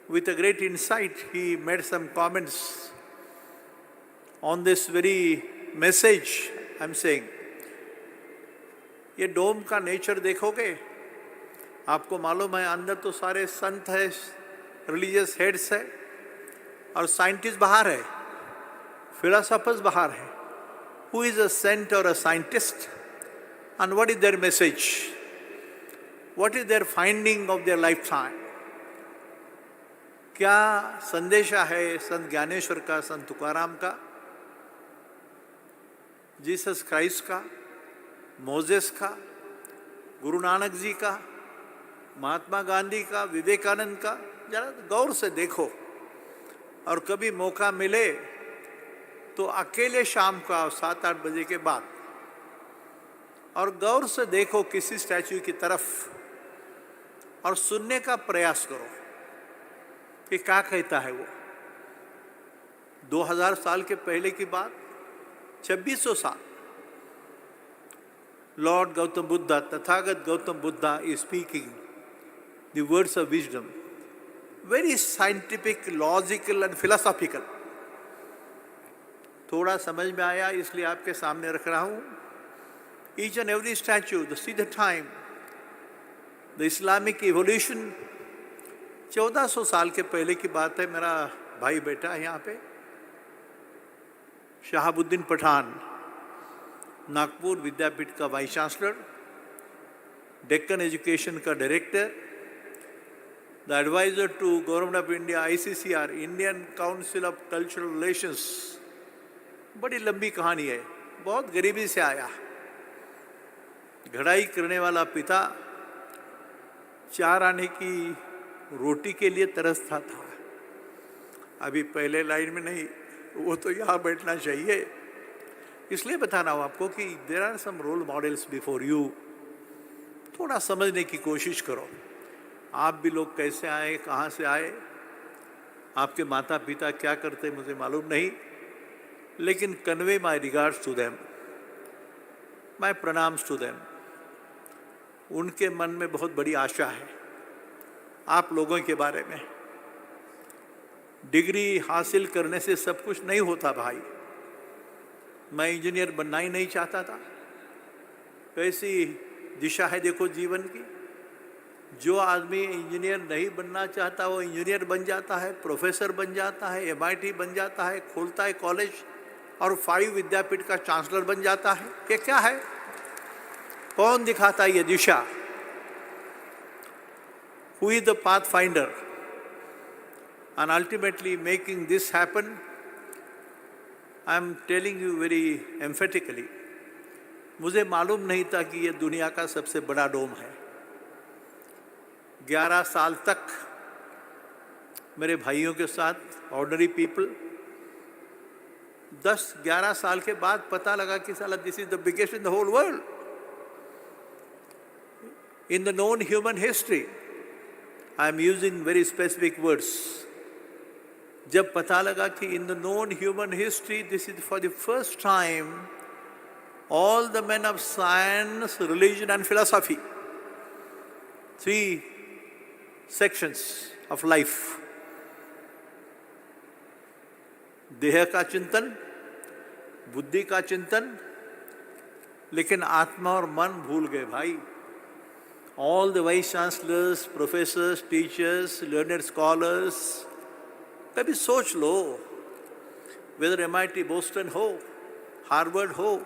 with a great insight, he made some comments on this very message I'm saying. ये डोम का नेचर देखोगे, आपको मालूम है अंदर तो सारे संत है, रिलीजियस हेड्स है, और साइंटिस्ट बाहर है, फिलोसोफर्स बाहर है. Who is a saint or a scientist? And what is their message? What is their finding of their lifetime? क्या संदेशा है संत ज्ञानेश्वर का, संत तुकाराम का, जीसस क्राइस्ट का, मोजेस का, गुरु नानक जी का, महात्मा गांधी का, विवेकानंद का? जरा गौर से देखो, और कभी मौका मिले तो अकेले शाम का 7-8 बजे के बाद, और गौर से देखो किसी स्टैच्यू की तरफ, और सुनने का प्रयास करो कि क्या कहता है वो. 2000 साल के पहले की बात, 2600 साल. Lord Gautam Buddha, Tathagata Gautam Buddha is speaking the words of wisdom, very scientific, logical and philosophical. थोड़ा समझ में आया इसलिए आपके सामने रख रहा हूँ. Each and every statue, the see the time, the Islamic evolution, 1400 साल के पहले की बात है. मेरा भाई बेटा है यहाँ पे, शहाबुद्दीन पठान, नागपुर विद्यापीठ का वाइस चांसलर, डेक्कन एजुकेशन का director, the adviser to government of India, ICCR, Indian council of cultural relations. बड़ी लंबी कहानी है. बहुत गरीबी से आया, घड़ाई करने वाला पिता 4 आने की रोटी के लिए तरसता था. अभी पहले लाइन में नहीं, वो तो यहाँ बैठना चाहिए. इसलिए बता रहा हूँ आपको कि there are some role models before you. थोड़ा समझने की कोशिश करो. आप भी लोग कैसे आए, कहाँ से आए, आपके माता पिता क्या करते मुझे मालूम नहीं, लेकिन convey my regards to them, my pranams to them. उनके मन में बहुत बड़ी आशा है आप लोगों के बारे में. डिग्री हासिल करने से सब कुछ नहीं होता भाई. मैं इंजीनियर बनना ही नहीं चाहता था. कैसी दिशा है देखो जीवन की. जो आदमी इंजीनियर नहीं बनना चाहता वो इंजीनियर बन जाता है, प्रोफेसर बन जाता है, MIT बन जाता है, खोलता है कॉलेज, और 5 विद्यापीठ का चांसलर बन जाता है. ये क्या है? कौन दिखाता है ये दिशा? Who is the pathfinder? And ultimately making this happen, I am telling you very emphatically, मुझे मालूम नहीं था कि ये दुनिया का सबसे बड़ा डोम है. 11 साल तक मेरे भाइयों के साथ, ऑर्डनरी पीपल, 10-11 साल के बाद पता लगा कि साला this is the biggest in the whole world, in the known human history. I am using very specific words. जब पता लगा कि in the known human history this is for the first time all the men of science, religion and philosophy. 3 sections of life. देह का चिंतन, बुद्धि का चिंतन, लेकिन आत्मा और मन भूल गए भाई. All the vice chancellors, professors, teachers, learned scholars, कभी सोच लो, whether MIT Boston हो, Harvard हो,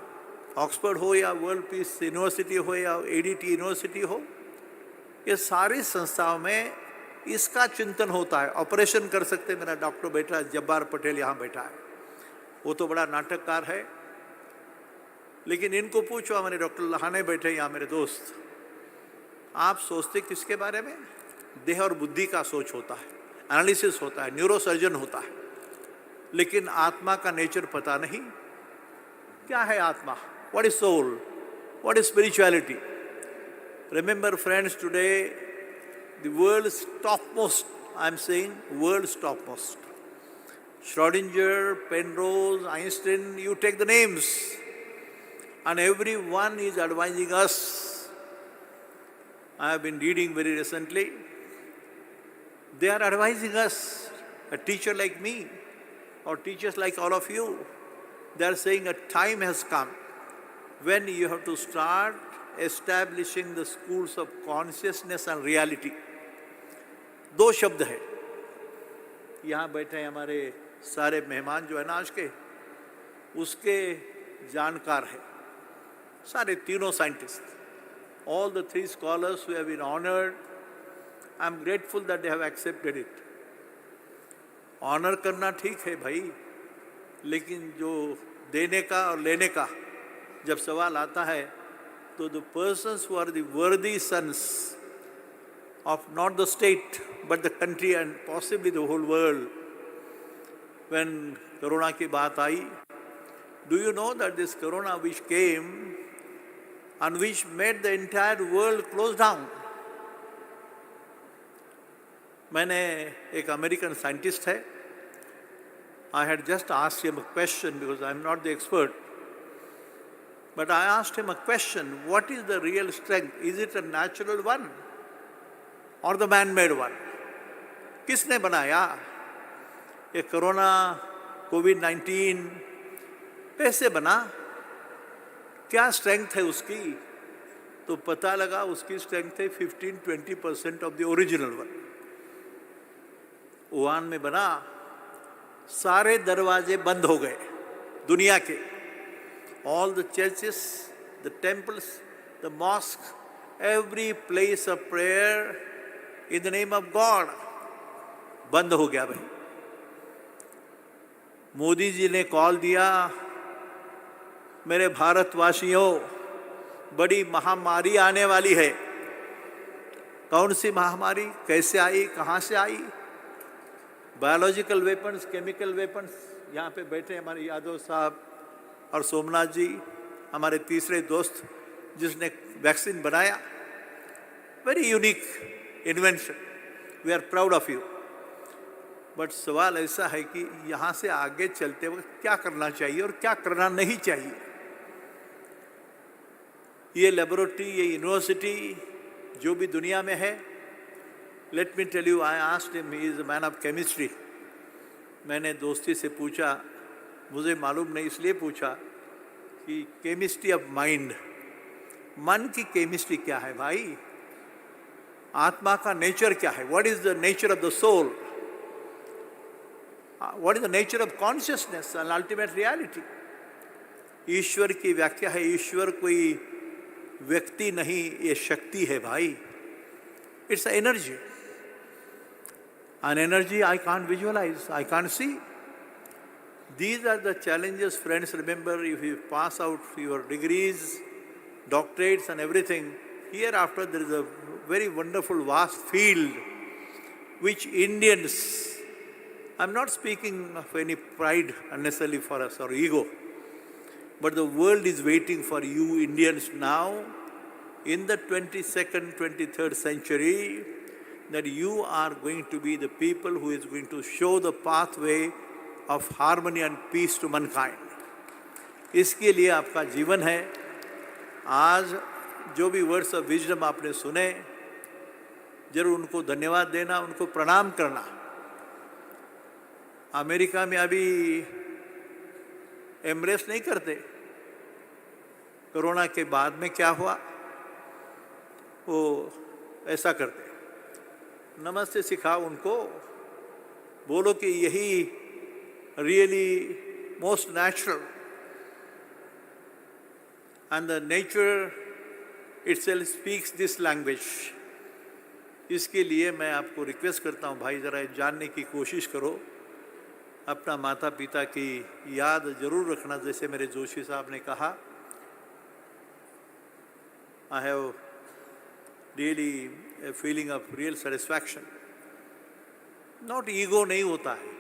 Oxford हो या वर्ल्ड पीस यूनिवर्सिटी हो या ADT यूनिवर्सिटी हो, ये सारी संस्थाओं में इसका चिंतन होता है. ऑपरेशन कर सकते. मेरा डॉक्टर बैठा है, जब्बार पटेल यहाँ बैठा है, वो तो बड़ा नाटककार है, लेकिन इनको पूछो, हमारे डॉक्टर लहाने बैठे यहाँ मेरे दोस्त, आप सोचते किसके बारे में? देह और बुद्धि का सोच होता है, एनालिसिस होता है, न्यूरोसर्जन होता है, लेकिन आत्मा का नेचर पता नहीं. क्या है आत्मा? What is soul? What is spirituality? Remember friends, today the world's topmost, I am saying world's topmost, Schrodinger, Penrose, Einstein, you take the names, and everyone is advising us. I have been reading very recently. They are advising us, a teacher like me, or teachers like all of you, they are saying a time has come when you have to start establishing the schools of consciousness and reality. 2 शब्द है. यहाँ बैठे हैं हमारे सारे मेहमान जो है ना आज के, उसके जानकार है, सारे तीनों scientist. All the 3 scholars who have been honored, I am grateful that they have accepted it. Honor करना ठीक है भाई, लेकिन जो देने का और लेने का जब सवाल आता है, तो the persons who are the worthy sons of not the state but the country and possibly the whole world, when Corona की बात आई, do you know that this Corona which came and which made the entire world close down? मैंने एक American scientist है, I had just asked him a question because I am not the expert. But I asked him a question, what is the real strength? Is it a natural one or the man-made one? किसने बनाया ये corona कोविड-19? कैसे बना? क्या strength है उसकी? तो पता लगा उसकी स्ट्रेंथ है 15-20% of the original one. Wuhan में बना, सारे दरवाजे बंद हो गए दुनिया के. All the churches, the temples, the mosques, every place of prayer in the name of God बंद हो गया भाई. मोदी जी ने कॉल दिया, मेरे भारतवासियों, बड़ी महामारी आने वाली है. कौन सी महामारी? कैसे आई? कहाँ से आई? Biological weapons, chemical weapons. यहाँ पे बैठे हमारे यादव साहब और सोमनाथ जी, हमारे तीसरे दोस्त जिसने वैक्सीन बनाया. Very unique invention. We are proud of you. But सवाल ऐसा है कि यहाँ से आगे चलते वक्त क्या करना चाहिए और क्या करना नहीं चाहिए. ये लेबोरेटरी, ये यूनिवर्सिटी जो भी दुनिया में है, let me tell you, I asked him, he is a man of chemistry. मैंने दोस्ती से पूछा, मुझे मालूम नहीं इसलिए पूछा कि केमिस्ट्री ऑफ माइंड, मन की केमिस्ट्री क्या है भाई? आत्मा का नेचर क्या है? What is the nature of the soul? What is the nature of consciousness and ultimate reality? ईश्वर की व्याख्या है, ईश्वर कोई व्यक्ति नहीं, ये शक्ति है भाई. It's a energy. An energy I can't visualize, I can't see. These are the challenges, friends. Remember, if you pass out your degrees, doctorates and everything, hereafter there is a very wonderful vast field which Indians, I'm not speaking of any pride unnecessarily for us or ego, but the world is waiting for you Indians now in the 22nd, 23rd century, that you are going to be the people who is going to show the pathway of harmony and peace to mankind. इसके लिए आपका जीवन है। आज जो भी words of wisdom आपने सुने, जरूर उनको धन्यवाद देना, उनको प्रणाम करना। अमेरिका में अभी एम्ब्रेस नहीं करते, कोरोना के बाद में क्या हुआ वो ऐसा करते। नमस्ते सिखाओ उनको, बोलो कि यही really most natural and the nature itself speaks this language. इसके लिए मैं आपको रिक्वेस्ट करता हूँ भाई, ज़रा जानने की कोशिश करो, अपना माता पिता की याद ज़रूर रखना। जैसे मेरे जोशी साहब ने कहा, I have really a feeling of real satisfaction. Not ego नहीं होता है,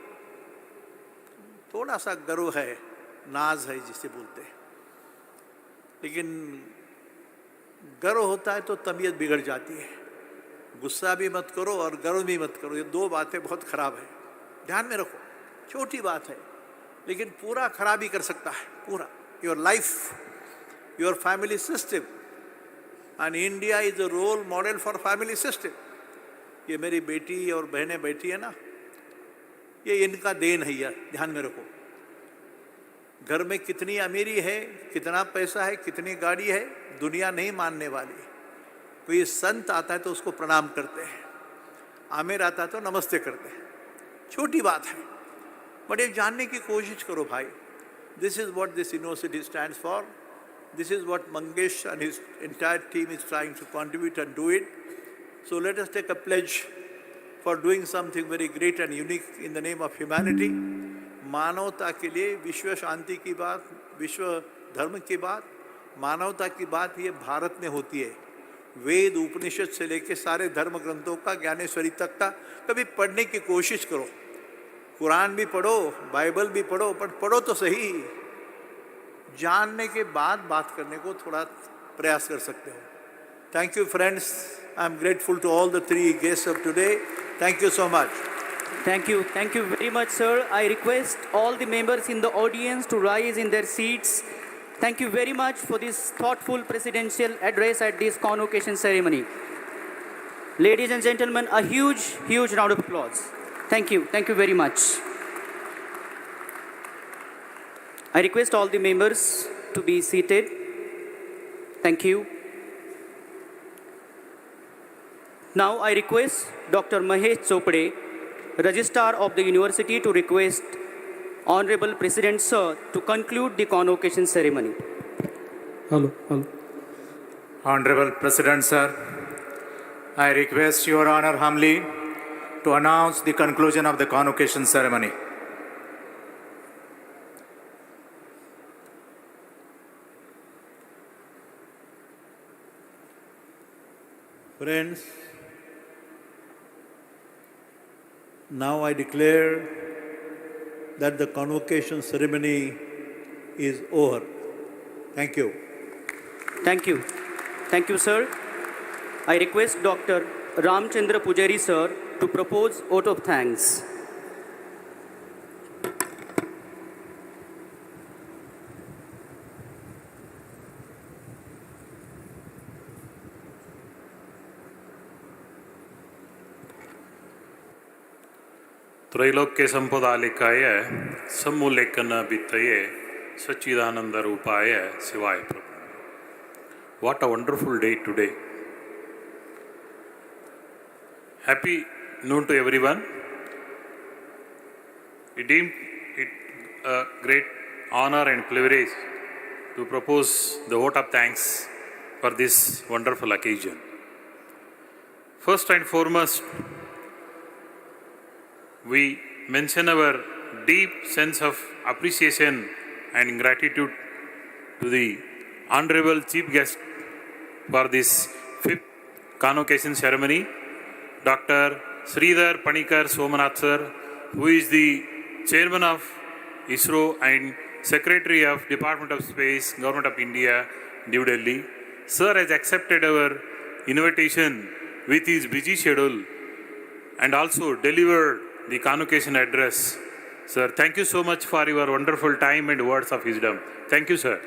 थोड़ा सा गर्व है, नाज है जिसे बोलते हैं, लेकिन गर्व होता है तो तबीयत बिगड़ जाती है। गुस्सा भी मत करो और गर्व भी मत करो, ये दो बातें बहुत खराब है, ध्यान में रखो। छोटी बात है लेकिन पूरा खराब ही कर सकता है, पूरा। Your life, your family system, and India is a role model for family system. ये मेरी बेटी और बहनें बैठी है ना, ये इनका देन है यार, ध्यान में रखो। घर में कितनी अमीरी है, कितना पैसा है, कितनी गाड़ी है, दुनिया नहीं मानने वाली। कोई संत आता है तो उसको प्रणाम करते हैं, आमिर आता है तो नमस्ते करते हैं, छोटी बात है। बट ये जानने की कोशिश करो भाई, this is what this university stands for, this is what Mangesh and his entire team is trying to contribute and do it. So let us take a pledge for doing something very great and unique in the name of humanity. मानवता के लिए विश्व शांति की बात, विश्व धर्म की बात, मानवता की बात ये भारत में होती है। वेद उपनिषद से लेके सारे धर्म ग्रंथों का, ज्ञानेश्वरी तक का कभी पढ़ने की कोशिश करो। कुरान भी पढ़ो, बाइबल भी पढ़ो, पर पढ़ो तो सही, जानने के बाद बात करने को थोड़ा प्रयास कर सकते हो। Thank you friends, I am grateful to all the 3 guests of today. Thank you so much. Thank you very much, sir. I request all the members in the audience to rise in their seats. Thank you very much for this thoughtful presidential address at this convocation ceremony. Ladies and gentlemen, a huge round of applause. Thank you very much. I request all the members to be seated. Thank you. Now I request Dr. Mahesh Chopade, Registrar of the University, to request Honorable President Sir to conclude the convocation ceremony. Hello. Honorable President Sir, I request Your Honor humbly to announce the conclusion of the convocation ceremony. Friends, now I declare that the convocation ceremony is over. Thank you. Thank you, sir. I request Dr. Ramchandra Pujari, sir, to propose vote of thanks. त्रैलोक्य संपदालिकाय सम्मूलेखन भित्तये सच्चिदानंद रूपाय शिवाय प्रभु। What a wonderful day today. Happy noon to everyone. We deem it a great honor and privilege to propose the vote of thanks for this wonderful occasion. First and foremost, we mention our deep sense of appreciation and gratitude to the Honorable Chief Guest for this 5th convocation ceremony, Dr. Sridhar Panikar Somnath sir, who is the Chairman of ISRO and Secretary of Department of Space, Government of India, New Delhi. Sir has accepted our invitation with his busy schedule and also delivered the convocation address. Sir, thank you so much for your wonderful time and words of wisdom. Thank you, sir.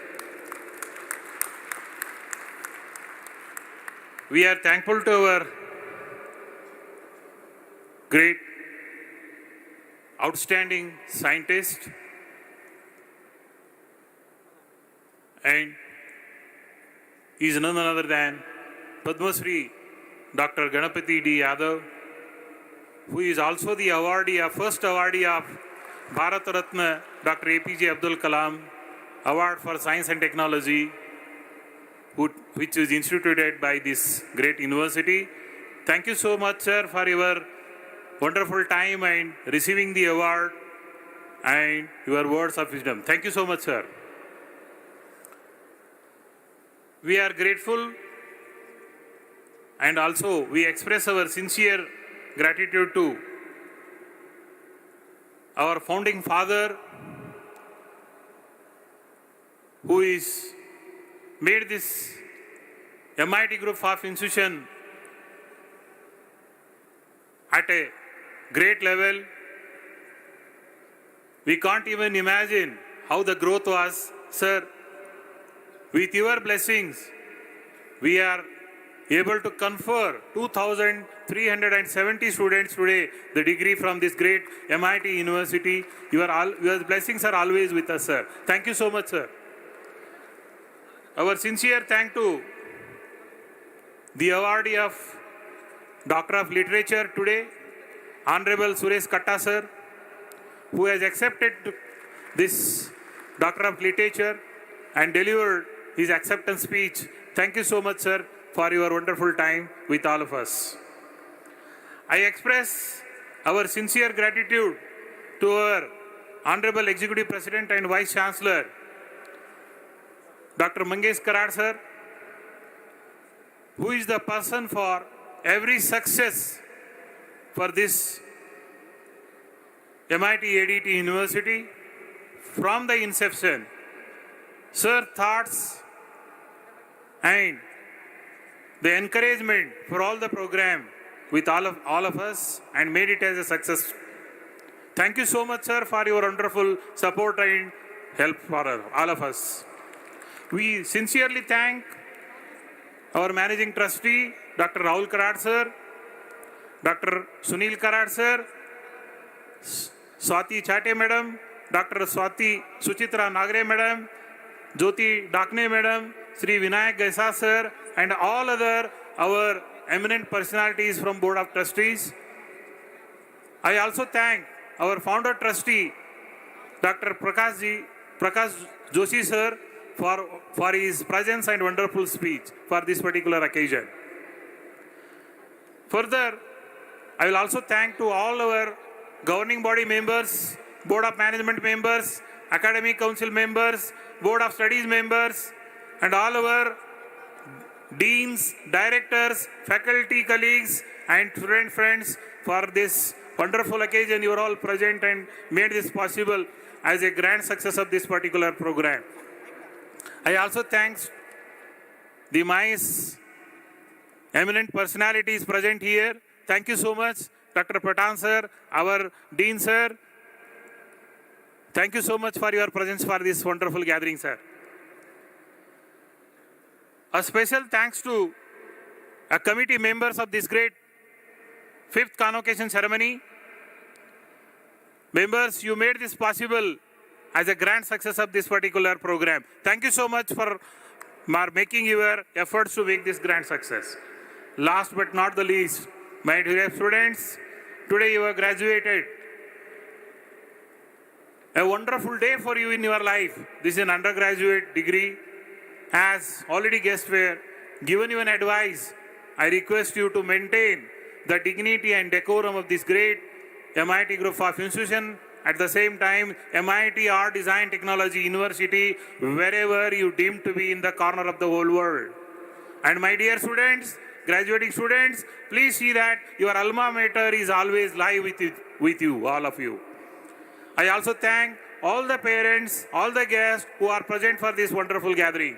We are thankful to our great, outstanding scientist and he is none other than Padmashri Dr. Ganapati D. Yadav, who is also the awardee, first awardee of Bharat Ratna Dr. APJ Abdul Kalam Award for Science and Technology, which is instituted by this great university. Thank you so much, sir, for your wonderful time and receiving the award and your words of wisdom. Thank you so much, sir. We are grateful and also we express our sincere gratitude to our founding father who is made this MIT group of institution at a great level. We can't even imagine how the growth was, sir. With your blessings, we are able to confer 2,370 students today the degree from this great MIT University. Your blessings are always with us, sir. Thank you so much, sir. Our sincere thanks to the awardee of Doctor of Literature today, Honorable Suresh Katta, sir, who has accepted this Doctor of Literature and delivered his acceptance speech. Thank you so much, sir, for your wonderful time with all of us. I express our sincere gratitude to our Honorable Executive President and Vice Chancellor, Dr. Mangesh Karad, sir, who is the person for every success for this MIT-ADT University from the inception. Sir, thoughts and the encouragement for all the program with all of us and made it as a success. Thank you so much, sir, for your wonderful support and help for all of us. We sincerely thank our Managing Trustee, Dr. Rahul Karad, sir, Dr. Sunil Karad, sir, Swati Chate, madam, Dr. Swati Suchitra Nagre, madam, Jyoti Dakne, madam, Sri Vinayak Gaisa, sir, and all other our eminent personalities from Board of Trustees. I also thank our founder trustee, Dr. Prakash Joshi, sir, for his presence and wonderful speech for this particular occasion. Further, I will also thank to all our governing body members, Board of Management members, Academic Council members, Board of Studies members, and all our deans, directors, faculty colleagues, and student friends for this wonderful occasion. You are all present and made this possible as a grand success of this particular program. I also thank the MICE eminent personalities present here. Thank you so much, Dr. Patan, sir, our Dean, sir. Thank you so much for your presence for this wonderful gathering, sir. A special thanks to a committee members of this great 5th Convocation ceremony. Members, you made this possible as a grand success of this particular program. Thank you so much for making your efforts to make this grand success. Last but not the least, my dear students, today you have graduated. A wonderful day for you in your life. This is an undergraduate degree. As already guests were given you an advice, I request you to maintain the dignity and decorum of this great MIT group of institution. At the same time, MIT Art Design Technology University, wherever you deem to be in the corner of the whole world. And my dear students, graduating students, please see that your alma mater is always live with you, all of you. I also thank all the parents, all the guests who are present for this wonderful gathering.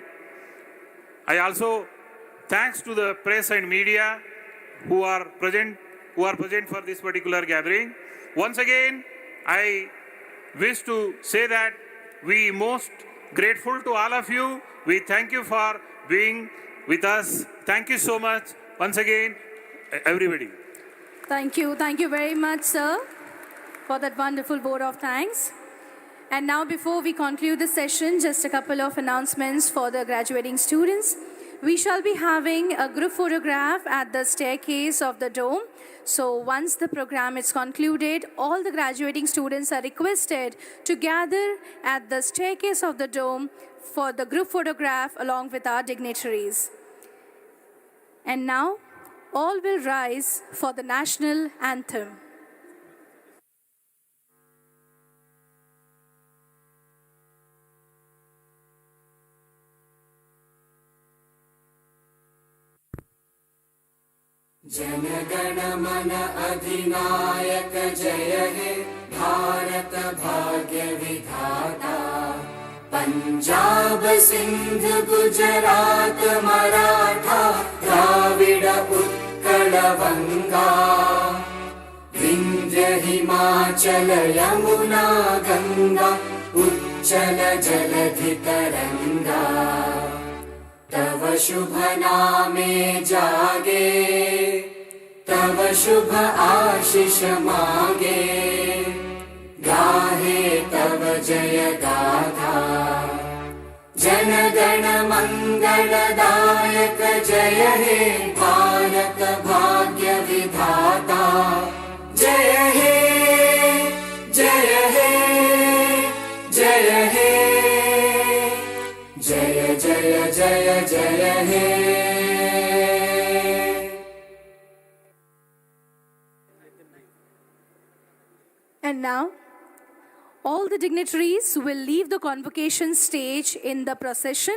I also thanks to the press and media who are present for this particular gathering. Once again, I wish to say that we most grateful to all of you. We thank you for being with us. Thank you so much once again, everybody. Thank you. Thank you very much, sir, for that wonderful vote of thanks. And now, before we conclude the session, just a couple of announcements for the graduating students. We shall be having a group photograph at the staircase of the dome. So once the program is concluded, all the graduating students are requested to gather at the staircase of the dome for the group photograph along with our dignitaries. And now, all will rise for the national anthem. जनगण मन अधिनायक जय हे भारत भाग्य विधाता पंजाब सिंध गुजरात मराठा द्राविड उत्कल बंगा विंध्य हिमाचल यमुना गंगा उच्चल जलधि तरंगा तव शुभ नामे जागे तव शुभ आशीष मागे गाहे तव जय गाथा जन गण मंगलदायक जय हे भारत भाग्य विधाता जय हे जय हे जय हे जय जय जय जय हे And now, all the dignitaries will leave the convocation stage in the procession.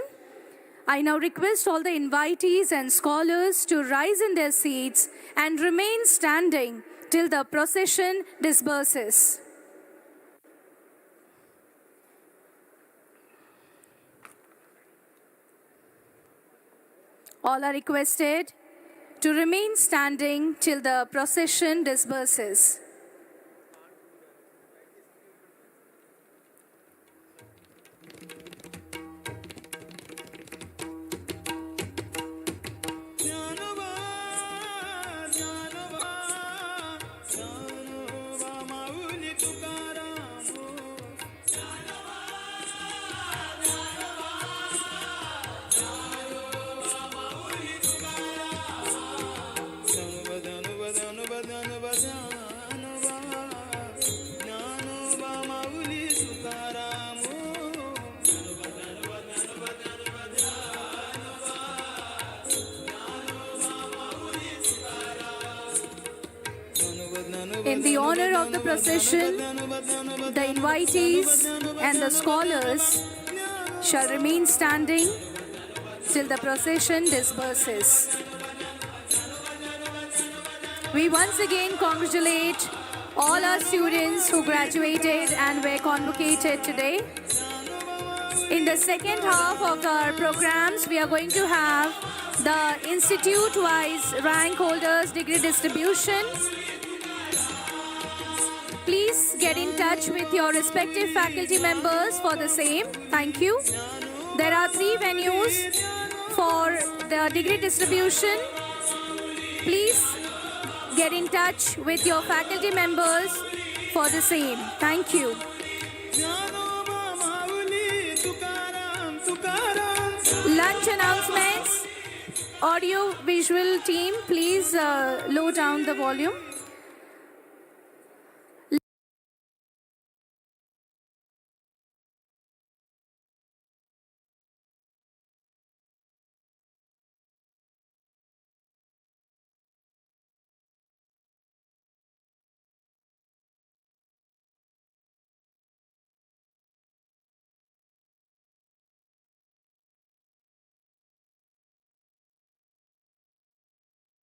I now request all the invitees and scholars to rise in their seats and remain standing till the procession disperses. All are requested to remain standing till the procession disperses. In the honor of the procession, the invitees and the scholars shall remain standing till the procession disperses. We once again congratulate all our students who graduated and were convocated today. In the second half of our programs, we are going to have the institute-wise rank holders degree distribution. Please get in touch with your respective faculty members for the same. Thank you. There are 3 venues for the degree distribution. Please get in touch with your faculty members for the same. Thank you. Lunch announcements. Audio visual team, please low down the volume.